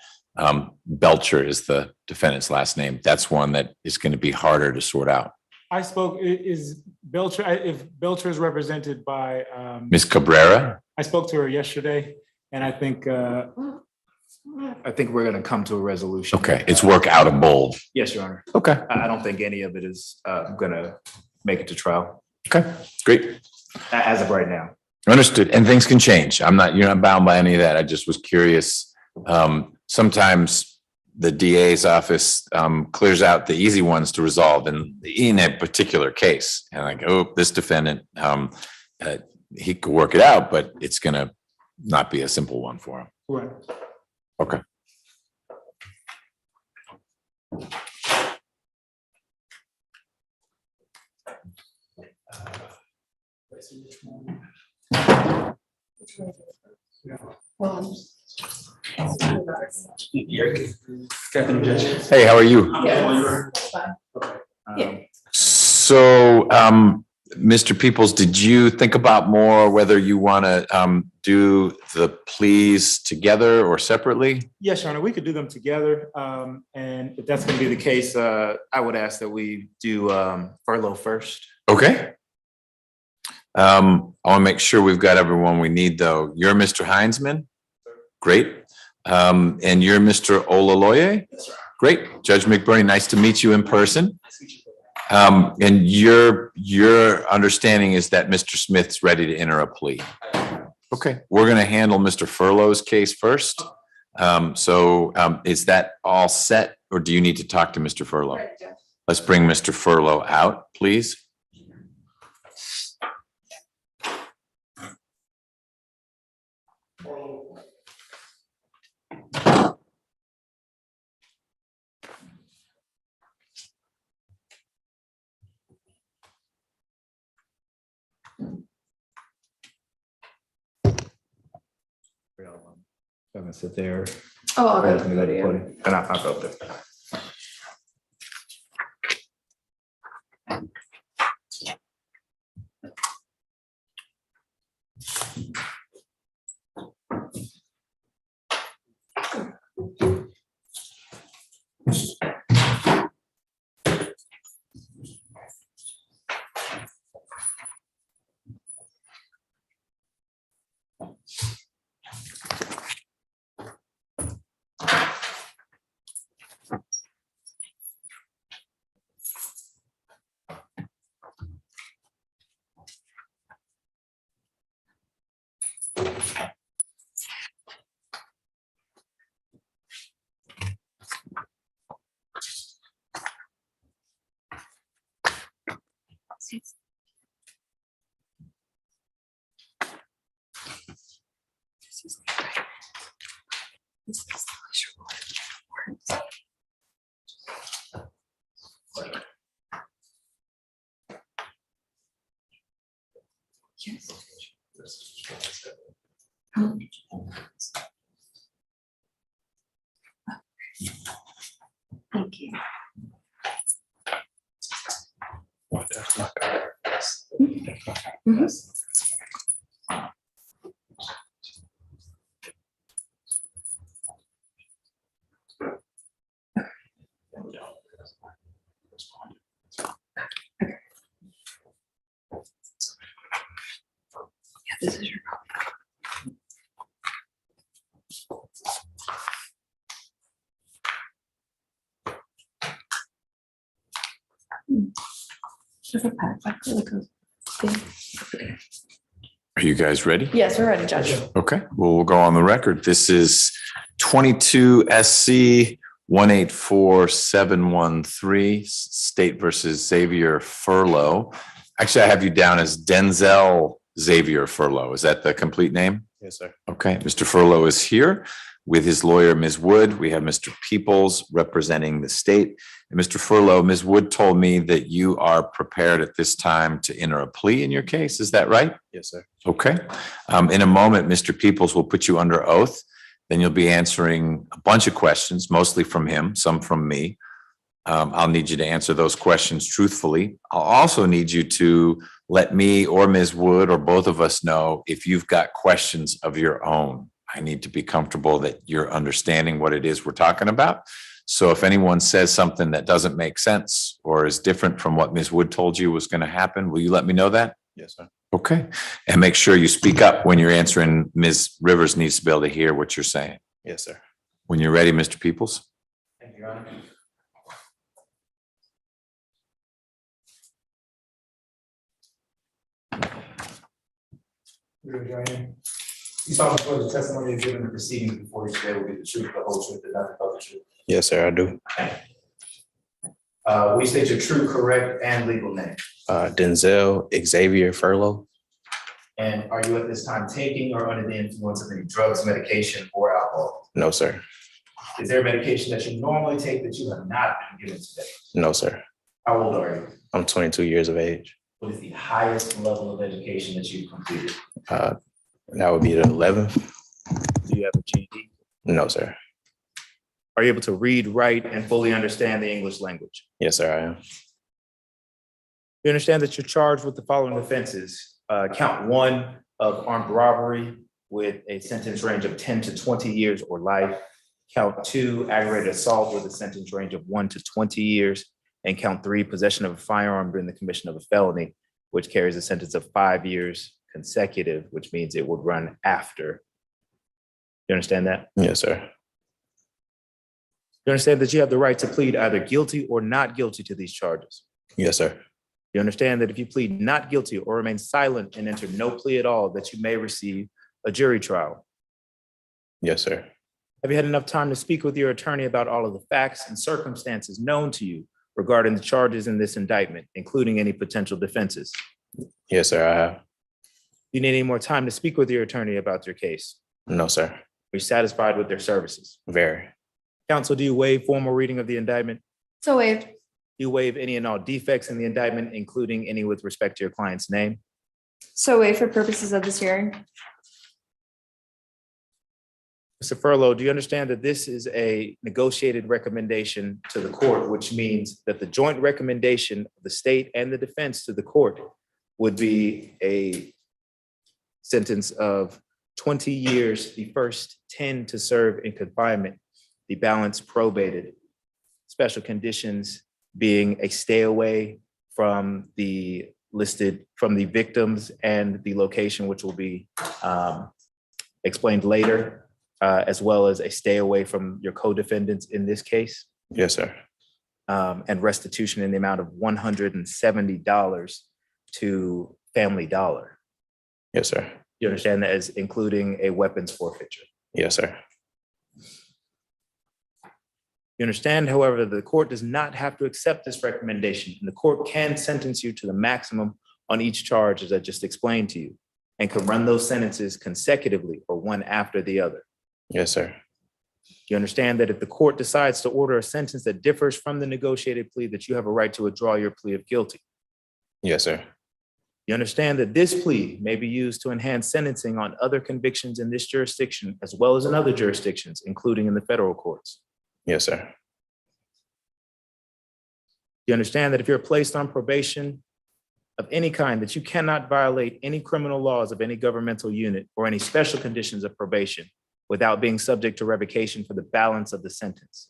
Belcher is the defendant's last name? That's one that is going to be harder to sort out. I spoke, is Belcher, if Belcher is represented by Ms. Cabrera? I spoke to her yesterday, and I think we're gonna come to a resolution. Okay, it's work out of bold. Yes, Your Honor. Okay. I don't think any of it is gonna make it to trial. Okay, great. As of right now. Understood. And things can change. You're not bound by any of that. I just was curious. Sometimes the DA's office clears out the easy ones to resolve in a particular case. And like, oh, this defendant, he could work it out, but it's gonna not be a simple one for him. Right. Okay. Hey, how are you? So, Mr. Peoples, did you think about more whether you want to do the pleas together or separately? Yes, Your Honor, we could do them together. And if that's gonna be the case, I would ask that we do Furlow first. Okay. I want to make sure we've got everyone we need, though. You're Mr. Heinzman? Great. And you're Mr. Olaloye? Great. Judge McBurney, nice to meet you in person. And your understanding is that Mr. Smith's ready to enter a plea. Okay, we're going to handle Mr. Furlow's case first. Is that all set, or do you need to talk to Mr. Furlow? Let's bring Mr. Furlow out, please. I'm gonna sit there. Oh, I'll go Right, to the I'm gonna podium. put it- And I'll go there. Thank you. Yeah, this is your copy. Just a pack, like really good. Okay. Are you guys ready? Yes, we're ready, Judge. Okay, well, we'll go on the record. This is 22 SC 184713, State versus Xavier Furlow. Actually, I have you down as Denzel Xavier Furlow. Is that the complete name? Yes, sir. Okay, Mr. Furlow is here with his lawyer, Ms. Wood. We have Mr. Peoples representing the state. And Mr. Furlow, Ms. Wood told me that you are prepared at this time to enter a plea in your case. Is that right? Yes, sir. Okay. In a moment, Mr. Peoples will put you under oath. Then you'll be answering a bunch of questions, mostly from him, some from me. I'll need you to answer those questions truthfully. I'll also need you to let me or Ms. Wood or both of us know if you've got questions of your own. I need to be comfortable that you're understanding what it is we're talking about. So if anyone says something that doesn't make sense or is different from what Ms. Wood told you was going to happen, will you let me know that? Yes, sir. Okay. And make sure you speak up when you're answering. Ms. Rivers needs to be able to hear what you're saying. Yes, sir. When you're ready, Mr. Peoples. Thank you, Your Honor. You saw before the testimony you given the proceedings before you today will be the truth, the whole truth, and nothing but the truth. Yes, sir, I do. Will you state your true, correct, and legal name? Denzel Xavier Furlow. And are you at this time taking or under the influence of any drugs, medication, or alcohol? No, sir. Is there a medication that you normally take that you have not been given today? No, sir. How old are you? I'm 22 years of age. What is the highest level of education that you've completed? That would be the 11th. Do you have a GED? No, sir. Are you able to read, write, and fully understand the English language? Yes, sir, I am. You understand that you're charged with the following offenses. Count 1 of armed robbery with a sentence range of 10 to 20 years or life. Count 2, aggravated assault with a sentence range of 1 to 20 years. And count 3, possession of a firearm during the commission of a felony, which carries a sentence of 5 years consecutive, which means it would run after. You understand that? Yes, sir. You understand that you have the right to plead either guilty or not guilty to these charges? Yes, sir. You understand that if you plead not guilty or remain silent and enter no plea at all, that you may receive a jury trial? Yes, sir. Have you had enough time to speak with your attorney about all of the facts and circumstances known to you regarding the charges in this indictment, including any potential defenses? Yes, sir, I have. You need any more time to speak with your attorney about your case? No, sir. Are you satisfied with their services? Very. Counsel, do you waive formal reading of the indictment? So waived. Do you waive any and all defects in the indictment, including any with respect to your client's name? So waived for purposes of this hearing. Mr. Furlow, do you understand that this is a negotiated recommendation to the court, which means that the joint recommendation of the state and the defense to the court would be a sentence of 20 years, the first 10 to serve in confinement, the balance probated, special conditions being a stay away from the listed, from the victims and the location, which will be explained later, as well as a stay away from your co-defendants in this case. Yes, sir. And restitution in the amount of $170 to Family Dollar. Yes, sir. You understand that as including a weapons forfeiture? Yes, sir. You understand, however, that the court does not have to accept this recommendation, and the court can sentence you to the maximum on each charge, as I just explained to you, and can run those sentences consecutively or one after the other. Yes, sir. You understand that if the court decides to order a sentence that differs from the negotiated plea, that you have a right to withdraw your plea of guilty. Yes, sir. You understand that this plea may be used to enhance sentencing on other convictions in this jurisdiction, as well as in other jurisdictions, including in the federal courts. Yes, sir. You understand that if you're placed on probation of any kind, that you cannot violate any criminal laws of any governmental unit or any special conditions of probation without being subject to revocation for the balance of the sentence.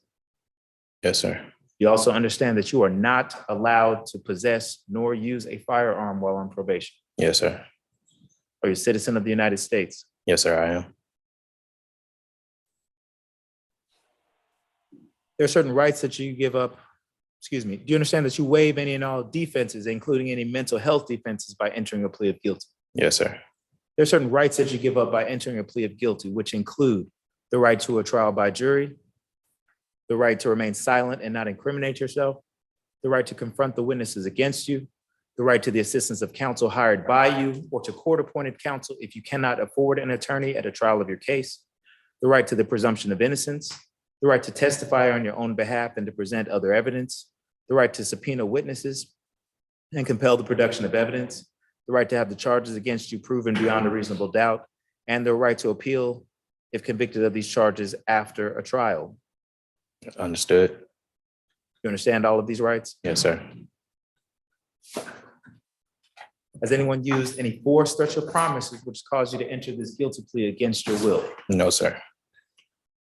Yes, sir. You also understand that you are not allowed to possess nor use a firearm while on probation. Yes, sir. Are you a citizen of the United States? Yes, sir, I am. There are certain rights that you give up. Excuse me. Do you understand that you waive any and all defenses, including any mental health defenses, by entering a plea of guilty? Yes, sir. There are certain rights that you give up by entering a plea of guilty, which include the right to a trial by jury, the right to remain silent and not incriminate yourself, the right to confront the witnesses against you, the right to the assistance of counsel hired by you or to court-appointed counsel if you cannot afford an attorney at a trial of your case, the right to the presumption of innocence, the right to testify on your own behalf and to present other evidence, the right to subpoena witnesses and compel the production of evidence, the right to have the charges against you proven beyond a reasonable doubt, and the right to appeal if convicted of these charges after a trial. Understood. You understand all of these rights? Yes, sir. Has anyone used any force, threats, or promises which caused you to enter this guilty plea against your will? No, sir.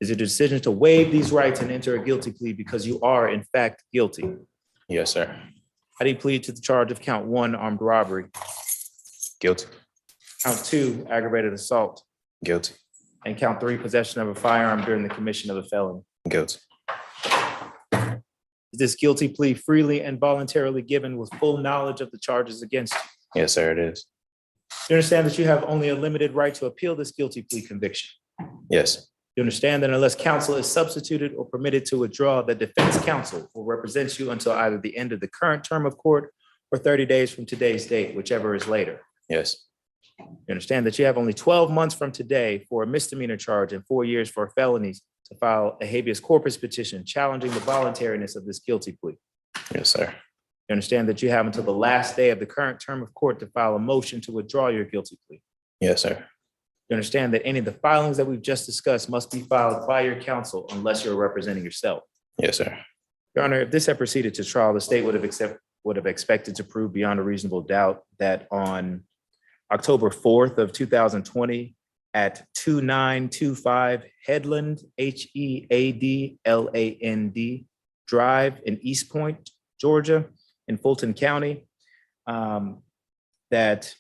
Is it a decision to waive these rights and enter a guilty plea because you are in fact guilty? Yes, sir. How do you plead to the charge of count 1, armed robbery? Guilty. Count 2, aggravated assault? Guilty. And count 3, possession of a firearm during the commission of a felony? Guilty. Is this guilty plea freely and voluntarily given with full knowledge of the charges against you? Yes, sir, it is. You understand that you have only a limited right to appeal this guilty plea conviction? Yes. You understand that unless counsel is substituted or permitted to withdraw, the defense counsel will represent you until either the end of the current term of court or 30 days from today's date, whichever is later. Yes. You understand that you have only 12 months from today for a misdemeanor charge and 4 years for felonies to file a habeas corpus petition challenging the voluntariness of this guilty plea. Yes, sir. You understand that you have until the last day of the current term of court to file a motion to withdraw your guilty plea. Yes, sir. You understand that any of the filings that we've just discussed must be filed by your counsel unless you're representing yourself. Yes, sir. Your Honor, if this had proceeded to trial, the state would have expected to prove beyond a reasonable doubt that on October 4th of 2020 at 2925 Headland, Headland Drive in East Point, Georgia, in Fulton County, that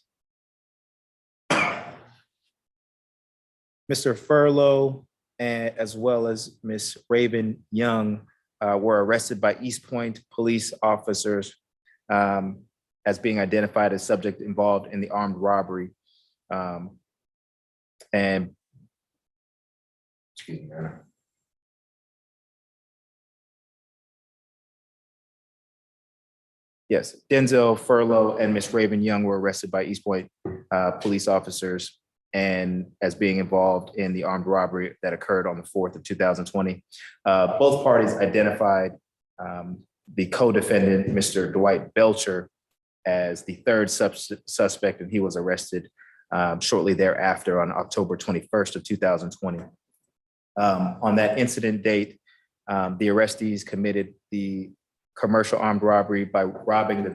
Mr. Furlow, as well as Ms. Raven Young, were arrested by East Point police officers as being identified as subject involved in the armed robbery. And excuse me, Your Honor. Yes, Denzel, Furlow, and Ms. Raven Young were arrested by East Point police officers and as being involved in the armed robbery that occurred on the 4th of 2020. Both parties identified the co-defendant, Mr. Dwight Belcher, as the third suspect, and he was arrested shortly thereafter on October 21st of 2020. On that incident date, the arrestees committed the commercial armed robbery by robbing the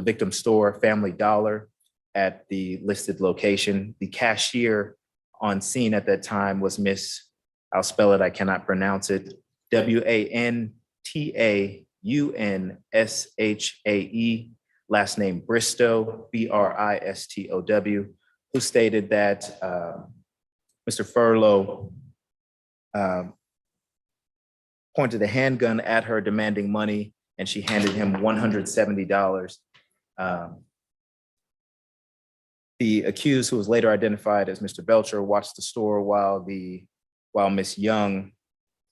victim's store, Family Dollar, at the listed location. The cashier on scene at that time was Miss, I'll spell it, I cannot pronounce it, WANTAUNSHAE, last name Bristow, BRISTOW, who stated that Mr. Furlow pointed a handgun at her demanding money, and she handed him $170. The accused, who was later identified as Mr. Belcher, watched the store while Miss Young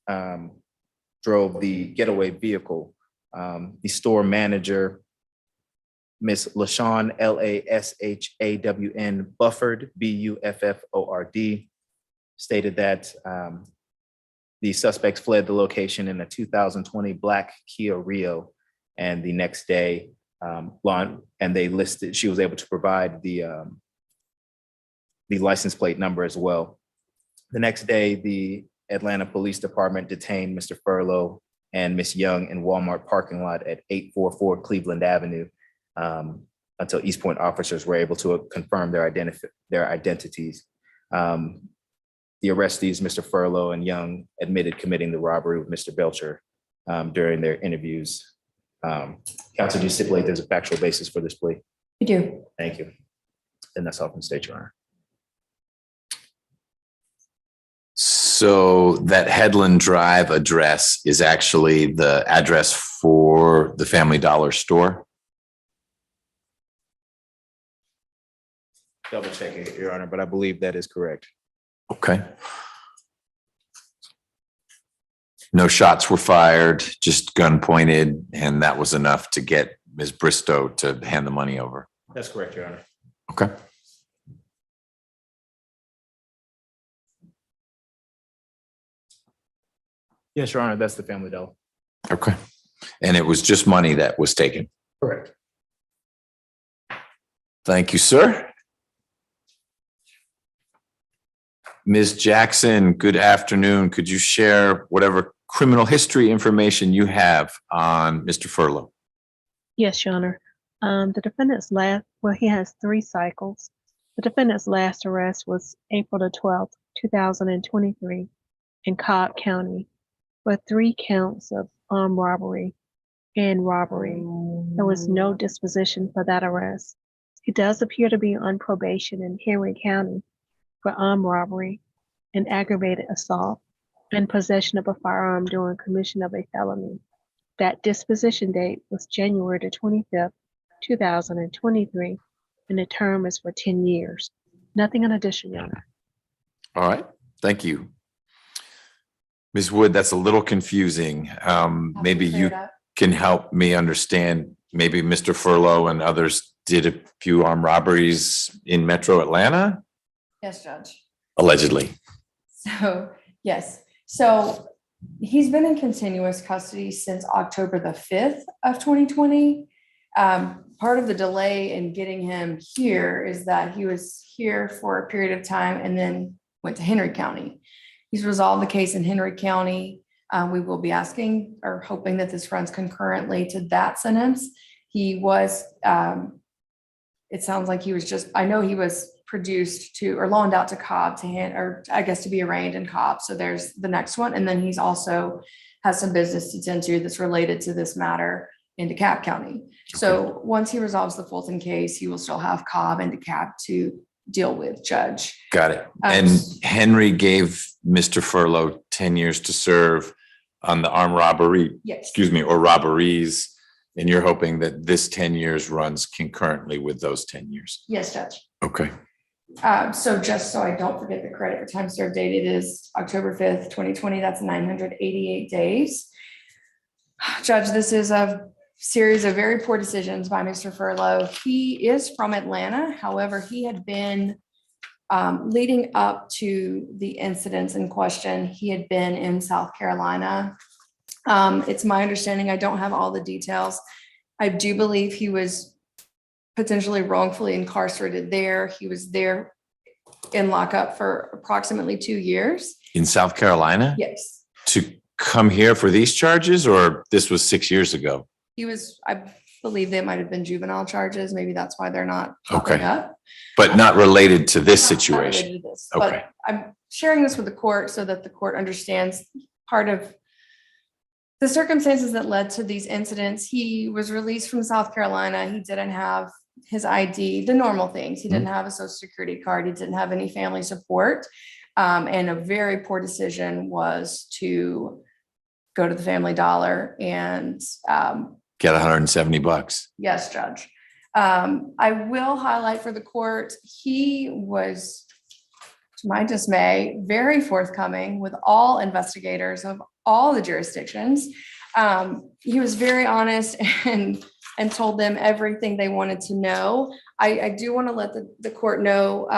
drove the getaway vehicle. The store manager, Miss LaShawn, LaShawn Bufford, Bufford, stated that the suspects fled the location in a 2020 black Kia Rio. And the next day, she was able to provide the license plate number as well. The next day, the Atlanta Police Department detained Mr. Furlow and Miss Young in Walmart parking lot at 844 Cleveland Avenue until East Point officers were able to confirm their identities. The arrestees, Mr. Furlow and Young, admitted committing the robbery with Mr. Belcher during their interviews. Counsel, do you stipulate there's a factual basis for this plea? We do. Thank you. And that's all from the state, Your Honor. So that Headland Drive address is actually the address for the Family Dollar store? Double check it, Your Honor, but I believe that is correct. Okay. No shots were fired, just gun pointed, and that was enough to get Ms. Bristow to hand the money over. That's correct, Your Honor. Okay. Yes, Your Honor, that's the Family Dollar. Okay. And it was just money that was taken. Correct. Thank you, sir. Ms. Jackson, good afternoon. Could you share whatever criminal history information you have on Mr. Furlow? Yes, Your Honor. The defendant's he has 3 cycles. The defendant's last arrest was April the 12th, 2023 in Cobb County for 3 counts of armed robbery and robbery. There was no disposition for that arrest. He does appear to be on probation in Henry County for armed robbery and aggravated assault and possession of a firearm during commission of a felony. That disposition date was January the 25th, 2023, and the term is for 10 years. Nothing in addition, Your Honor. All right, thank you. Ms. Wood, that's a little confusing. Maybe you can help me understand. Maybe Mr. Furlow and others did a few armed robberies in Metro Atlanta? Yes, Judge. Allegedly. So, yes. So he's been in continuous custody since October the 5th of 2020. Part of the delay in getting him here is that he was here for a period of time and then went to Henry County. He's resolved the case in Henry County. We will be asking or hoping that this runs concurrently to that sentence. He was, it sounds like he was just, I know he was produced to or loaned out to Cobb to be arraigned in Cobb. So there's the next one. And then he's also has some business to tend to that's related to this matter in DeKalb County. Okay. So once he resolves the Fulton case, he will still have Cobb and DeKalb to deal with, Judge. Got it. And Henry gave Mr. Furlow 10 years to serve on the armed robbery, yes. Or robberies. And you're hoping that this 10 years runs concurrently with those 10 years? Yes, Judge. Okay. So just so I don't forget the credit for time served date, it is October 5th, 2020. That's 988 days. Judge, this is a series of very poor decisions by Mr. Furlow. He is from Atlanta. However, he had been leading up to the incidents in question. He had been in South Carolina. It's my understanding, I don't have all the details. I do believe he was potentially wrongfully incarcerated there. He was there in lockup for approximately 2 years. In South Carolina? Yes. To come here for these charges, or this was 6 years ago? He was, I believe they might have been juvenile charges. Maybe that's why they're not popping up. But not related to this Not situation? related to this. Okay. But I'm sharing this with the court so that the court understands part of the circumstances that led to these incidents. He was released from South Carolina. He didn't have his ID, the normal things. He didn't have a social security card. He didn't have any family support. And a very poor decision was to go to the Family Dollar and Get $170. yes, Judge. I will highlight for the court, he was my dismay, very forthcoming with all investigators of all the jurisdictions. He was very honest and told them everything they wanted to know. I do want to let the court know,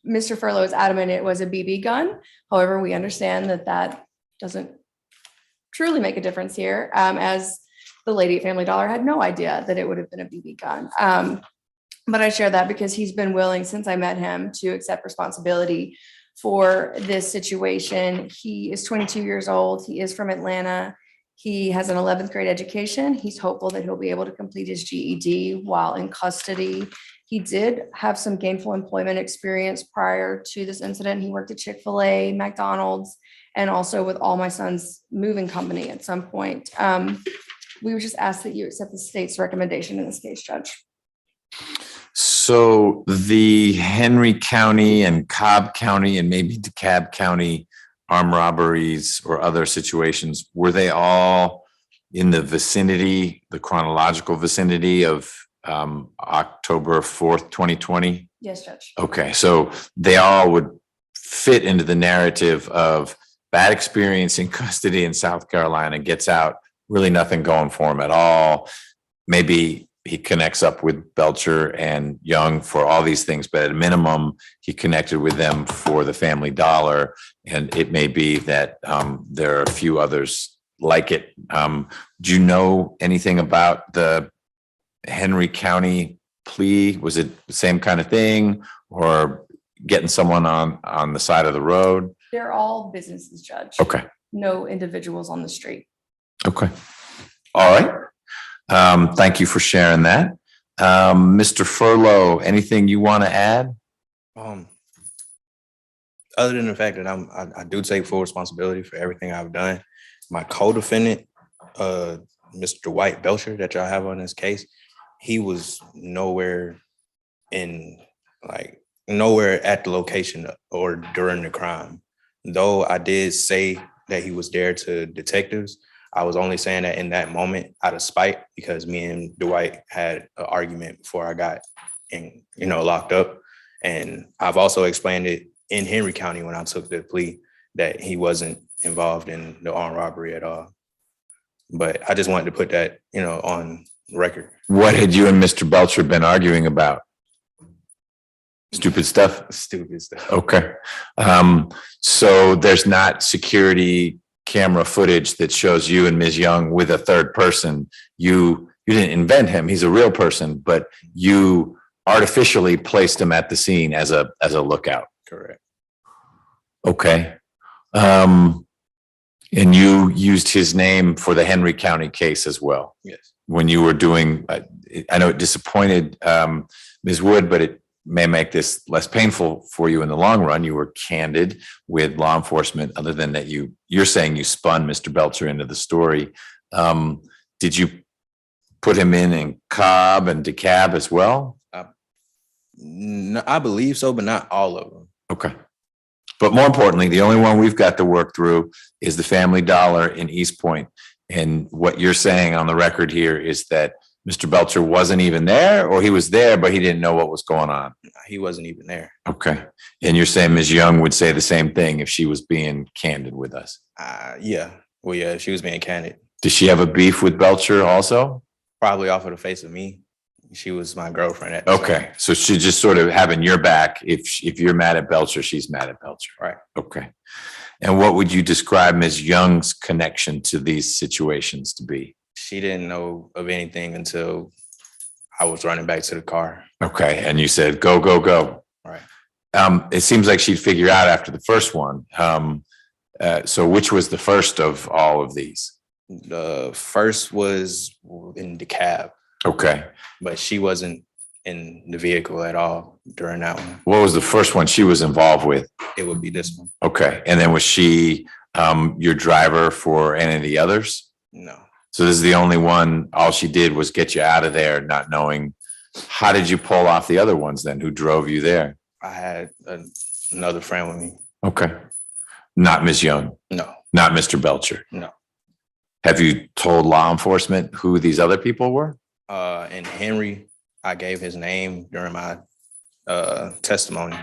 Mr. Furlow is adamant it was a BB gun. However, we understand that doesn't truly make a difference here, as the lady at Family Dollar had no idea that it would have been a BB gun. But I share that because he's been willing since I met him to accept responsibility for this situation. He is 22 years old. He is from Atlanta. He has an 11th grade education. He's hopeful that he'll be able to complete his GED while in custody. He did have some gainful employment experience prior to this incident. He worked at Chick-fil-A, McDonald's, and also with All My Son's moving company at some point. We would just ask that you accept the state's recommendation in this case, Judge. So the Henry County and Cobb County and maybe DeKalb County armed robberies or other situations, were they all in the vicinity, the chronological vicinity of October 4th, 2020? Yes, Judge. Okay, so they all would fit into the narrative of bad experience in custody in South Carolina, gets out, really nothing going for him at all. Maybe he connects up with Belcher and Young for all these things, but at a minimum, he connected with them for the Family Dollar. And it may be that there are a few others like it. Do you know anything about the Henry County plea? Was it the same kind of thing, or getting someone on the side of the road? They're all businesses, Judge. Okay. No individuals on the street. Okay. All right. Thank you for sharing that. Mr. Furlow, anything you want to add? Other than the fact that I do take full responsibility for everything I've done. My co-defendant, Mr. Dwight Belcher, that y'all have on this case, he was nowhere at the location or during the crime. Though I did say that he was there to detectives, I was only saying that in that moment out of spite, because me and Dwight had an argument before I got locked up. And I've also explained it in Henry County when I took the plea that he wasn't involved in the armed robbery at all. But I just wanted to put that, on record. What had you and Mr. Belcher been arguing about? Stupid stuff? Stupid stuff. Okay. So there's not security camera footage that shows you and Ms. Young with a third person. You didn't invent him. He's a real person, but you artificially placed him at the scene as a lookout. Correct. Okay. And you used his name for the Henry County case as well. Yes. When you were doing, I know it disappointed Ms. Wood, but it may make this less painful for you in the long run. You were candid with law enforcement, other than that you're saying you spun Mr. Belcher into the story. Did you put him in Cobb and DeKalb as well? No, I believe so, but not all of them. Okay. But more importantly, the only one we've got to work through is the Family Dollar in East Point. And what you're saying on the record here is that Mr. Belcher wasn't even there, or he was there, but he didn't know what was going on. He wasn't even there. Okay. And you're saying Ms. Young would say the same thing if she was being candid with us? Yeah. Well, yeah, she was being candid. Does she have a beef with Belcher also? Probably off of the face of me. She was my girlfriend at the time. So she's just sort of having your back. If you're mad at Belcher, she's mad at Belcher. Right. Okay. And what would you describe Ms. Young's connection to these situations to be? She didn't know of anything until I was running back to the car. Okay. And you said, go, go, go. Right. It seems like she'd figure out after the first one. So which was the first of all of these? The first was in DeKalb. Okay. But she wasn't in the vehicle at all during that one. What was the first one she was involved with? It would be this one. Okay. And then was she your driver for any of the others? No. So this is the only one, all she did was get you out of there, not knowing. How did you pull off the other ones then? Who drove you there? I had another friend with me. Okay. Not Ms. Young? No. Not Mr. Belcher? No. Have you told law enforcement who these other people were? And Henry, I gave his name during my testimony.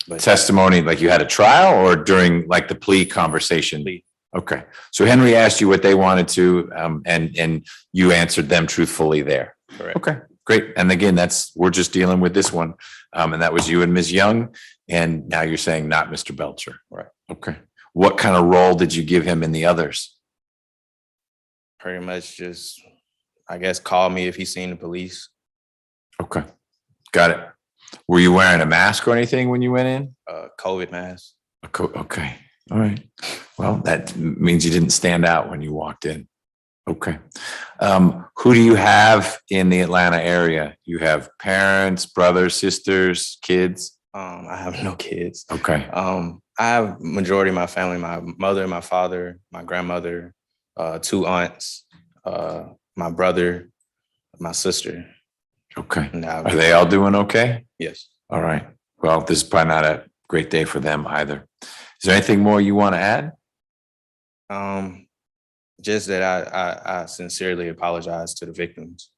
But Testimony, like you had a trial or during like the plea conversation? Plea. Okay, so Henry asked you what they wanted to, and you answered them truthfully there. correct. Okay, great. And again, we're just dealing with this one. And that was you and Ms. Young, and now you're saying not Mr. Belcher. Right. Okay. What kind of role did you give him in the others? Pretty much just, I guess, call me if he's seen the police. Okay, got it. Were you wearing a mask or anything when you went in? COVID mask. Okay, all right. Well, that means you didn't stand out when you walked in. Okay. Who do you have in the Atlanta area? You have parents, brothers, sisters, kids? I have no kids. Okay. I have majority of my family, my mother, my father, my grandmother, 2 aunts, my brother, my sister. Okay. Are they all doing okay? Yes. All right. Well, this is probably not a great day for them either. Is there anything more you want to add? Just that I sincerely apologize to the victims.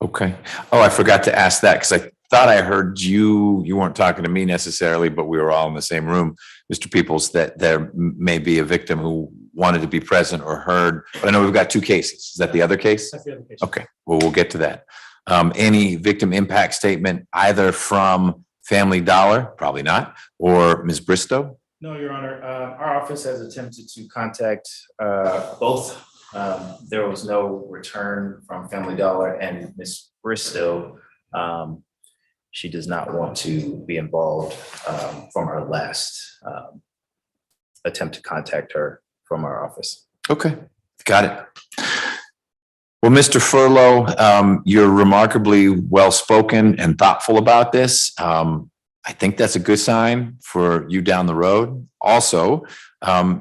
Okay. Oh, I forgot to ask that because I thought I heard you weren't talking to me necessarily, but we were all in the same room, Mr. Peoples, that there may be a victim who wanted to be present or heard. But I know we've got 2 cases. Is that the other case? That's the other case. Okay. Well, we'll get to that. Any victim impact statement either from Family Dollar, probably not, or Ms. Bristow? No, Your Honor. Our office has attempted to contact both. There was no return from Family Dollar, and Ms. Bristow, she does not want to be involved from our last attempt to contact her from our office. Okay, got it. Well, Mr. Furlow, you're remarkably well-spoken and thoughtful about this. I think that's a good sign for you down the road. Also,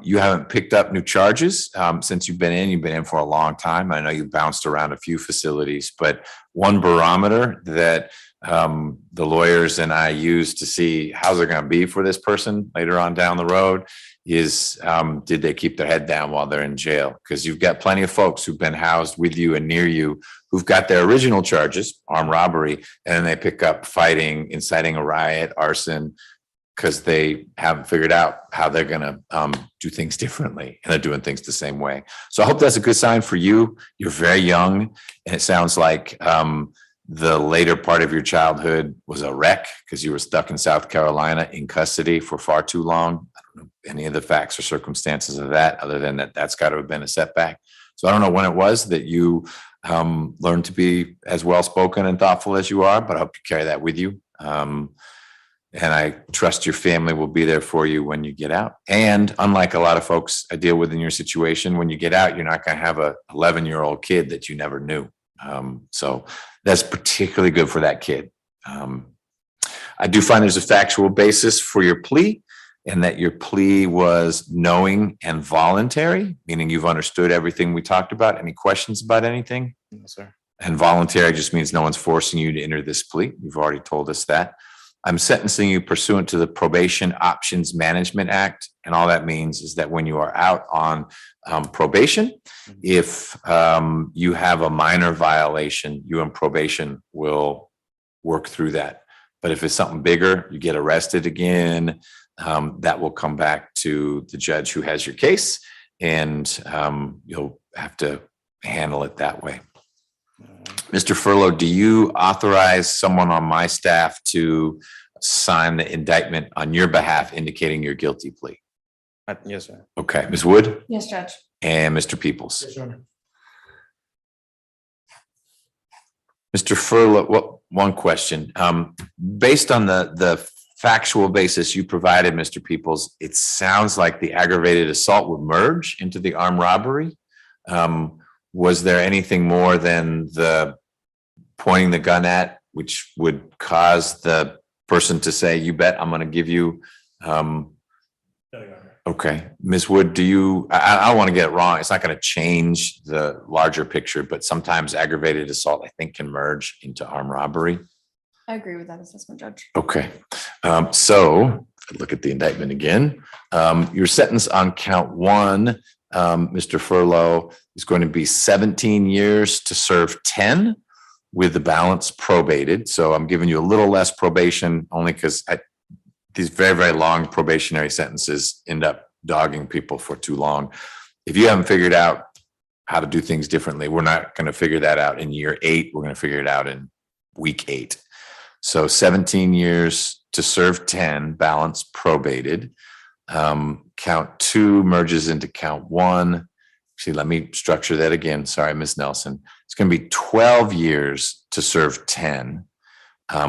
you haven't picked up new charges since you've been in. You've been in for a long time. I know you bounced around a few facilities, but one barometer that the lawyers and I use to see how's it going to be for this person later on down the road is did they keep their head down while they're in jail? Because you've got plenty of folks who've been housed with you and near you who've got their original charges, armed robbery, and then they pick up fighting, inciting a riot, arson, because they haven't figured out how they're going to do things differently, and they're doing things the same way. So I hope that's a good sign for you. You're very young, and it sounds like the later part of your childhood was a wreck because you were stuck in South Carolina in custody for far too long. I don't know any of the facts or circumstances of that, other than that's got to have been a setback. So I don't know when it was that you learned to be as well-spoken and thoughtful as you are, but I hope you carry that with you. And I trust your family will be there for you when you get out. And unlike a lot of folks I deal with in your situation, when you get out, you're not going to have a 11-year-old kid that you never knew. So that's particularly good for that kid. I do find there's a factual basis for your plea, and that your plea was knowing and voluntary, meaning you've understood everything we talked about. Any questions about anything? No, sir. And voluntary just means no one's forcing you to enter this plea. You've already told us that. I'm sentencing you pursuant to the Probation Options Management Act. And all that means is that when you are out on probation, if you have a minor violation, you and probation will work through that. But if it's something bigger, you get arrested again, that will come back to the judge who has your case, and you'll have to handle it that way. Mr. Furlow, do you authorize someone on my staff to sign the indictment on your behalf indicating your guilty plea? Yes, sir. Okay, Ms. Wood? Yes, Judge. And Mr. Peoples? Yes, Your Honor. Mr. Furlow, well, one question. Based on the factual basis you provided, Mr. Peoples, it sounds like the aggravated assault would merge into the armed robbery. Was there anything more than the pointing the gun at, which would cause the person to say, you bet I'm going to give you, okay. Ms. Wood, do you, I don't want to get it wrong. It's not going to change the larger picture, but sometimes aggravated assault, I think, can merge into armed robbery. I agree with that assessment, Judge. Okay. So look at the indictment again. Your sentence on count 1, Mr. Furlow, is going to be 17 years to serve 10 with the balance probated. So I'm giving you a little less probation only because these very, very long probationary sentences end up dogging people for too long. If you haven't figured out how to do things differently, we're not going to figure that out in year 8. We're going to figure it out in week 8. So 17 years to serve 10, balance probated. Count 2 merges into count 1. See, let me structure that again. Sorry, Ms. Nelson. It's going to be 12 years to serve 10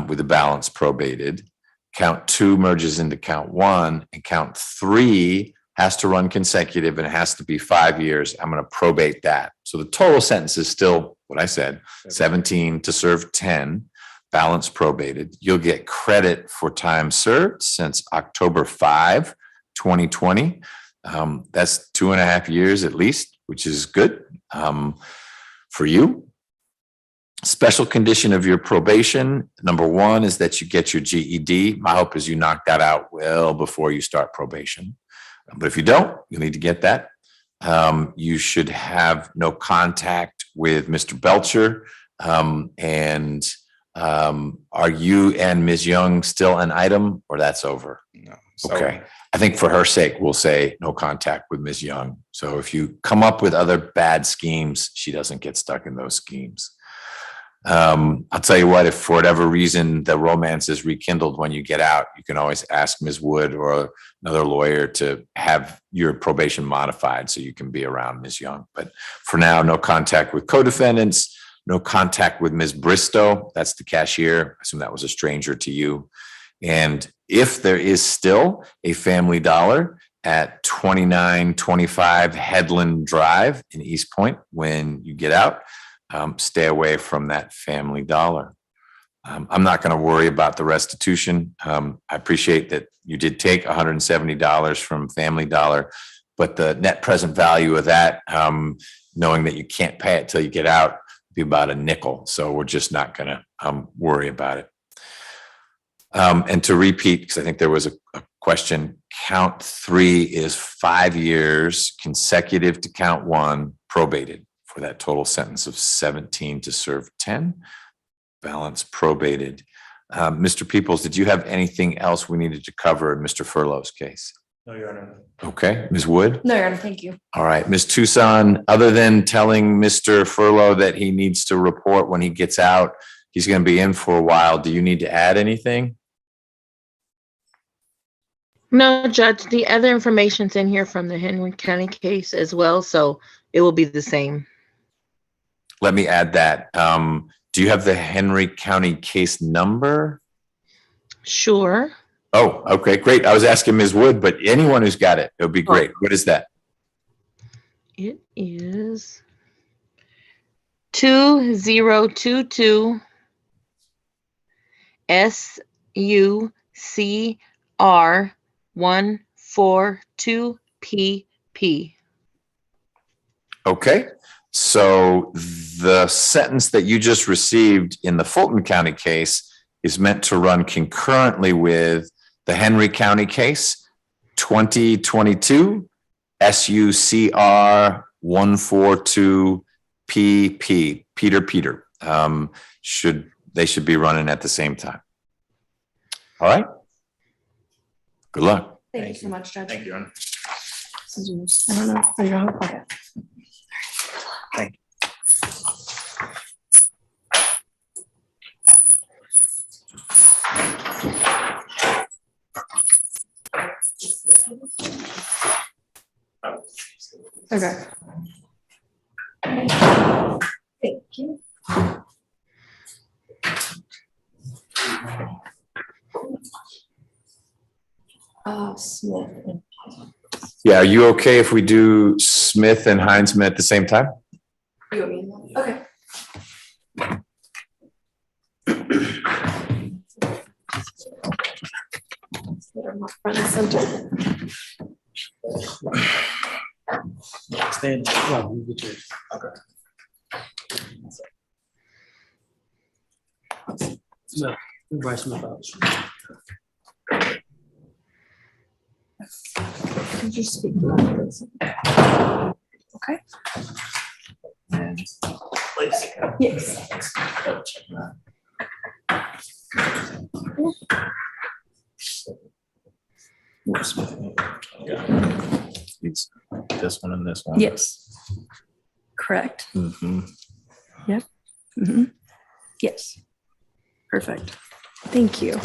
with the balance probated. Count 2 merges into count 1, and count 3 has to run consecutive and it has to be 5 years. I'm going to probate that. So the total sentence is still what I said, 17 to serve 10, balance probated. You'll get credit for time served since October 5, 2020. That's 2.5 years at least, which is good for you. Special condition of your probation, number 1 is that you get your GED. My hope is you knock that out well before you start probation. But if you don't, you'll need to get that. You should have no contact with Mr. Belcher. And are you and Ms. Young still an item, or that's over? No. Okay. I think for her sake, we'll say no contact with Ms. Young. So if you come up with other bad schemes, she doesn't get stuck in those schemes. I'll tell you what, if for whatever reason the romance is rekindled when you get out, you can always ask Ms. Wood or another lawyer to have your probation modified so you can be around Ms. Young. But for now, no contact with co-defendants, no contact with Ms. Bristow. That's the cashier. I assume that was a stranger to you. And if there is still a Family Dollar at 2925 Headland Drive in East Point, when you get out, stay away from that Family Dollar. I'm not going to worry about the restitution. I appreciate that you did take $170 from Family Dollar, but the net present value of that, knowing that you can't pay it till you get out, would be about a nickel. So we're just not going to worry about it. And to repeat, because I think there was a question, count 3 is 5 years consecutive to count 1 probated for that total sentence of 17 to serve 10, balance probated. Mr. Peoples, did you have anything else we needed to cover in Mr. Furlow's case? No, Your Honor. Okay, Ms. Wood? No, Your Honor, thank you. All right, Ms. Tucson, other than telling Mr. Furlow that he needs to report when he gets out, he's going to be in for a while. Do you need to add anything? No, Judge, the other information's in here from the Henry County case as well, so it will be the same. Let me add that. Do you have the Henry County case number? Sure. Oh, okay, great. I was asking Ms. Wood, but anyone who's got it, it would be great. What is that? It is 2022 SUCR 142 PP. Okay, so the sentence that you just received in the Fulton County case is meant to run concurrently with the Henry County case, 2022 SUCR 142 PP, Peter. They should be running at the same time. All right. Good luck. Thank you so much, Judge. Thank you, Your Honor. I don't know. Are you on? Okay. Thank you. Okay. Thank you. Smith and Yeah, are you okay if we do Smith and Heinzman at the same time? okay. Front and center. Stand. Well, you get yours. Okay. Smith, Bryce Smith out. Could you speak? Okay. Please. Yes. in this one. Yes. Correct. Mhm. Yep. Mhm. Yes. Perfect. Thank you.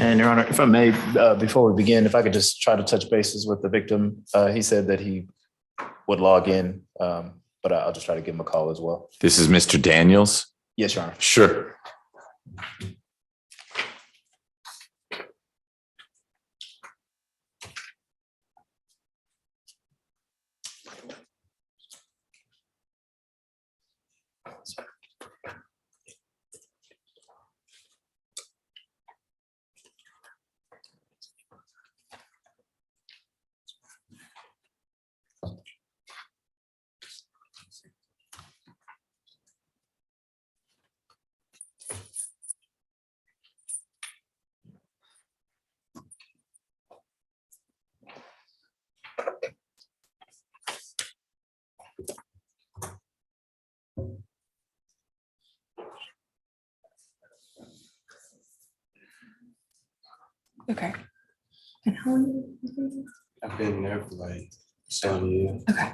And Your Honor, if I may, before we begin, if I could just try to touch bases with the victim. He said that he would log in, but I'll just try to give him a call as well. This is Mr. Daniels? Yes, Your Honor. Sure. Okay. And how long? have you been I've been there for like 7 years. there? Okay.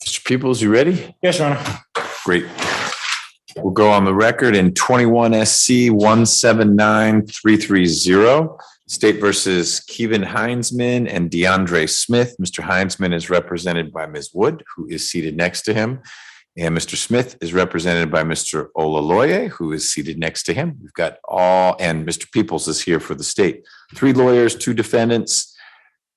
Mr. Peoples, you ready? Yes, Your Honor. Great. We'll go on the record in 21 SC 179330, State versus Kevin Heinzman and DeAndre Smith. Mr. Heinzman is represented by Ms. Wood, who is seated next to him. And Mr. Smith is represented by Mr. Olaloye, who is seated next to him. We've got and Mr. Peoples is here for the state. 3 lawyers, 2 defendants.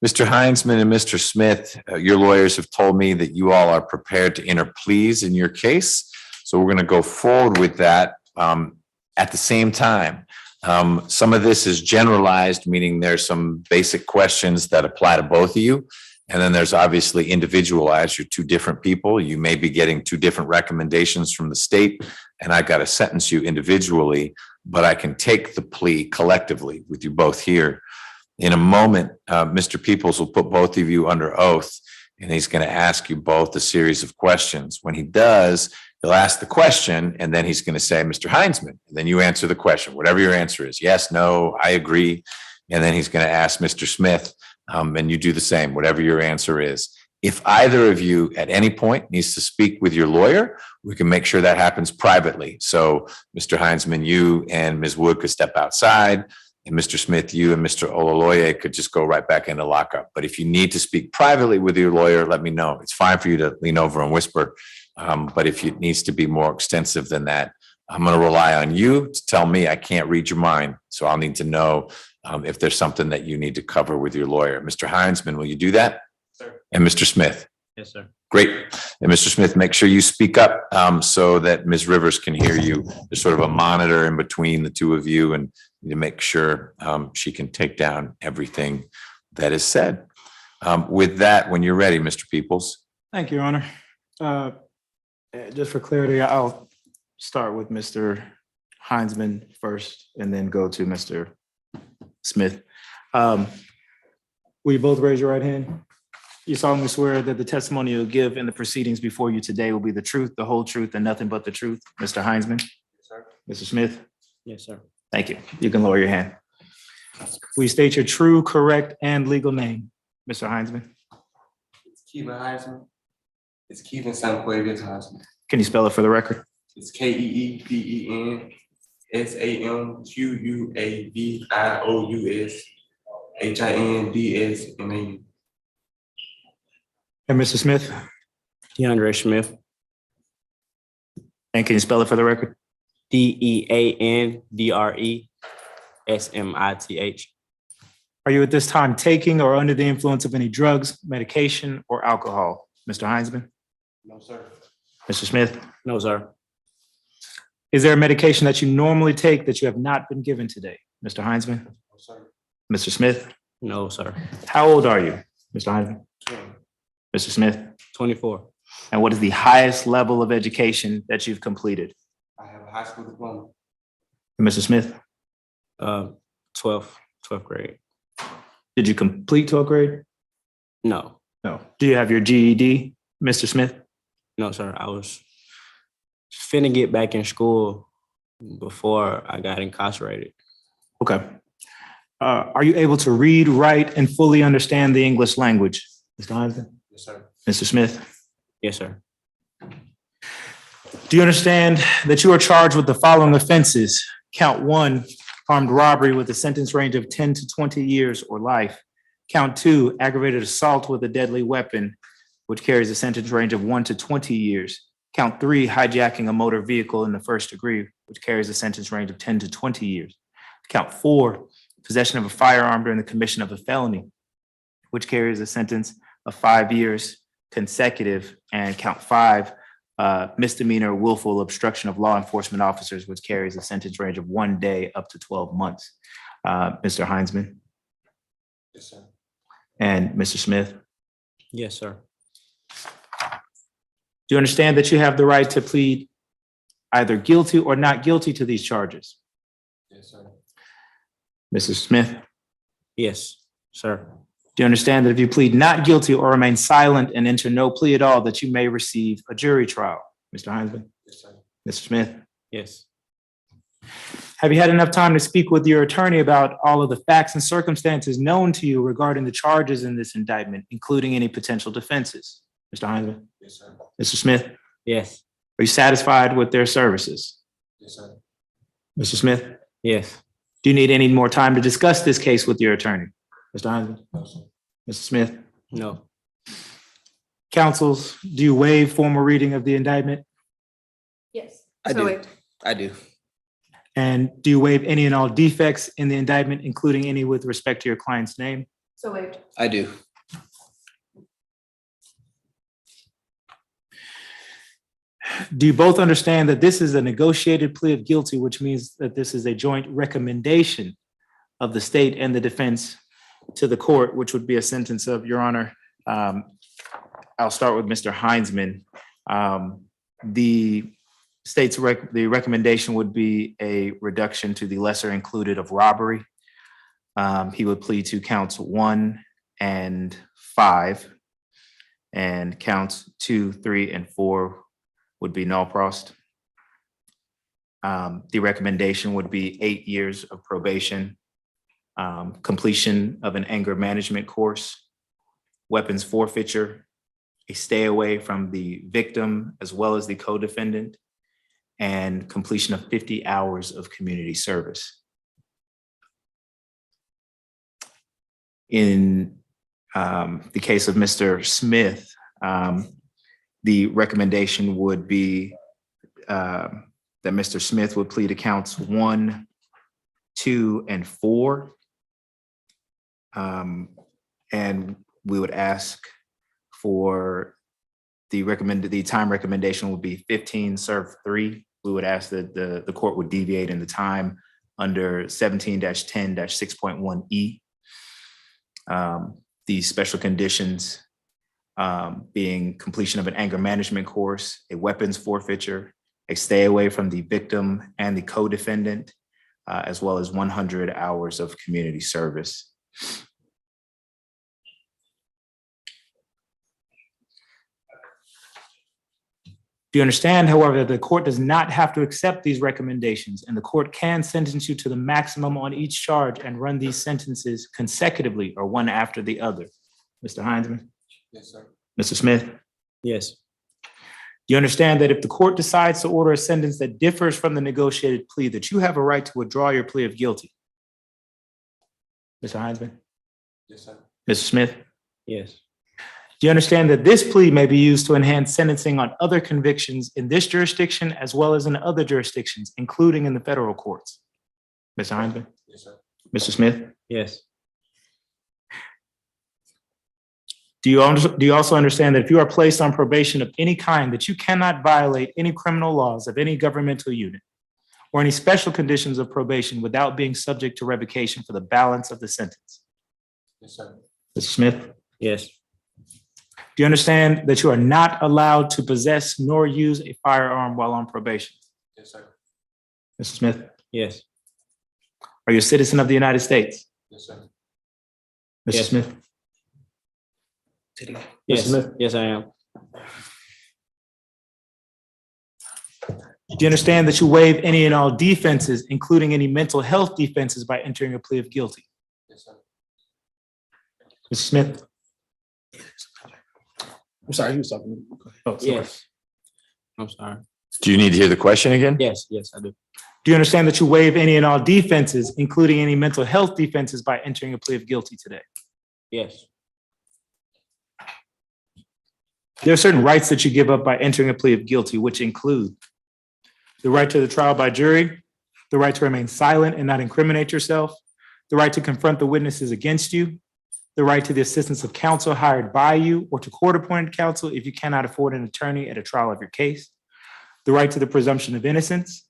Mr. Heinzman and Mr. Smith, your lawyers have told me that you all are prepared to enter pleas in your case. So we're going to go forward with that at the same time. Some of this is generalized, meaning there's some basic questions that apply to both of you. And then there's obviously individualized. You're 2 different people. You may be getting 2 different recommendations from the state, and I got to sentence you individually, but I can take the plea collectively with you both here. In a moment, Mr. Peoples will put both of you under oath, and he's going to ask you both a series of questions. When he does, he'll ask the question, and then he's going to say, Mr. Heinzman, and then you answer the question, whatever your answer is. Yes, no, I agree. And then he's going to ask Mr. Smith, and you do the same, whatever your answer is. If either of you at any point needs to speak with your lawyer, we can make sure that happens privately. So Mr. Heinzman, you and Ms. Wood could step outside, and Mr. Smith, you and Mr. Olaloye could just go right back into lockup. But if you need to speak privately with your lawyer, let me know. It's fine for you to lean over and whisper. But if it needs to be more extensive than that, I'm going to rely on you to tell me. I can't read your mind. So I'll need to know if there's something that you need to cover with your lawyer. Mr. Heinzman, will you do that? Sir. And Mr. Smith? Yes, sir. Great. And Mr. Smith, make sure you speak up so that Ms. Rivers can hear you. There's sort of a monitor in between the 2 of you, and to make sure she can take down everything that is said. With that, when you're ready, Mr. Peoples. Thank you, Your Honor. Just for clarity, I'll start with Mr. Heinzman first and then go to Mr. Smith. Will you both raise your right hand? You solemnly swear that the testimony you'll give in the proceedings before you today will be the truth, the whole truth, and nothing but the truth? Mr. Heinzman? Yes, sir. Mr. Smith? Yes, sir. Thank you. You can lower your hand. Will you state your true, correct, and legal name, Mr. Heinzman? It's Keevan Heisman. It's Keevan Samquavius Heisman. Can you spell it for the record? It's KEEVENSAMQUAVIOUSHINDSMAN. And Mr. Smith? DeAndre Smith. And can you spell it for the record? DEANDRESMITH. Are you at this time taking or under the influence of any drugs, medication, or alcohol? Mr. Heinzman? No, sir. Mr. Smith? No, sir. Is there a medication that you normally take that you have not been given today? Mr. Heinzman? No, sir. Mr. Smith? No, sir. How old are you, Mr. Heinzman? 20. Mr. Smith? 24. And what is the highest level of education that you've completed? I have a high school diploma. And Mr. Smith? 12th grade. Did you complete 12th grade? No, No. Do you have your GED, Mr. Smith? no, sir. I was finna get back in school before I got incarcerated. Okay. Are you able to read, write, and fully understand the English language? Mr. Heinzman? Yes, sir. Mr. Smith? Yes, sir. Do you understand that you are charged with the following offenses? Count 1, armed robbery with a sentence range of 10 to 20 years or life. Count 2, aggravated assault with a deadly weapon, which carries a sentence range of 1 to 20 years. Count 3, hijacking a motor vehicle in the first degree, which carries a sentence range of 10 to 20 years. Count 4, possession of a firearm during the commission of a felony, which carries a sentence of 5 years consecutive. And count 5, misdemeanor willful obstruction of law enforcement officers, which carries a sentence range of 1 day up to 12 months. Mr. Heinzman? Yes, sir. And Mr. Smith? Yes, sir. Do you understand that you have the right to plead either guilty or not guilty to these charges? Yes, sir. Mr. Smith? Yes, sir. Do you understand that if you plead not guilty or remain silent and enter no plea at all, that you may receive a jury trial? Mr. Heinzman? Yes, sir. Mr. Smith? Yes. Have you had enough time to speak with your attorney about all of the facts and circumstances known to you regarding the charges in this indictment, including any potential defenses? Mr. Heinzman? Yes, sir. Mr. Smith? Yes. Are you satisfied with their services? Yes, sir. Mr. Smith? Yes. Do you need any more time to discuss this case with your attorney? Mr. Heinzman? No, sir. Mr. Smith? No. Counsels, do you waive formal reading of the indictment? Yes. I do. I do. And do you waive any and all defects in the indictment, including any with respect to your client's name? So waived. I do. Do you both understand that this is a negotiated plea of guilty, which means that this is a joint recommendation of the state and the defense to the court, which would be a sentence of, Your Honor, I'll start with Mr. Heinzman. The state's the recommendation would be a reduction to the lesser included of robbery. He would plead to counts 1 and 5, and counts 2, 3, and 4 would be null prost. The recommendation would be 8 years of probation, completion of an anger management course, weapons forfeiture, a stay away from the victim as well as the co-defendant, and completion of 50 hours of community service. In the case of Mr. Smith, the recommendation would be that Mr. Smith would plead to counts 1, 2, and 4. And we would ask for the time recommendation would be 15 served 3. We would ask that the court would deviate in the time under 17-10-6.1E. The special conditions being completion of an anger management course, a weapons forfeiture, a stay away from the victim and the co-defendant, as well as 100 hours of community service. Do you understand, however, that the court does not have to accept these recommendations, and the court can sentence you to the maximum on each charge and run these sentences consecutively or one after the other? Mr. Heinzman? Yes, sir. Mr. Smith? Yes. You understand that if the court decides to order a sentence that differs from the negotiated plea, that you have a right to withdraw your plea of guilty? Mr. Heinzman? Yes, sir. Mr. Smith? Yes. Do you understand that this plea may be used to enhance sentencing on other convictions in this jurisdiction as well as in other jurisdictions, including in the federal courts? Mr. Heinzman? Yes, sir. Mr. Smith? Yes. Do you also understand that if you are placed on probation of any kind, that you cannot violate any criminal laws of any governmental unit or any special conditions of probation without being subject to revocation for the balance of the sentence? Yes, sir. Mr. Smith? Yes. Do you understand that you are not allowed to possess nor use a firearm while on probation? Yes, sir. Mr. Smith? Yes. Are you a citizen of the United States? Yes, sir. Mr. Yes. Smith? Yes. Mr. Smith? Yes, I am. Do you understand that you waive any and all defenses, including any mental health defenses, by entering a plea of guilty? Yes, sir. Mr. Smith? I'm sorry, he was talking. Oh, sorry. Yes. I'm sorry. Do you need to hear the question again? Yes, yes, I do. Do you understand that you waive any and all defenses, including any mental health defenses, by entering a plea of guilty today? Yes. There are certain rights that you give up by entering a plea of guilty, which include the right to the trial by jury, the right to remain silent and not incriminate yourself, the right to confront the witnesses against you, the right to the assistance of counsel hired by you or to court-appointed counsel if you cannot afford an attorney at a trial of your case, the right to the presumption of innocence,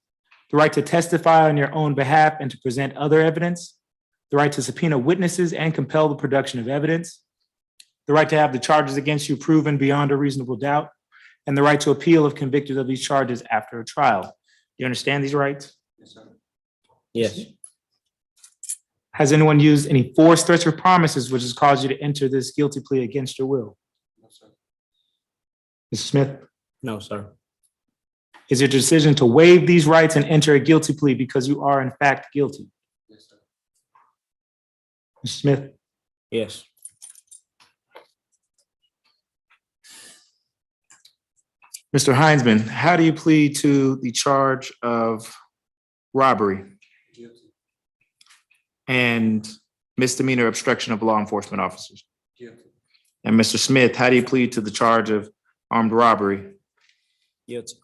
the right to testify on your own behalf and to present other evidence, the right to subpoena witnesses and compel the production of evidence, the right to have the charges against you proven beyond a reasonable doubt, and the right to appeal if convicted of these charges after a trial. Do you understand these rights? Yes, sir. Yes. Has anyone used any force, threats, or promises which has caused you to enter this guilty plea against your will? No, sir. Mr. Smith, No, sir. is your decision to waive these rights and enter a guilty plea because you are in fact guilty? Yes, sir. Mr. Smith, Yes. Mr. Heinzman, how do you plead to the charge of robbery Guilty. and misdemeanor obstruction of law enforcement officers? Guilty. And Mr. Smith, how do you plead to the charge of armed robbery? Guilty.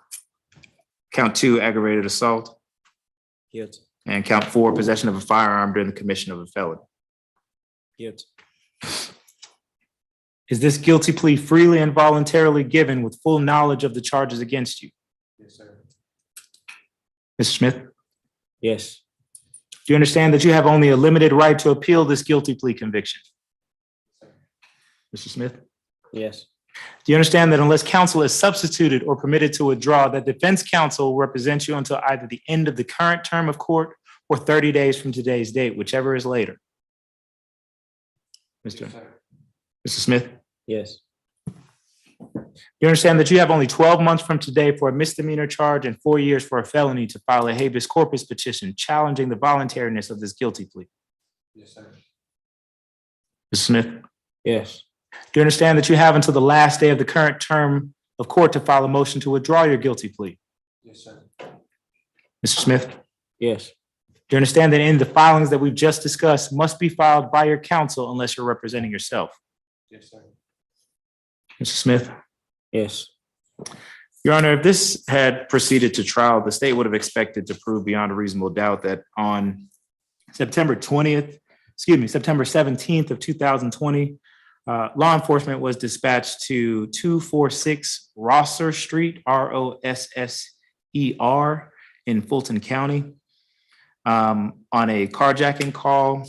Count 2, aggravated assault, Guilty. and count 4, possession of a firearm during the commission of a felony. Guilty. Is this guilty plea freely and voluntarily given with full knowledge of the charges against you? Yes, sir. Mr. Smith, Yes. do you understand that you have only a limited right to appeal this guilty plea conviction? Mr. Smith, Yes. do you understand that unless counsel is substituted or permitted to withdraw, that defense counsel will represent you until either the end of the current term of court or 30 days from today's date, whichever is later? Yes, sir. Mr. Smith, Yes. you understand that you have only 12 months from today for a misdemeanor charge and 4 years for a felony to file a habeas corpus petition challenging the voluntariness of this guilty plea? Yes, sir. Mr. Smith, Yes. do you understand that you have until the last day of the current term of court to file a motion to withdraw your guilty plea? Yes, sir. Mr. Smith, Yes. do you understand that in the filings that we've just discussed must be filed by your counsel unless you're representing yourself? Yes, sir. Mr. Smith, Yes. Your Honor, if this had proceeded to trial, the state would have expected to prove beyond a reasonable doubt that on September 17th of 2020, law enforcement was dispatched to 246 Rosser Street, Rosser, in Fulton County on a carjacking call.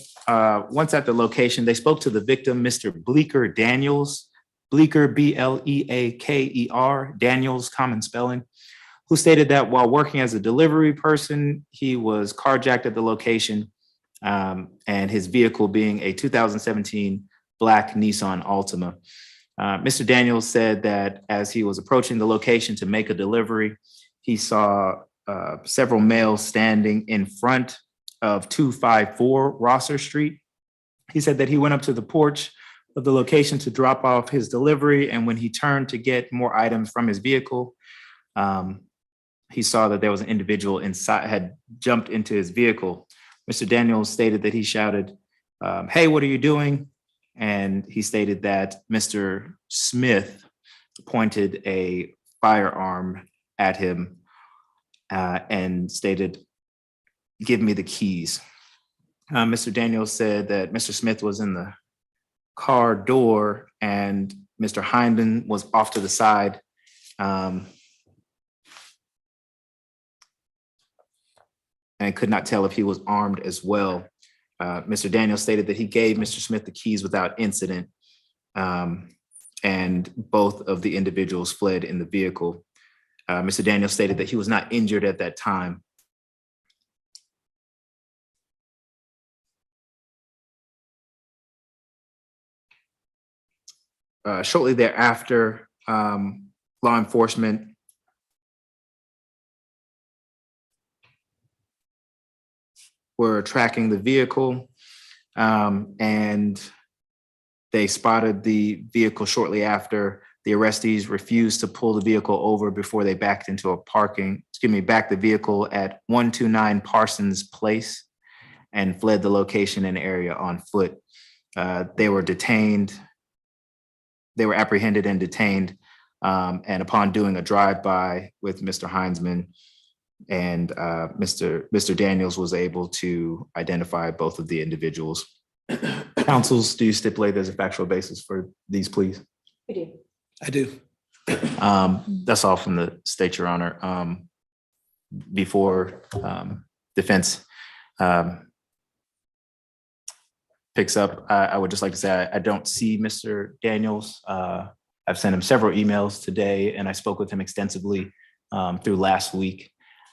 Once at the location, they spoke to the victim, Mr. Bleeker Daniels, Bleeker, Bleaker, Daniels, common spelling, who stated that while working as a delivery person, he was carjacked at the location, and his vehicle being a 2017 black Nissan Altima. Mr. Daniels said that as he was approaching the location to make a delivery, he saw several males standing in front of 254 Rosser Street. He said that he went up to the porch of the location to drop off his delivery, and when he turned to get more items from his vehicle, he saw that there was an individual inside, had jumped into his vehicle. Mr. Daniels stated that he shouted, "Hey, what are you doing?" And he stated that Mr. Smith pointed a firearm at him and stated, "Give me the keys." Mr. Daniels said that Mr. Smith was in the car door and Mr. Hindman was off to the side. And could not tell if he was armed as well. Mr. Daniels stated that he gave Mr. Smith the keys without incident, and both of the individuals fled in the vehicle. Mr. Daniels stated that he was not injured at that time. Shortly thereafter, law enforcement were tracking the vehicle, and they spotted the vehicle shortly after. The arrestees refused to pull the vehicle over before they backed into a backed the vehicle at 129 Parsons Place and fled the location and area on foot. They were apprehended and detained, and upon doing a drive-by with Mr. Heinzman and Mr. Daniels was able to identify both of the individuals. Counsels, do you stipulate there's a factual basis for these pleas? We do. I do. That's all from the state, Your Honor. Before defense picks up, I would just like to say I don't see Mr. Daniels. I've sent him several emails today, and I spoke with him extensively through last week.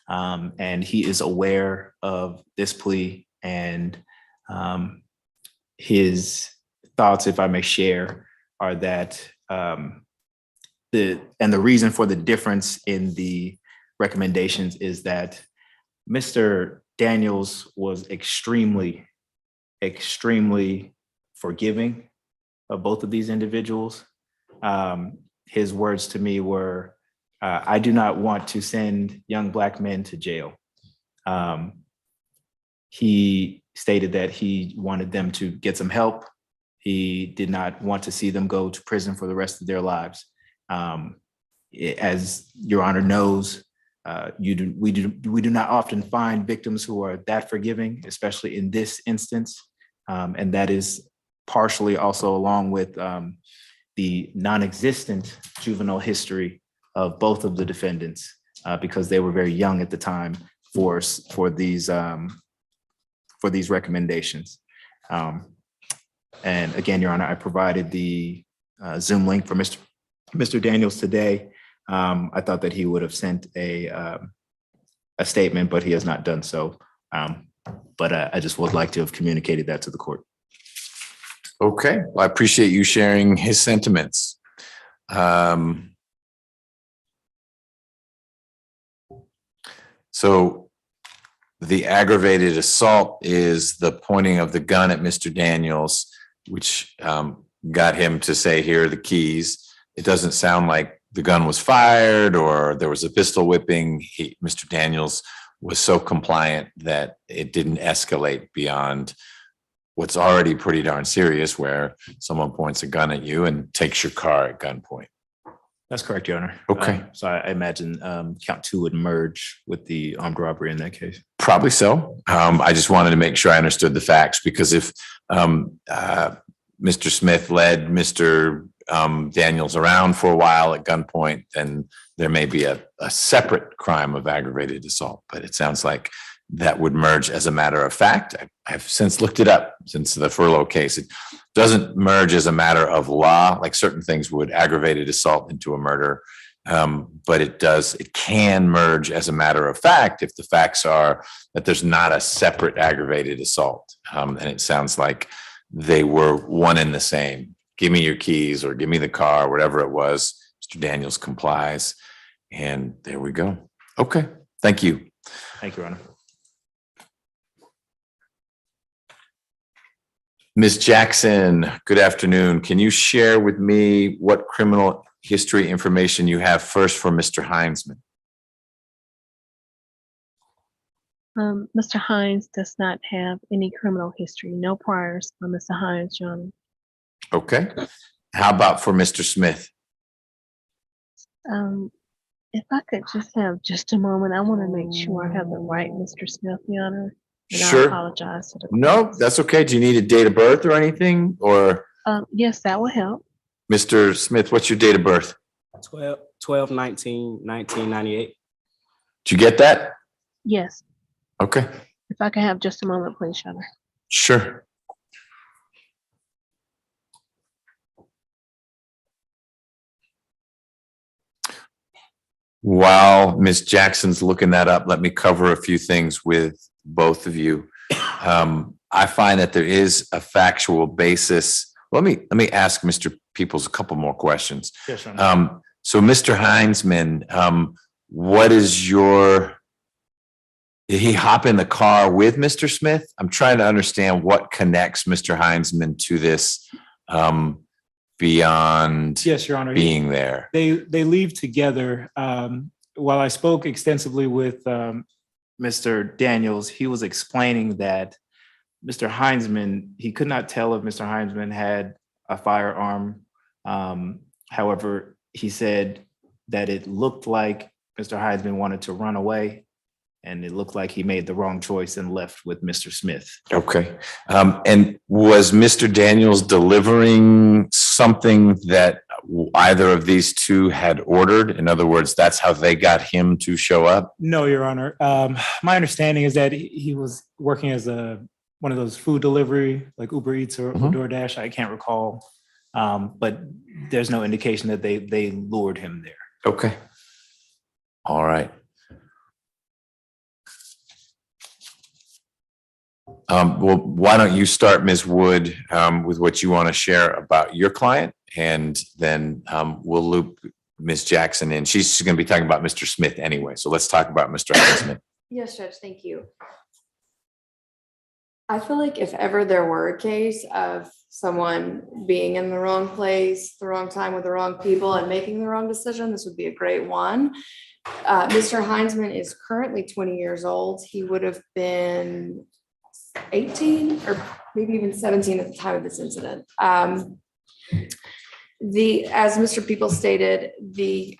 And he is aware of this plea, and his thoughts, if I may share, are that the reason for the difference in the recommendations is that Mr. Daniels was extremely forgiving of both of these individuals. His words to me were, "I do not want to send young Black men to jail." He stated that he wanted them to get some help. He did not want to see them go to prison for the rest of their lives. As Your Honor knows, we do not often find victims who are that forgiving, especially in this instance. And that is partially also along with the non-existent juvenile history of both of the defendants, because they were very young at the time for these recommendations. And again, Your Honor, I provided the Zoom link for Mr. Daniels today. I thought that he would have sent a statement, but he has not done so. But I just would like to have communicated that to the court. Okay, well, I appreciate you sharing his sentiments. So the aggravated assault is the pointing of the gun at Mr. Daniels, which got him to say, "Here are the keys." It doesn't sound like the gun was fired or there was a pistol whipping. Mr. Daniels was so compliant that it didn't escalate beyond what's already pretty darn serious, where someone points a gun at you and takes your car at gunpoint. That's correct, Your Honor. Okay. So I imagine count 2 would merge with the armed robbery in that case. Probably so. I just wanted to make sure I understood the facts, because if Mr. Smith led Mr. Daniels around for a while at gunpoint, then there may be a separate crime of aggravated assault, but it sounds like that would merge as a matter of fact. I've since looked it up since the Furlow case. It doesn't merge as a matter of law, like certain things would. Aggravated assault into a murder But it can merge as a matter of fact if the facts are that there's not a separate aggravated assault. And it sounds like they were one and the same. Give me your keys or give me the car, whatever it was. Mr. Daniels complies. And there we go. Okay, thank you. Thank you, Your Honor. Ms. Jackson, good afternoon. Can you share with me what criminal history information you have first for Mr. Heinzman? Mr. Hines does not have any criminal history, no priors on Mr. Hines, Your Honor. Okay. How about for Mr. Smith? If I could just have just a moment, I want to make sure I have the right Mr. Smith, Your Honor. And I Sure. apologize to the. No, that's okay. Do you need a date of birth or anything? Or Yes, that will help. Mr. Smith, what's your date of birth? 12/19/1998. Did you get that? Yes, Okay, if I could have just a moment, please, Your Honor. sure. While Ms. Jackson's looking that up, let me cover a few things with both of you. I find that there is a factual basis. Let me ask Mr. Peoples a couple more questions. Yes, Your Honor. So Mr. Heinzman, did he hop in the car with Mr. Smith? I'm trying to understand what connects Mr. Heinzman to this beyond Yes, Your Honor. being there. They leave together. While I spoke extensively with Mr. Daniels, he was explaining that Mr. Heinzman, he could not tell if Mr. Heinzman had a firearm. However, he said that it looked like Mr. Heinzman wanted to run away, and it looked like he made the wrong choice and left with Mr. Smith. Okay. And was Mr. Daniels delivering something that either of these two had ordered? In other words, that's how they got him to show up? No, Your Honor. My understanding is that he was working as one of those food delivery, like Uber Eats or DoorDash. I can't recall. But there's no indication that they lured him there. Okay. All right. Well, why don't you start, Ms. Wood, with what you want to share about your client, and then we'll loop Ms. Jackson in. She's going to be talking about Mr. Smith anyway, so let's talk about Mr. Smith. Yes, Judge, thank you. I feel like if ever there were a case of someone being in the wrong place, the wrong time with the wrong people and making the wrong decision, this would be a great one. Mr. Heinzman is currently 20 years old. He would have been 18 or maybe even 17 at the time of this incident. As Mr. People stated, the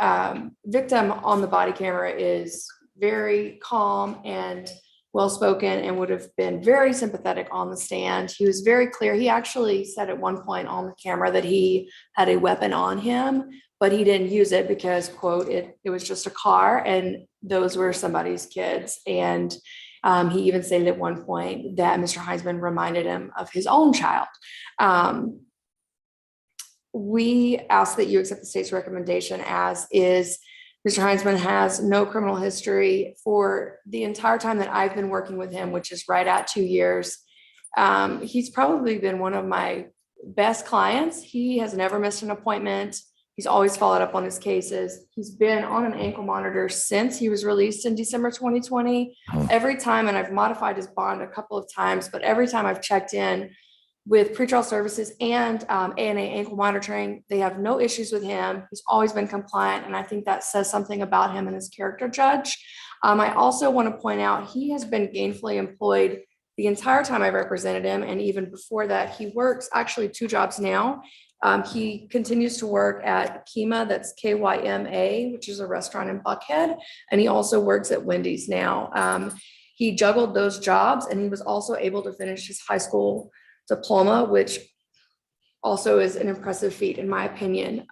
victim on the body camera is very calm and well-spoken and would have been very sympathetic on the stand. He was very clear. He actually said at one point on the camera that he had a weapon on him, but he didn't use it because, quote, it was just a car and those were somebody's kids. And he even stated at one point that Mr. Heinzman reminded him of his own child. We ask that you accept the state's recommendation as is. Mr. Heinzman has no criminal history for the entire time that I've been working with him, which is right at 2 years. He's probably been one of my best clients. He has never missed an appointment. He's always followed up on his cases. He's been on an ankle monitor since he was released in December 2020. Every time, and I've modified his bond a couple of times, but every time I've checked in with pretrial services and ANA ankle monitoring, they have no issues with him. He's always been compliant, and I think that says something about him and his character, Judge. I also want to point out he has been gainfully employed the entire time I represented him, and even before that, he works actually 2 jobs now. He continues to work at Kima, that's KYMA, which is a restaurant in Buckhead, and he also works at Wendy's now. He juggled those jobs, and he was also able to finish his high school diploma, which also is an impressive feat in my opinion.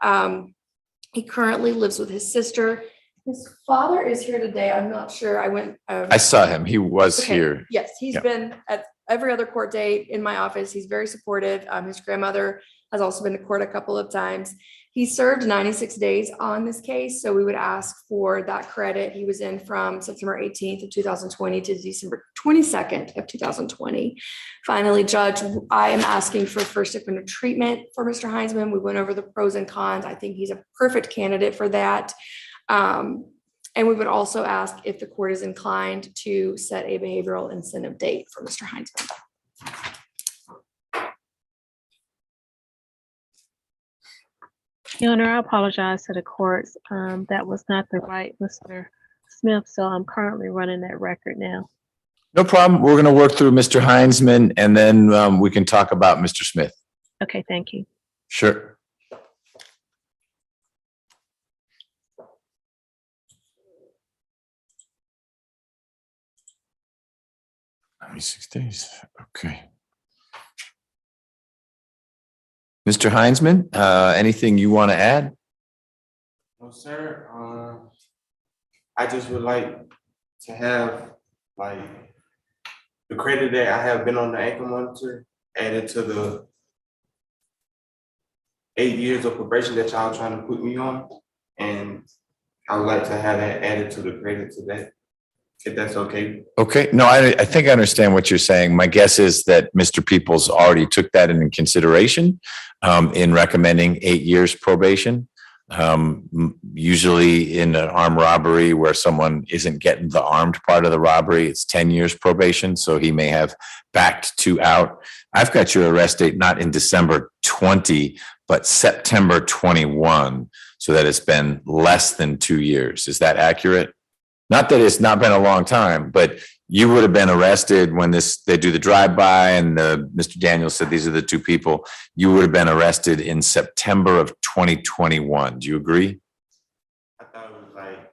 He currently lives with his sister. His father is here today. I'm not sure. I saw him. He was here. Yes, he's been at every other court date in my office. He's very supportive. His grandmother has also been to court a couple of times. He served 96 days on this case, so we would ask for that credit. He was in from September 18th of 2020 to December 22nd of 2020. Finally, Judge, I am asking for first offender treatment for Mr. Heinzman. We went over the pros and cons. I think he's a perfect candidate for that. And we would also ask if the court is inclined to set a behavioral incentive date for Mr. Heinzman. Your Honor, I apologize to the courts. That was not the right Mr. Smith, so I'm currently running that record now. No problem. We're going to work through Mr. Heinzman and then we can talk about Mr. Smith. Okay, thank you. Sure. $96 days. Okay. Mr. Heinzman, anything you want to add? No, sir. I just would like to have like the credit that I have been on the ankle monitor added to the 8 years of probation that y'all trying to put me on. And I would like to have that added to the credit to that, if that's okay. Okay. No, I think I understand what you're saying. My guess is that Mr. Peoples already took that into consideration in recommending 8 years probation. Usually in an armed robbery where someone isn't getting the armed part of the robbery, it's 10 years probation. So he may have backed 2 out. I've got your arrest date not in December 20, but September 21, so that it's been less than 2 years. Is that accurate? Not that it's not been a long time, but you would have been arrested when they do the drive-by and Mr. Daniels said these are the 2 people. You would have been arrested in September of 2021. Do you agree? I thought it was like.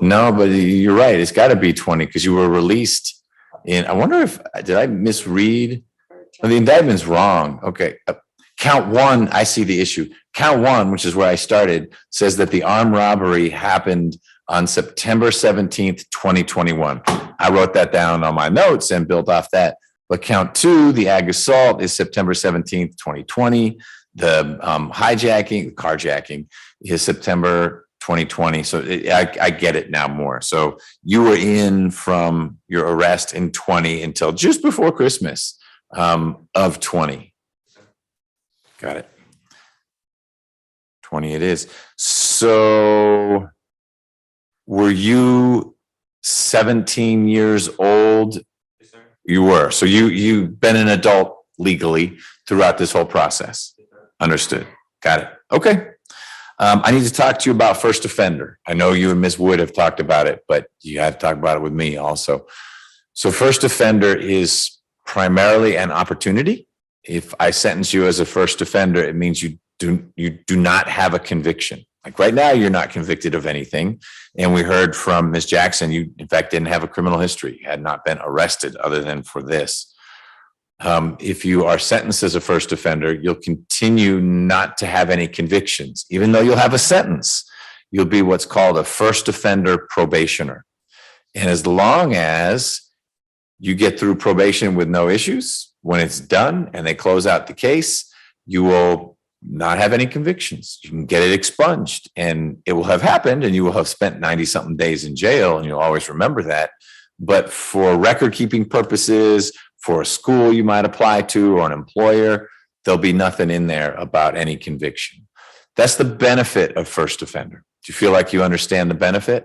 No, but you're right. It's got to be 20 because you were released in, I wonder if, did I misread? Oh, the indictment's wrong. Okay. Count 1, I see the issue. Count 1, which is where I started, says that the armed robbery happened on September 17th, 2021. I wrote that down on my notes and built off that. But count 2, the ag assault is September 17th, 2020. The hijacking, carjacking is September 2020. So I get it now more. So you were in from your arrest in 20 until just before Christmas of 20. Got it. 20 it is. So were you 17 years old? Yes, sir. You were. So you've been an adult legally throughout this whole process. Yes, sir. Understood. Got it. Okay. I need to talk to you about first offender. I know you and Ms. Wood have talked about it, but you have to talk about it with me also. So first offender is primarily an opportunity. If I sentence you as a first offender, it means you do not have a conviction. Like right now, you're not convicted of anything. And we heard from Ms. Jackson, you in fact didn't have a criminal history, you had not been arrested other than for this. If you are sentenced as a first offender, you'll continue not to have any convictions. Even though you'll have a sentence, you'll be what's called a first offender probationer. And as long as you get through probation with no issues, when it's done and they close out the case, you will not have any convictions. You can get it expunged and it will have happened and you will have spent 90-something days in jail and you'll always remember that. But for record-keeping purposes, for a school you might apply to or an employer, there'll be nothing in there about any conviction. That's the benefit of first offender. Do you feel like you understand the benefit?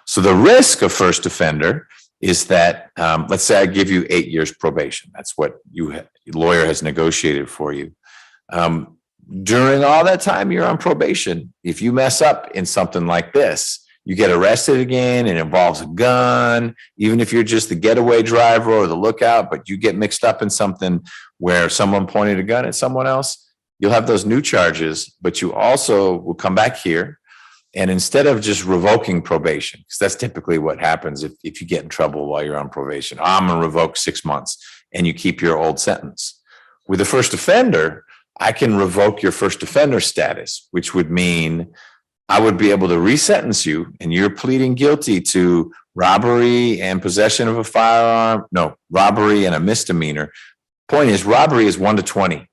So the risk of first offender is that, let's say I give you 8 years probation. That's what your lawyer has negotiated for you. During all that time you're on probation, if you mess up in something like this, you get arrested again, it involves a gun, even if you're just the getaway driver or the lookout, but you get mixed up in something where someone pointed a gun at someone else, you'll have those new charges, but you also will come back here. And instead of just revoking probation, because that's typically what happens if you get in trouble while you're on probation, I'm going to revoke 6 months and you keep your old sentence. With a first offender, I can revoke your first offender status, which would mean I would be able to resentence you and you're pleading guilty to robbery and possession of a firearm. No, robbery and a misdemeanor. Point is, robbery is 1 to 20.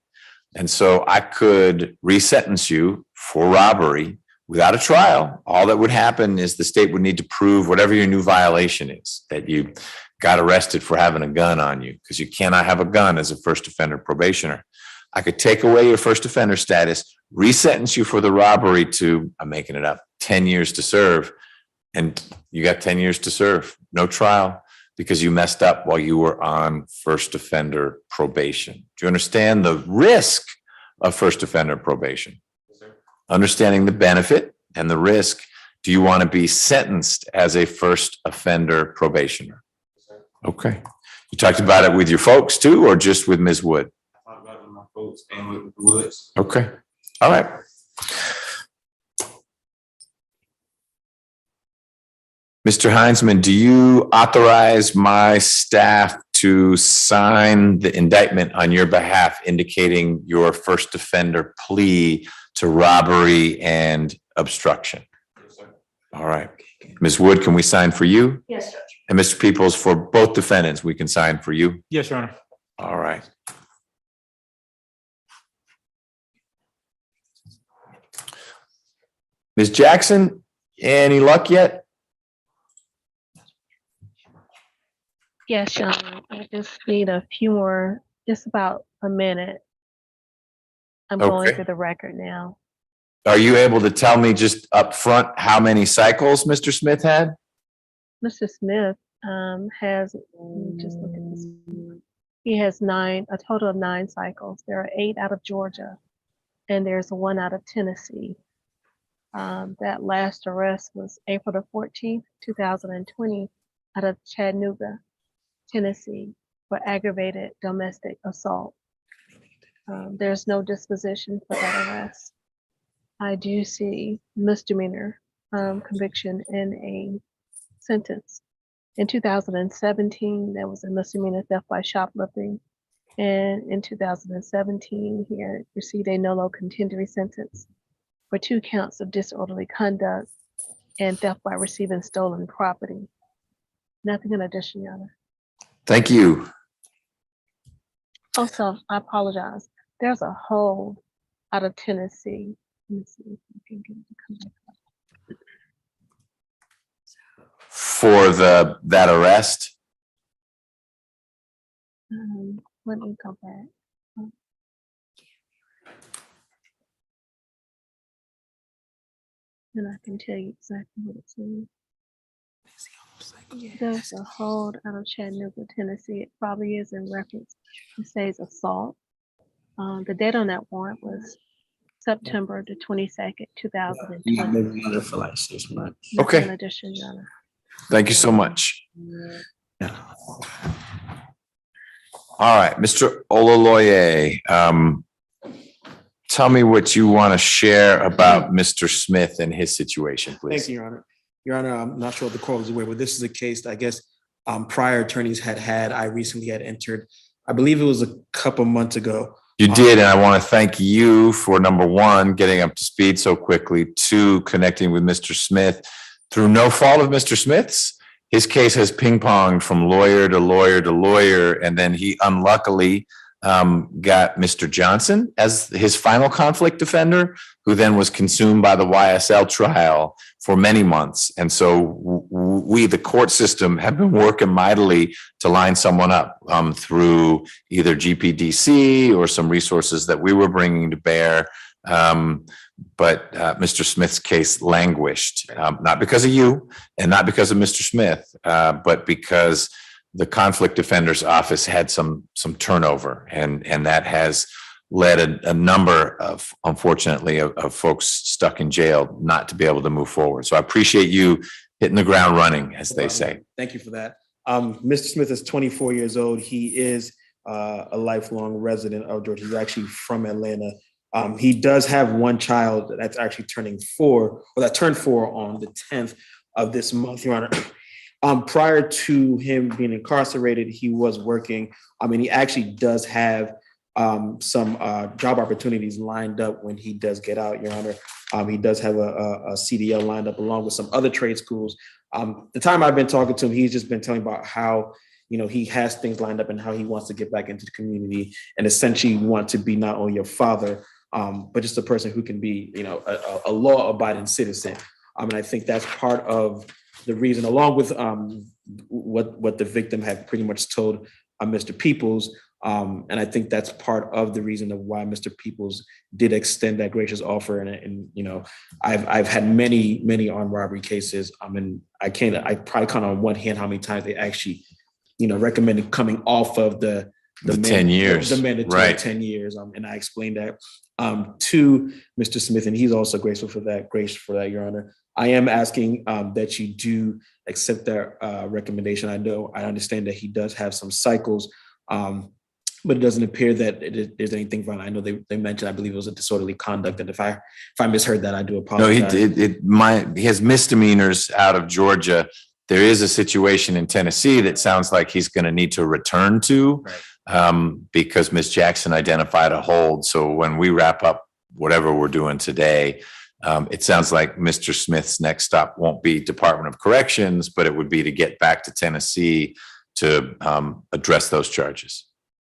And so I could resentence you for robbery without a trial. All that would happen is the state would need to prove whatever your new violation is, that you got arrested for having a gun on you, because you cannot have a gun as a first offender probationer. I could take away your first offender status, resentence you for the robbery to, I'm making it up, 10 years to serve. And you got 10 years to serve, no trial, because you messed up while you were on first offender probation. Do you understand the risk of first offender probation? Yes, sir. Understanding the benefit and the risk, do you want to be sentenced as a first offender probationer? Yes, sir. Okay. You talked about it with your folks too, or just with Ms. Wood? I talked about it with my folks and with the Woods. Okay. All right. Mr. Heinzman, do you authorize my staff to sign the indictment on your behalf indicating your first offender plea to robbery and obstruction? Yes, sir. All right. Ms. Wood, can we sign for you? Yes, Judge. And Mr. Peoples, for both defendants, we can sign for you? Yes, Your Honor. All right. Ms. Jackson, any luck yet? Yes, Sean, I just need a few more, just about a minute. I'm going Okay. through the record now. Are you able to tell me just up front how many cycles Mr. Smith had? Mr. Smith has, let me just look at this. He has a total of 9 cycles. There are 8 out of Georgia, and there's 1 out of Tennessee. That last arrest was April the 14th, 2020, out of Chattanooga, Tennessee, for aggravated domestic assault. There's no disposition for that arrest. I do see misdemeanor conviction in a sentence. In 2017, there was a misdemeanor theft by shoplifting. And in 2017, he had received a nolo contendere sentence for 2 counts of disorderly conduct and theft by receiving stolen property. Nothing in addition, Your Honor. Thank you. Also, I apologize. There's a hold out of Tennessee. Let me see if I can get it to come back up. For that arrest? Let me go back. And I can tell you exactly what it says. There's a hold out of Chattanooga, Tennessee. It probably is in reference. It says assault. The date on that warrant was September the 22nd, 2020. For like 6 months. Okay. In addition, Your Honor. Thank you so much. All right, Mr. Ololoye, tell me what you want to share about Mr. Smith and his situation, please. Thank you, Your Honor. Your Honor, I'm not sure if the court was aware, but this is a case that I guess prior attorneys I recently had entered. I believe it was a couple months ago. You did, and I want to thank you for, number one, getting up to speed so quickly, 2, connecting with Mr. Smith. Through no fault of Mr. Smith's, his case has ping-ponged from lawyer to lawyer to lawyer, and then he unluckily got Mr. Johnson as his final conflict defender, who then was consumed by the YSL trial for many months. And so we, the court system, have been working mightily to line someone up through either GPDC or some resources that we were bringing to bear. But Mr. Smith's case languished, not because of you and not because of Mr. Smith, but because the conflict defender's office had some turnover, and that has led a number of, unfortunately, of folks stuck in jail not to be able to move forward. So I appreciate you hitting the ground running, as they say. Thank you for that. Mr. Smith is 24 years old. He is a lifelong resident of Georgia. He's actually from Atlanta. He does have 1 child that's actually turning 4, or that turned 4 on the 10th of this month, Your Honor. Prior to him being incarcerated, he was working. And he actually does have some job opportunities lined up when he does get out, Your Honor. He does have a CDL lined up along with some other trade schools. The time I've been talking to him, he's just been telling about how he has things lined up and how he wants to get back into the community and essentially want to be not only your father, but just a person who can be, a law-abiding citizen. And I think that's part of the reason, along with what the victim had pretty much told Mr. Peoples. And I think that's part of the reason of why Mr. Peoples did extend that gracious offer. And I've had many armed robbery cases. And I probably count on one hand how many times they actually, recommended coming off of the 10 years, the mandatory right. 10 years. And I explained that to Mr. Smith, and he's also gracious for that, Your Honor. I am asking that you do accept that recommendation. I understand that he does have some cycles, but it doesn't appear that there's anything wrong. I know they mentioned, I believe it was a disorderly conduct, and if I misheard that, I do apologize. No, he has misdemeanors out of Georgia. There is a situation in Tennessee that sounds like he's going to need to return to, because Ms. Jackson identified a hold. So when we wrap up whatever we're doing today, it sounds like Mr. Smith's next stop won't be Department of Corrections, but it would be to get back to Tennessee to address those charges.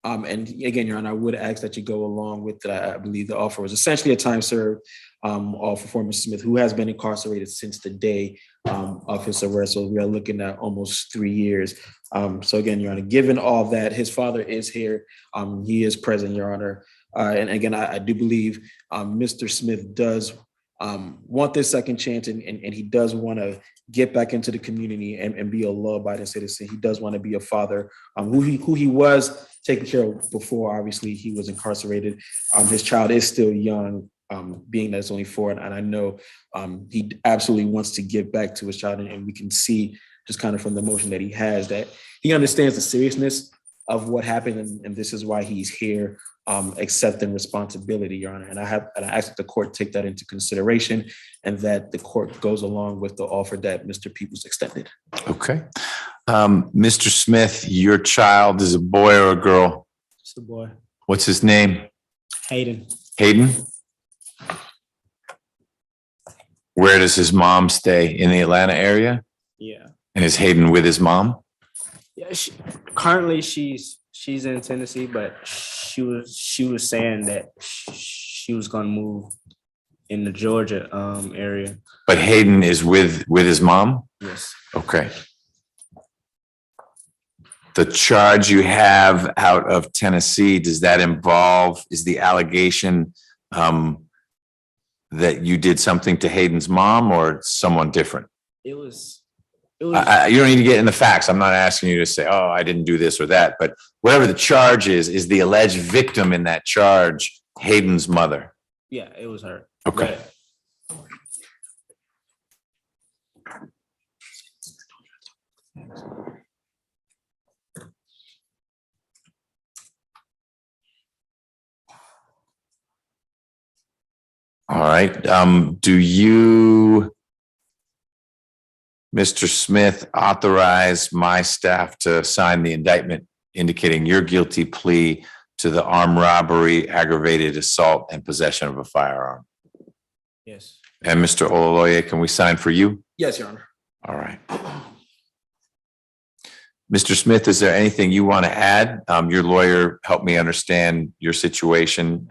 And again, Your Honor, I would ask that you go along with that. I believe the offer was essentially a time served offer for Mr. Smith, who has been incarcerated since the day of his arrest. So we are looking at almost 3 years. So again, Your Honor, given all that, his father is here. He is present, Your Honor. And again, I do believe Mr. Smith does want this second chance, and he does want to get back into the community and be a law-abiding citizen. He does want to be a father who he was taken care of before. Obviously, he was incarcerated. His child is still young, being that it's only 4, and I know he absolutely wants to give back to his child, and we can see just kind of from the emotion that he has that he understands the seriousness of what happened, and this is why he's here, accepting responsibility, Your Honor. And I ask that the court take that into consideration and that the court goes along with the offer that Mr. Peoples extended. Okay. Mr. Smith, your child is a boy or a girl? It's a boy. What's his name? Hayden. Hayden? Where does his mom stay? In the Atlanta area? Yeah. And is Hayden with his mom? Yeah. Currently, she's in Tennessee, but she was saying that she was gonna move in the Georgia area. But Hayden is with his mom? Yes. Okay. The charge you have out of Tennessee, does that involve, is the allegation that you did something to Hayden's mom or someone different? It was. You don't need to get in the facts. I'm not asking you to say, oh, I didn't do this or that, but whatever the charge is the alleged victim in that charge Hayden's mother? Yeah, it was her. Okay. All right. Do you, Mr. Smith, authorize my staff to sign the indictment indicating your guilty plea to the armed robbery, aggravated assault, and possession of a firearm? Yes. And Mr. Ololoye, can we sign for you? Yes, Your Honor. All right. Mr. Smith, is there anything you want to add? Your lawyer helped me understand your situation.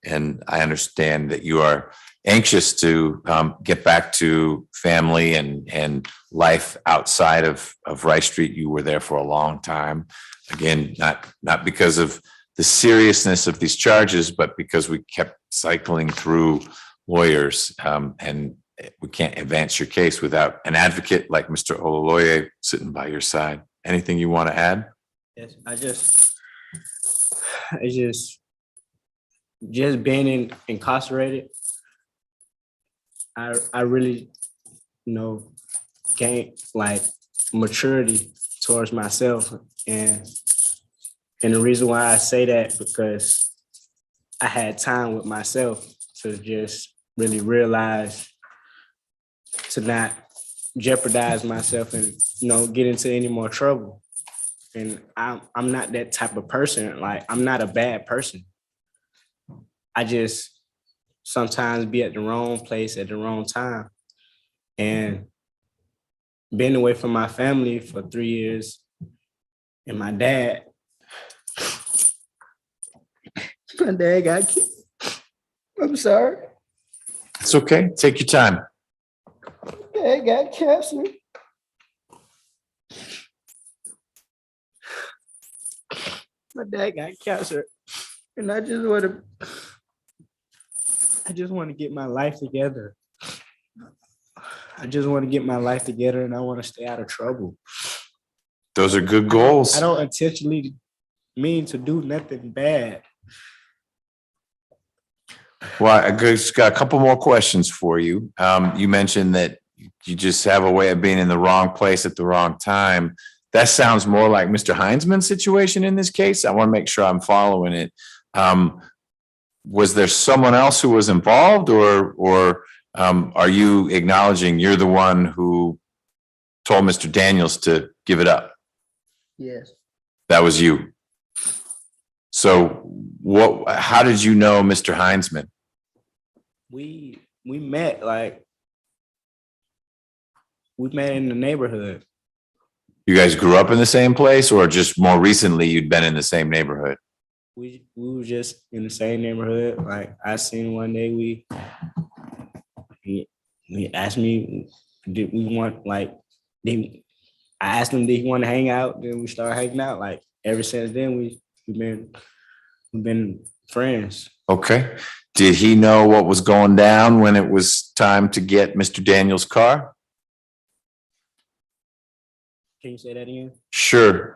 And I understand that you are anxious to get back to family and life outside of Rice Street. You were there for a long time. Again, not because of the seriousness of these charges, but because we kept cycling through lawyers, and we can't advance your case without an advocate like Mr. Ololoye sitting by your side. Anything you want to add? Yes, just being incarcerated, I really, gained like maturity towards myself, and the reason why I say that because I had time with myself to just really realize to not jeopardize myself and get into any more trouble. And I'm not that type of person. Like, I'm not a bad person. I just sometimes be at the wrong place at the wrong time. And being away from my family for 3 years, And my dad got killed. I'm sorry. It's okay. Take your time. Dad got cancer. My dad got cancer. And I just want to get my life together. I just want to get my life together and I want to stay out of trouble. Those are good goals. I don't intentionally mean to do nothing bad. Well, I just got a couple more questions for you. You mentioned that you just have a way of being in the wrong place at the wrong time. That sounds more like Mr. Heinzman's situation in this case. I want to make sure I'm following it. Was there someone else who was involved, or are you acknowledging you're the one who told Mr. Daniels to give it up? Yes. That was you. So how did you know Mr. Heinzman? We met in the neighborhood. You guys grew up in the same place, or just more recently you'd been in the same neighborhood? We were just in the same neighborhood. Like I seen one day he asked me, did we want I asked him, did he want to hang out? Then we started hanging out. Like ever since then we've been friends. Okay. Did he know what was going down when it was time to get Mr. Daniels' car? Can you say that again? Sure.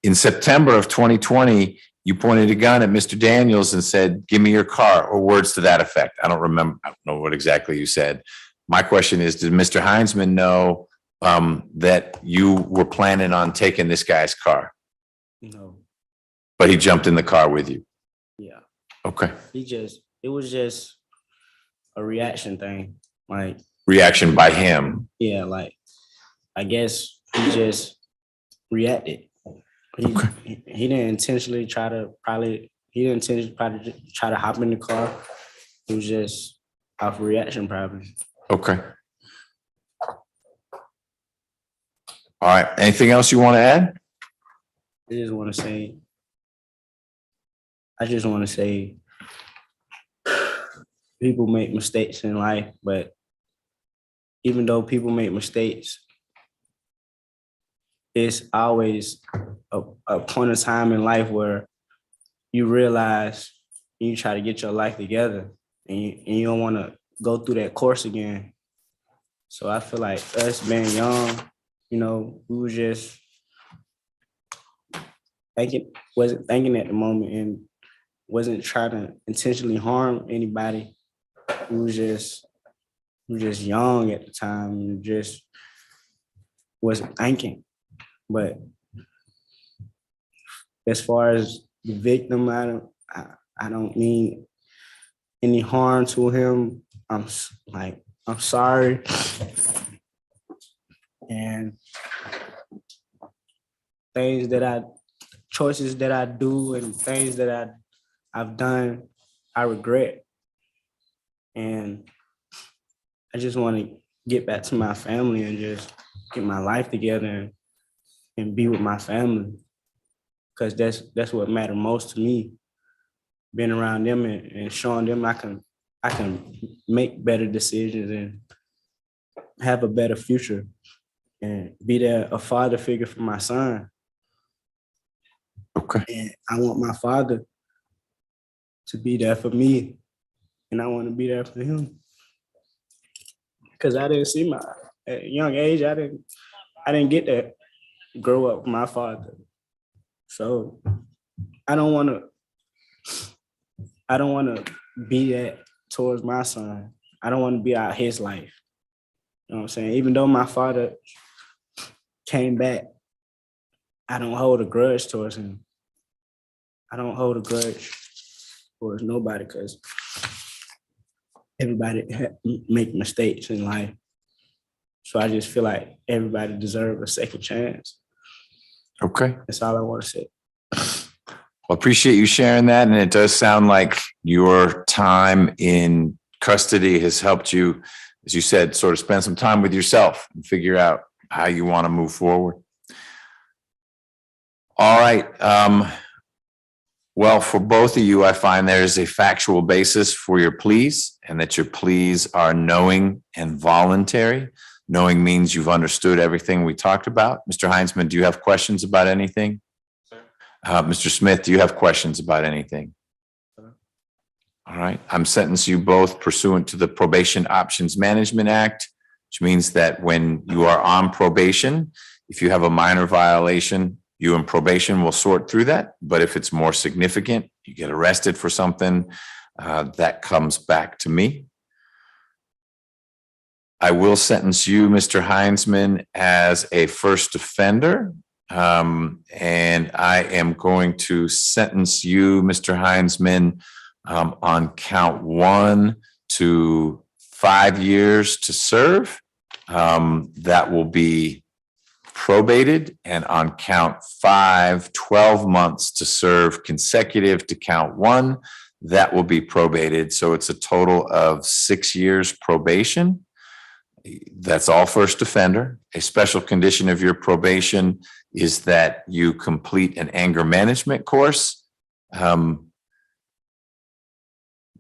In September of 2020, you pointed a gun at Mr. Daniels and said, give me your car, or words to that effect. I don't remember. I don't know what exactly you said. My question is, did Mr. Heinzman know that you were planning on taking this guy's car? No. But he jumped in the car with you? Yeah. Okay. It was just a reaction thing. Like reaction by him? Yeah, like I guess he just reacted. He didn't intentionally try to hop in the car. It was just off reaction probably. Okay. All right. Anything else you want to add? I just want to say people make mistakes in life, but even though people make mistakes, it's always a point of time in life where you realize you try to get your life together and you don't want to go through that course again. So I feel like us being young, we was just wasn't thinking at the moment and wasn't trying to intentionally harm anybody. We were just young at the time and just wasn't thinking. But as far as the victim, I don't mean any harm to him. I'm sorry. And choices that I do and things that I've done, I regret. And I just want to get back to my family and just get my life together and be with my family. Because that's what mattered most to me. Being around them and showing them I can make better decisions and have a better future and be a father figure for my son. Okay. And I want my father to be there for me, and I want to be there for him. Because I didn't see at a young age, I didn't get to grow up with my father. So I don't want to be that towards my son. I don't want to be out his life. You know what I'm saying? Even though my father came back, I don't hold a grudge towards him. I don't hold a grudge towards nobody because everybody make mistakes in life. So I just feel like everybody deserves a second chance. Okay. That's all I want to say. Well, appreciate you sharing that. And it does sound like your time in custody has helped you, as you said, sort of spend some time with yourself and figure out how you want to move forward. All right. Well, for both of you, I find there is a factual basis for your pleas and that your pleas are knowing and voluntary. Knowing means you've understood everything we talked about. Mr. Heinzman, do you have questions about anything? Mr. Smith, do you have questions about anything? All right. I'm sentencing you both pursuant to the Probation Options Management Act, which means that when you are on probation, if you have a minor violation, you and probation will sort through that. But if it's more significant, you get arrested for something, that comes back to me. I will sentence you, Mr. Heinzman, as a first offender. And I am going to sentence you, Mr. Heinzman, on count 1 to 5 years to serve. That will be probated, and on count 5, 12 months to serve consecutive to count 1. That will be probated. So it's a total of 6 years probation. That's all first offender. A special condition of your probation is that you complete an anger management course.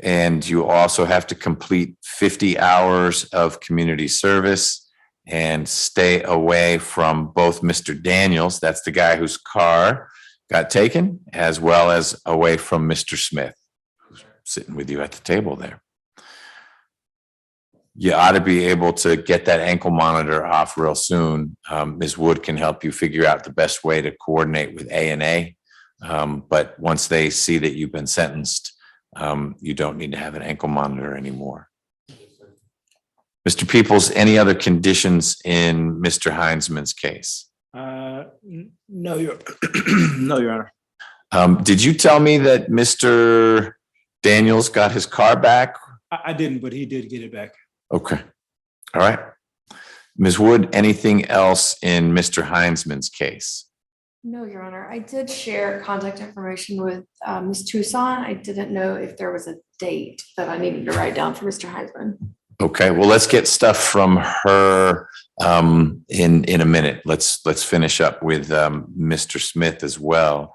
And you also have to complete 50 hours of community service and stay away from both Mr. Daniels, that's the guy whose car got taken, as well as away from Mr. Smith, who's sitting with you at the table there. You ought to be able to get that ankle monitor off real soon. Ms. Wood can help you figure out the best way to coordinate with A&A. But once they see that you've been sentenced, you don't need to have an ankle monitor anymore. Mr. Peoples, any other conditions in Mr. Heinzman's case? No, Your Honor. Did you tell me that Mr. Daniels got his car back? I didn't, but he did get it back. Okay. All right. Ms. Wood, anything else in Mr. Heinzman's case? No, Your Honor. I did share contact information with Ms. Tucson. I didn't know if there was a date that I needed to write down for Mr. Heinzman. Okay, well, let's get stuff from her in a minute. Let's finish up with Mr. Smith as well.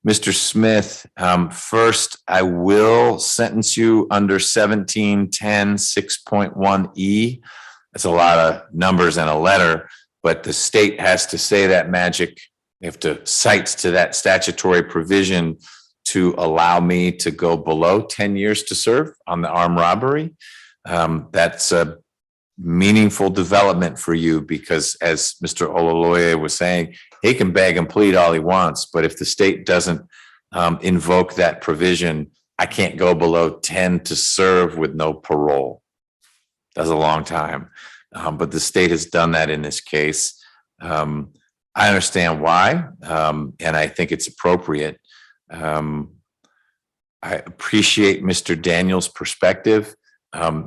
Mr. Smith, first, I will sentence you under 1710 6.1E. That's a lot of numbers and a letter, but the state has to say that magic. They have to cite to that statutory provision to allow me to go below 10 years to serve on the armed robbery. That's a meaningful development for you because, as Mr. Olaloye was saying, he can beg and plead all he wants, but if the state doesn't invoke that provision, I can't go below 10 to serve with no parole. That's a long time, but the state has done that in this case. I understand why, and I think it's appropriate. I appreciate Mr. Daniels' perspective.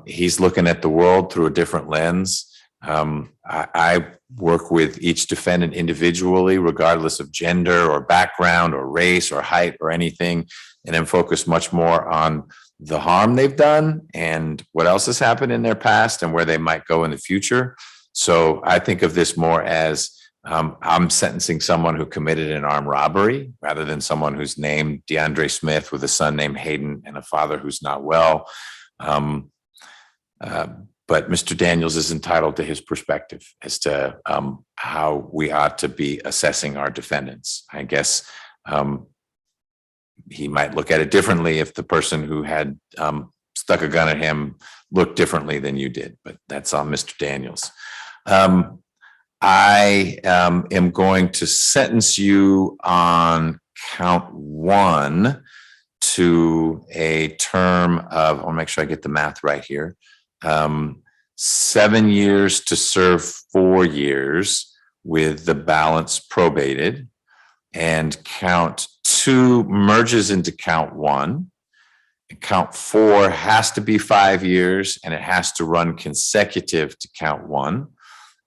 He's looking at the world through a different lens. I work with each defendant individually, regardless of gender or background or race or height or anything, and then focus much more on the harm they've done and what else has happened in their past and where they might go in the future. So I think of this more as I'm sentencing someone who committed an armed robbery rather than someone who's named DeAndre Smith with a son named Hayden and a father who's not well. But Mr. Daniels is entitled to his perspective as to how we ought to be assessing our defendants. I guess he might look at it differently if the person who had stuck a gun at him looked differently than you did, but that's on Mr. Daniels. I am going to sentence you on count 1 to a term of, I'll make sure I get the math right here, 7 years to serve 4 years with the balance probated, and count 2 merges into count 1. And count 4 has to be 5 years and it has to run consecutive to count 1.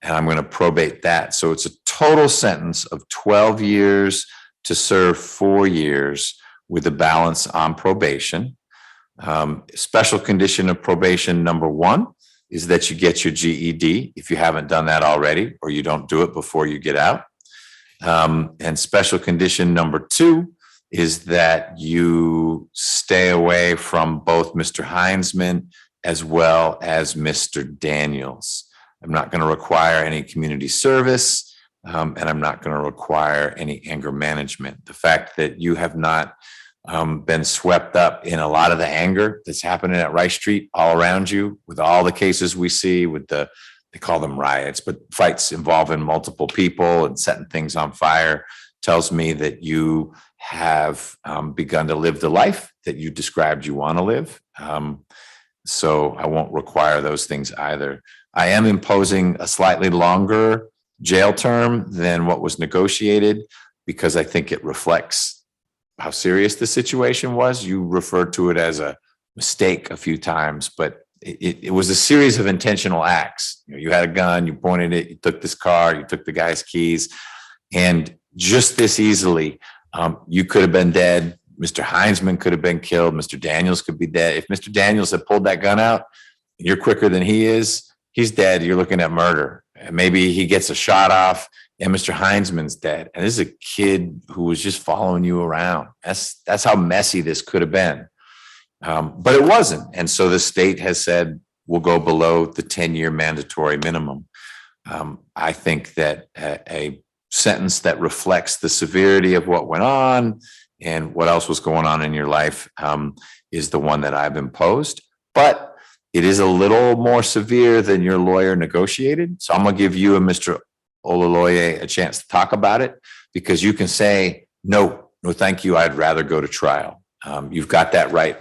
And I'm going to probate that. So it's a total sentence of 12 years to serve 4 years with a balance on probation. Special condition of probation number 1 is that you get your GED if you haven't done that already, or you don't do it before you get out. And special condition number 2 is that you stay away from both Mr. Heinzman as well as Mr. Daniels. I'm not going to require any community service, and I'm not going to require any anger management. The fact that you have not been swept up in a lot of the anger that's happening at Rice Street all around you, with all the cases we see with they call them riots, but fights involving multiple people and setting things on fire, tells me that you have begun to live the life that you described you want to live. So I won't require those things either. I am imposing a slightly longer jail term than what was negotiated because I think it reflects how serious the situation was. You referred to it as a mistake a few times, but it was a series of intentional acts. You had a gun, you pointed it, you took this car, you took the guy's keys, and just this easily, you could have been dead. Mr. Heinzman could have been killed. Mr. Daniels could be dead. If Mr. Daniels had pulled that gun out, you're quicker than he is, he's dead. You're looking at murder. And maybe he gets a shot off and Mr. Heinzman's dead. And this is a kid who was just following you around. That's how messy this could have been. But it wasn't. And so the state has said, we'll go below the 10-year mandatory minimum. I think that a sentence that reflects the severity of what went on and what else was going on in your life is the one that I've imposed. But it is a little more severe than your lawyer negotiated. So I'm going to give you and Mr. Olaloye a chance to talk about it, because you can say, no, thank you. I'd rather go to trial. You've got that right.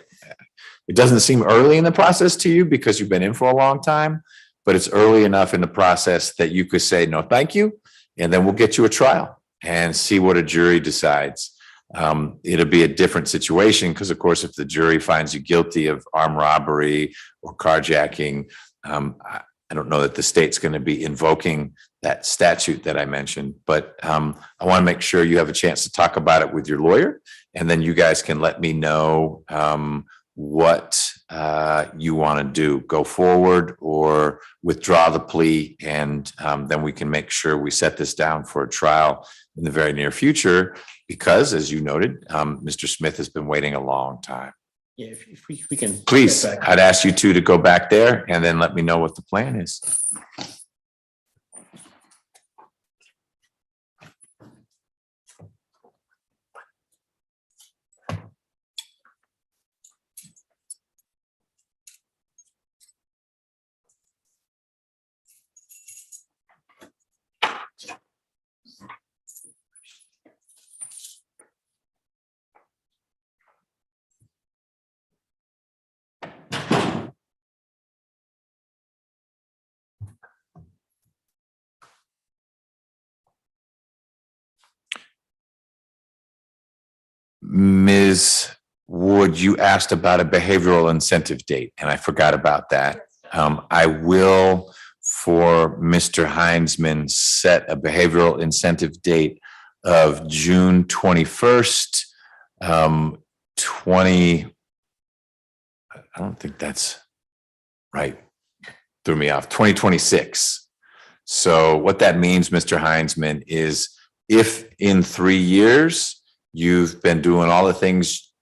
It doesn't seem early in the process to you because you've been in for a long time, but it's early enough in the process that you could say, no, thank you. And then we'll get you a trial and see what a jury decides. It'll be a different situation because, of course, if the jury finds you guilty of armed robbery or carjacking, I don't know that the state's going to be invoking that statute that I mentioned, but I want to make sure you have a chance to talk about it with your lawyer, and then you guys can let me know what you want to do, go forward or withdraw the plea, and then we can make sure we set this down for a trial in the very near future, because as you noted, Mr. Smith has been waiting a long time. Yeah, if we can. Please, I'd ask you two to go back there and then let me know what the plan is. Ms. Wood, you asked about a behavioral incentive date, and I forgot about that. I will, for Mr. Heinzman, set a behavioral incentive date of June 21st, I don't think that's right. Threw me off. 2026. So what that means, Mr. Heinzman, is if in 3 years you've been doing all the things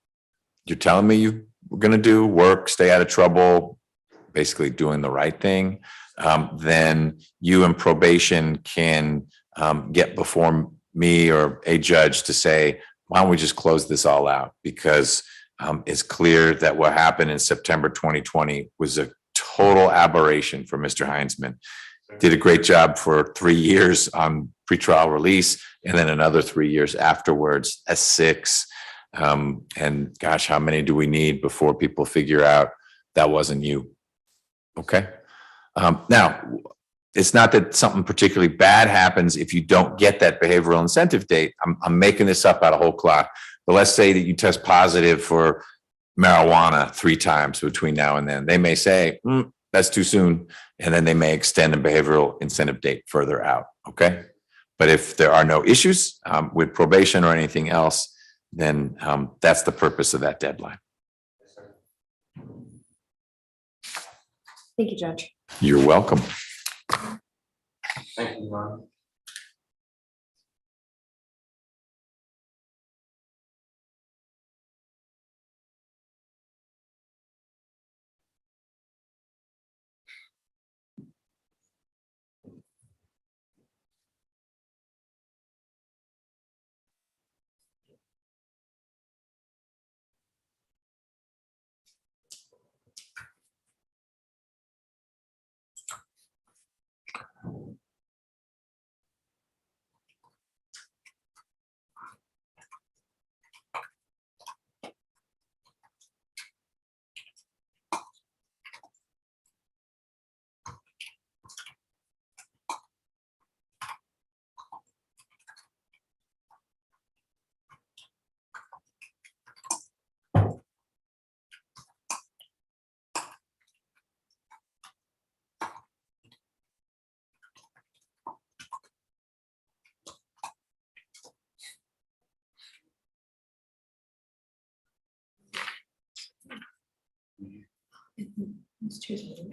you're telling me you were going to do, work, stay out of trouble, basically doing the right thing, then you and probation can get before me or a judge to say, why don't we just close this all out? Because it's clear that what happened in September 2020 was a total aberration for Mr. Heinzman. Did a great job for 3 years on pretrial release, and then another 3 years afterwards. That's 6. And gosh, how many do we need before people figure out that wasn't you? Okay. Now, it's not that something particularly bad happens if you don't get that behavioral incentive date. I'm making this up out of whole clock. But let's say that you test positive for marijuana 3 times between now and then. They may say, that's too soon. And then they may extend a behavioral incentive date further out. Okay. But if there are no issues with probation or anything else, then that's the purpose of that deadline. Thank you, Judge. You're welcome. Thank you, Ron. Let's choose one.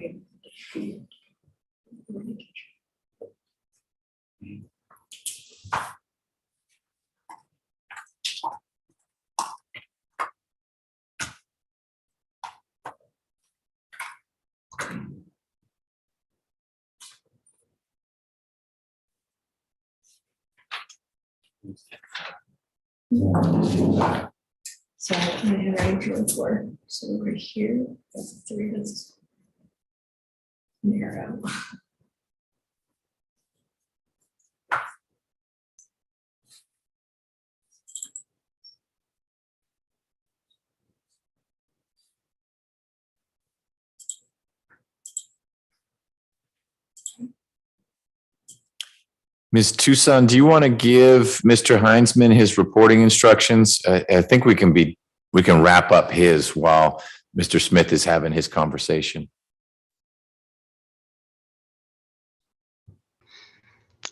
So I'm handwriting 2 and 4. So right here, that's 3. That's narrow. Ms. Tucson, do you want to give Mr. Heinzman his reporting instructions? I think we can wrap up his while Mr. Smith is having his conversation.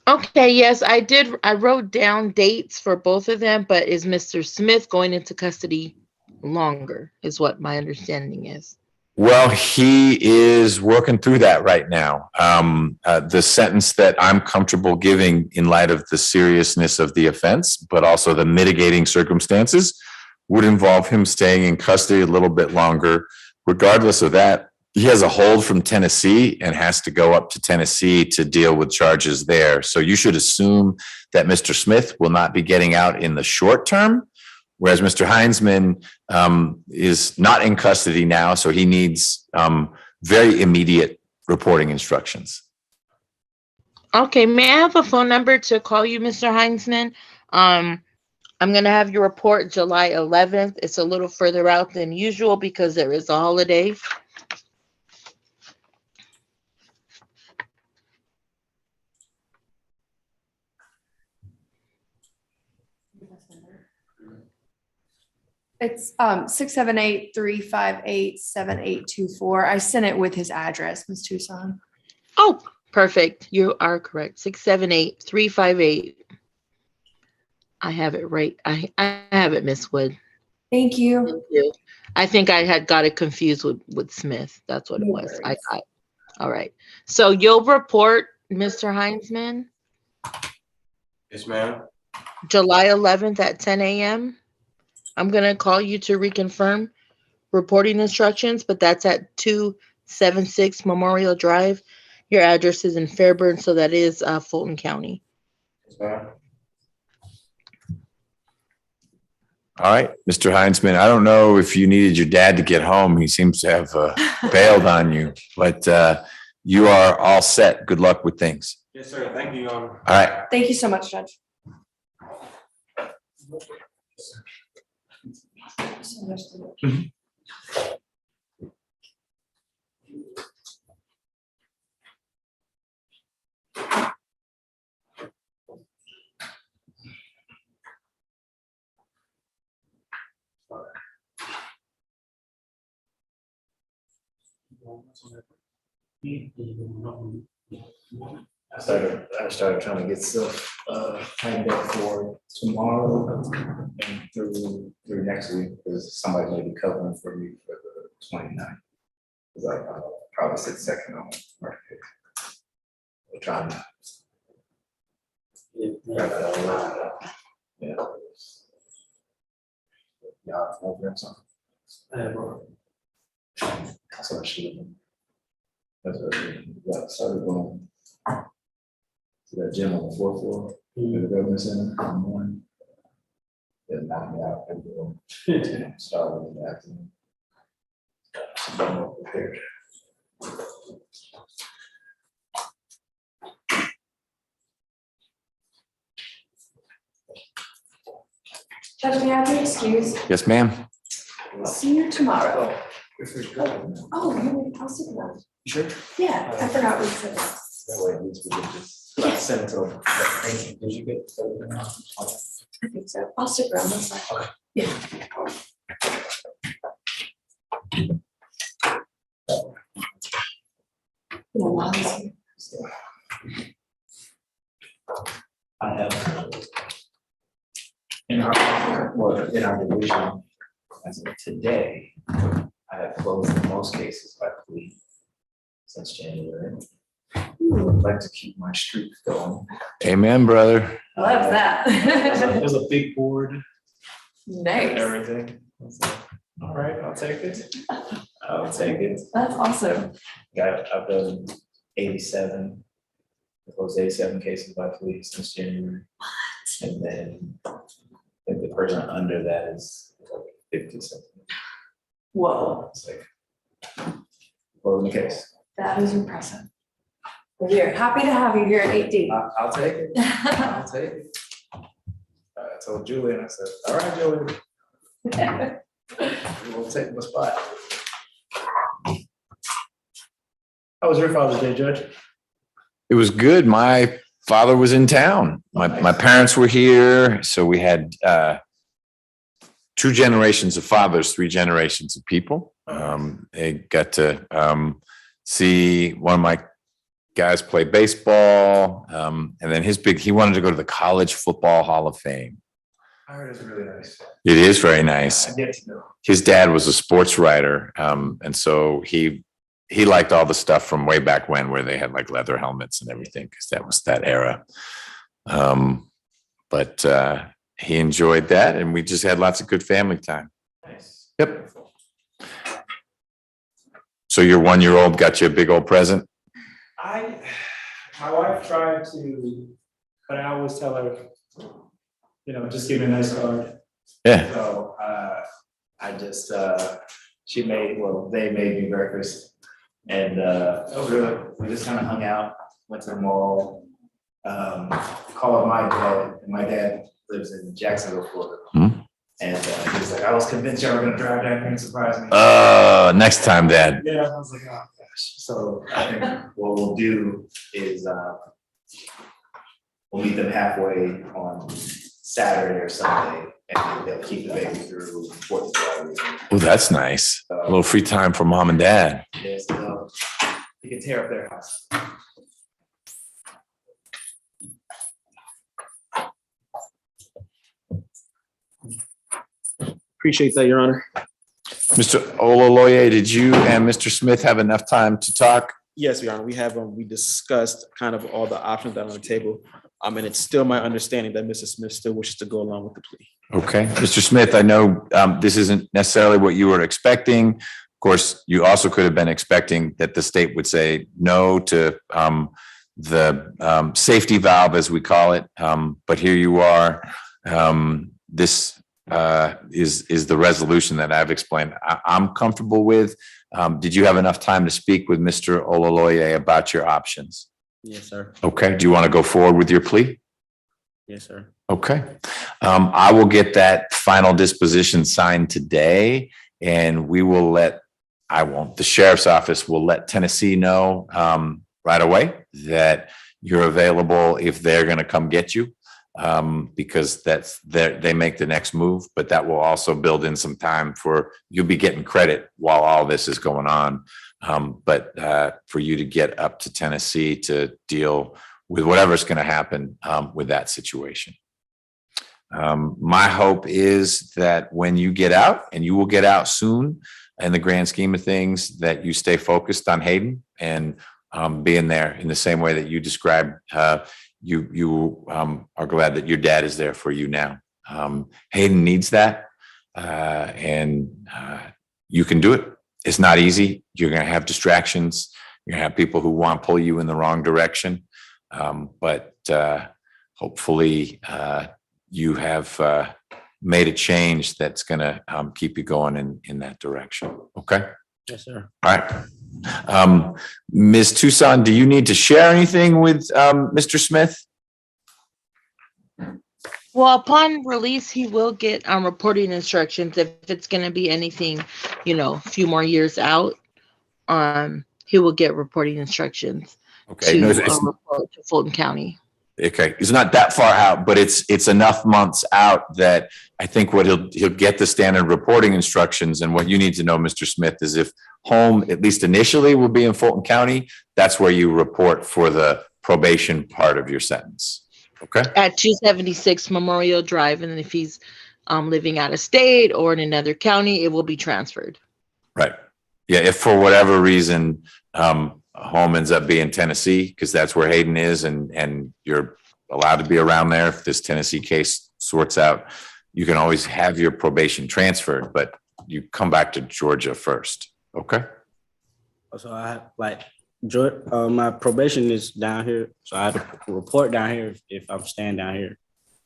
Okay, yes, I did. I wrote down dates for both of them, but is Mr. Smith going into custody longer, is what my understanding is. Well, he is working through that right now. The sentence that I'm comfortable giving in light of the seriousness of the offense, but also the mitigating circumstances, would involve him staying in custody a little bit longer. Regardless of that, he has a hold from Tennessee and has to go up to Tennessee to deal with charges there. So you should assume that Mr. Smith will not be getting out in the short term, whereas Mr. Heinzman is not in custody now, so he needs very immediate reporting instructions. Okay, may I have a phone number to call you, Mr. Heinzman? I'm going to have your report July 11th. It's a little further out than usual because there is a holiday. It's 678-358-7824. I sent it with his address, Ms. Tucson. Oh, perfect. You are correct. 678-358. I have it right. I have it, Miss Wood. Thank you. Thank you. I think I had got it confused with Smith. That's what it No was. worries. I got. All right. So you'll report, Mr. Heinzman, Yes, ma'am. July 11th at 10 a.m. I'm going to call you to reconfirm reporting instructions, but that's at 276 Memorial Drive. Your address is in Fairburn, so that is Fulton County. Yes, ma'am. All right, Mr. Heinzman, I don't know if you needed your dad to get home. He seems to have bailed on you, but you are all set. Good luck with things. Yes, sir. Thank you, Your Honor. All right. Thank you so much, Judge. I started trying to get stuff tightened up for tomorrow and through next week, because somebody may be covering for me for the 29th. Because I'll probably sit second on market. We're trying to. Yeah. That's what I should. That's what I started going to that gym on the 4th floor in the government center in the morning. It knocked me out and started in the afternoon. So I'm more prepared. Judge, may I be excused? Yes, ma'am. See you tomorrow. Oh, I'll stick around. Sure. Yeah, I forgot we said that. That way at least we can just send it to them. Did you get everything else? I think so. I'll stick around. That's fine. Okay. Yeah. I have in our division as of today, I I've closed the most cases by plea since January. I would like to keep my streak going. Amen, brother. Love that. There's a big board. And Nice. everything. All right, I'll take it. I'll take it. That's awesome. I've done 87. I closed 87 cases by plea since January. And then I think the person under that is like 50 something. Whoa, It's like closing the case. that is impressive. We're happy to have you here at 8D. I'll take it. I'll take it. I told Julie and I said, all right, Julie, we'll take my spot. How was your Father's Day, Judge? It was good. My father was in town. My parents were here. So we had 2 generations of fathers, 3 generations of people. They got to see one of my guys play baseball. And then he wanted to go to the College Football Hall of Fame. I heard it's really nice. It is very nice. I get to know. His dad was a sports writer. And so he liked all the stuff from way back when where they had like leather helmets and everything, because that was that era. But he enjoyed that, and we just had lots of good family time. Nice. Yep. So your 1-year-old got you a big old present? My wife tried to, but I always tell her, just give me a nice card. Yeah. So I just, they made me breakfast, and we just kind of hung out, went to the mall, called my dad, and my dad lives in Jacksonville, Florida. Hmm? And he was like, I was convinced y'all were gonna drive down here and surprise me. Next time, Dad. Yeah, I was like, oh gosh. So I think what we'll do is we'll meet them halfway on Saturday or Sunday, and they'll keep the baby through 4th of July. Oh, that's nice. A little free time for mom and dad. Yes, you can tear up their house. Appreciate that, Your Honor. Mr. Olaloye, did you and Mr. Smith have enough time to talk? Yes, Your Honor, we discussed kind of all the options that are on the table. And it's still my understanding that Mrs. Smith still wishes to go along with the plea. Okay, Mr. Smith, I know this isn't necessarily what you were expecting. Of course, you also could have been expecting that the state would say no to the safety valve, as we call it. But here you are. This is the resolution that I've explained. I'm comfortable with. Did you have enough time to speak with Mr. Olaloye about your options? Yes, sir. Okay, do you want to go forward with your plea? Yes, sir. Okay. I will get that final disposition signed today, and we will the sheriff's office will let Tennessee know right away that you're available if they're going to come get you. Because they make the next move, but that will also build in some time you'll be getting credit while all this is going on. But for you to get up to Tennessee to deal with whatever's going to happen with that situation. My hope is that when you get out, and you will get out soon, in the grand scheme of things, that you stay focused on Hayden and being there in the same way that you described. You are glad that your dad is there for you now. Hayden needs that, and you can do it. It's not easy. You're going to have distractions. You're going to have people who want to pull you in the wrong direction. But hopefully you have made a change that's going to keep you going in that direction. Okay? Yes, sir. All right. Ms. Tucson, do you need to share anything with Mr. Smith? Well, upon release, he will get reporting instructions if it's going to be anything, a few more years out. He will get reporting instructions Okay. to report to Fulton County. Okay, it's not that far out, but it's enough months out that I think what he'll get the standard reporting instructions. And what you need to know, Mr. Smith, is if home, at least initially, will be in Fulton County, that's where you report for the probation part of your sentence. Okay. At 276 Memorial Drive, and then if he's living out of state or in another county, it will be transferred. Right. Yeah, if for whatever reason, home ends up being Tennessee, because that's where Hayden is and you're allowed to be around there. If this Tennessee case sorts out, you can always have your probation transferred, but you come back to Georgia first. Okay. So I have my probation is down here, so I have to report down here if I'm staying down here.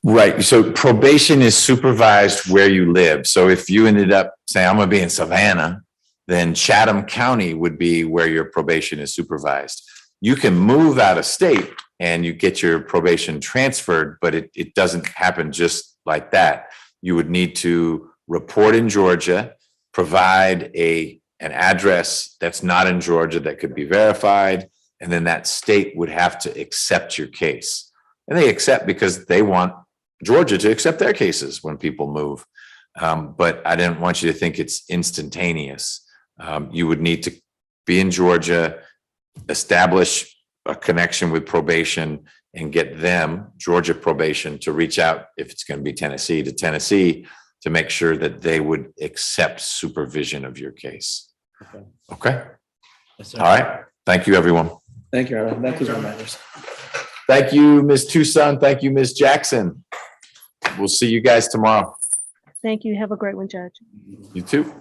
Right. So probation is supervised where you live. So if you ended up saying, I'm going to be in Savannah, then Chatham County would be where your probation is supervised. You can move out of state and you get your probation transferred, but it doesn't happen just like that. You would need to report in Georgia, provide an address that's not in Georgia that could be verified, and then that state would have to accept your case. And they accept because they want Georgia to accept their cases when people move. But I didn't want you to think it's instantaneous. You would need to be in Georgia, establish a connection with probation, and get them, Georgia probation, to reach out, if it's going to be Tennessee, to Tennessee to make sure that they would accept supervision of your case. Okay? Yes, sir. All right. Thank you, everyone. Thank you, Aaron. That concludes my matters. Thank you, Ms. Tucson. Thank you, Ms. Jackson. We'll see you guys tomorrow. Thank you. Have a great one, Judge. You too.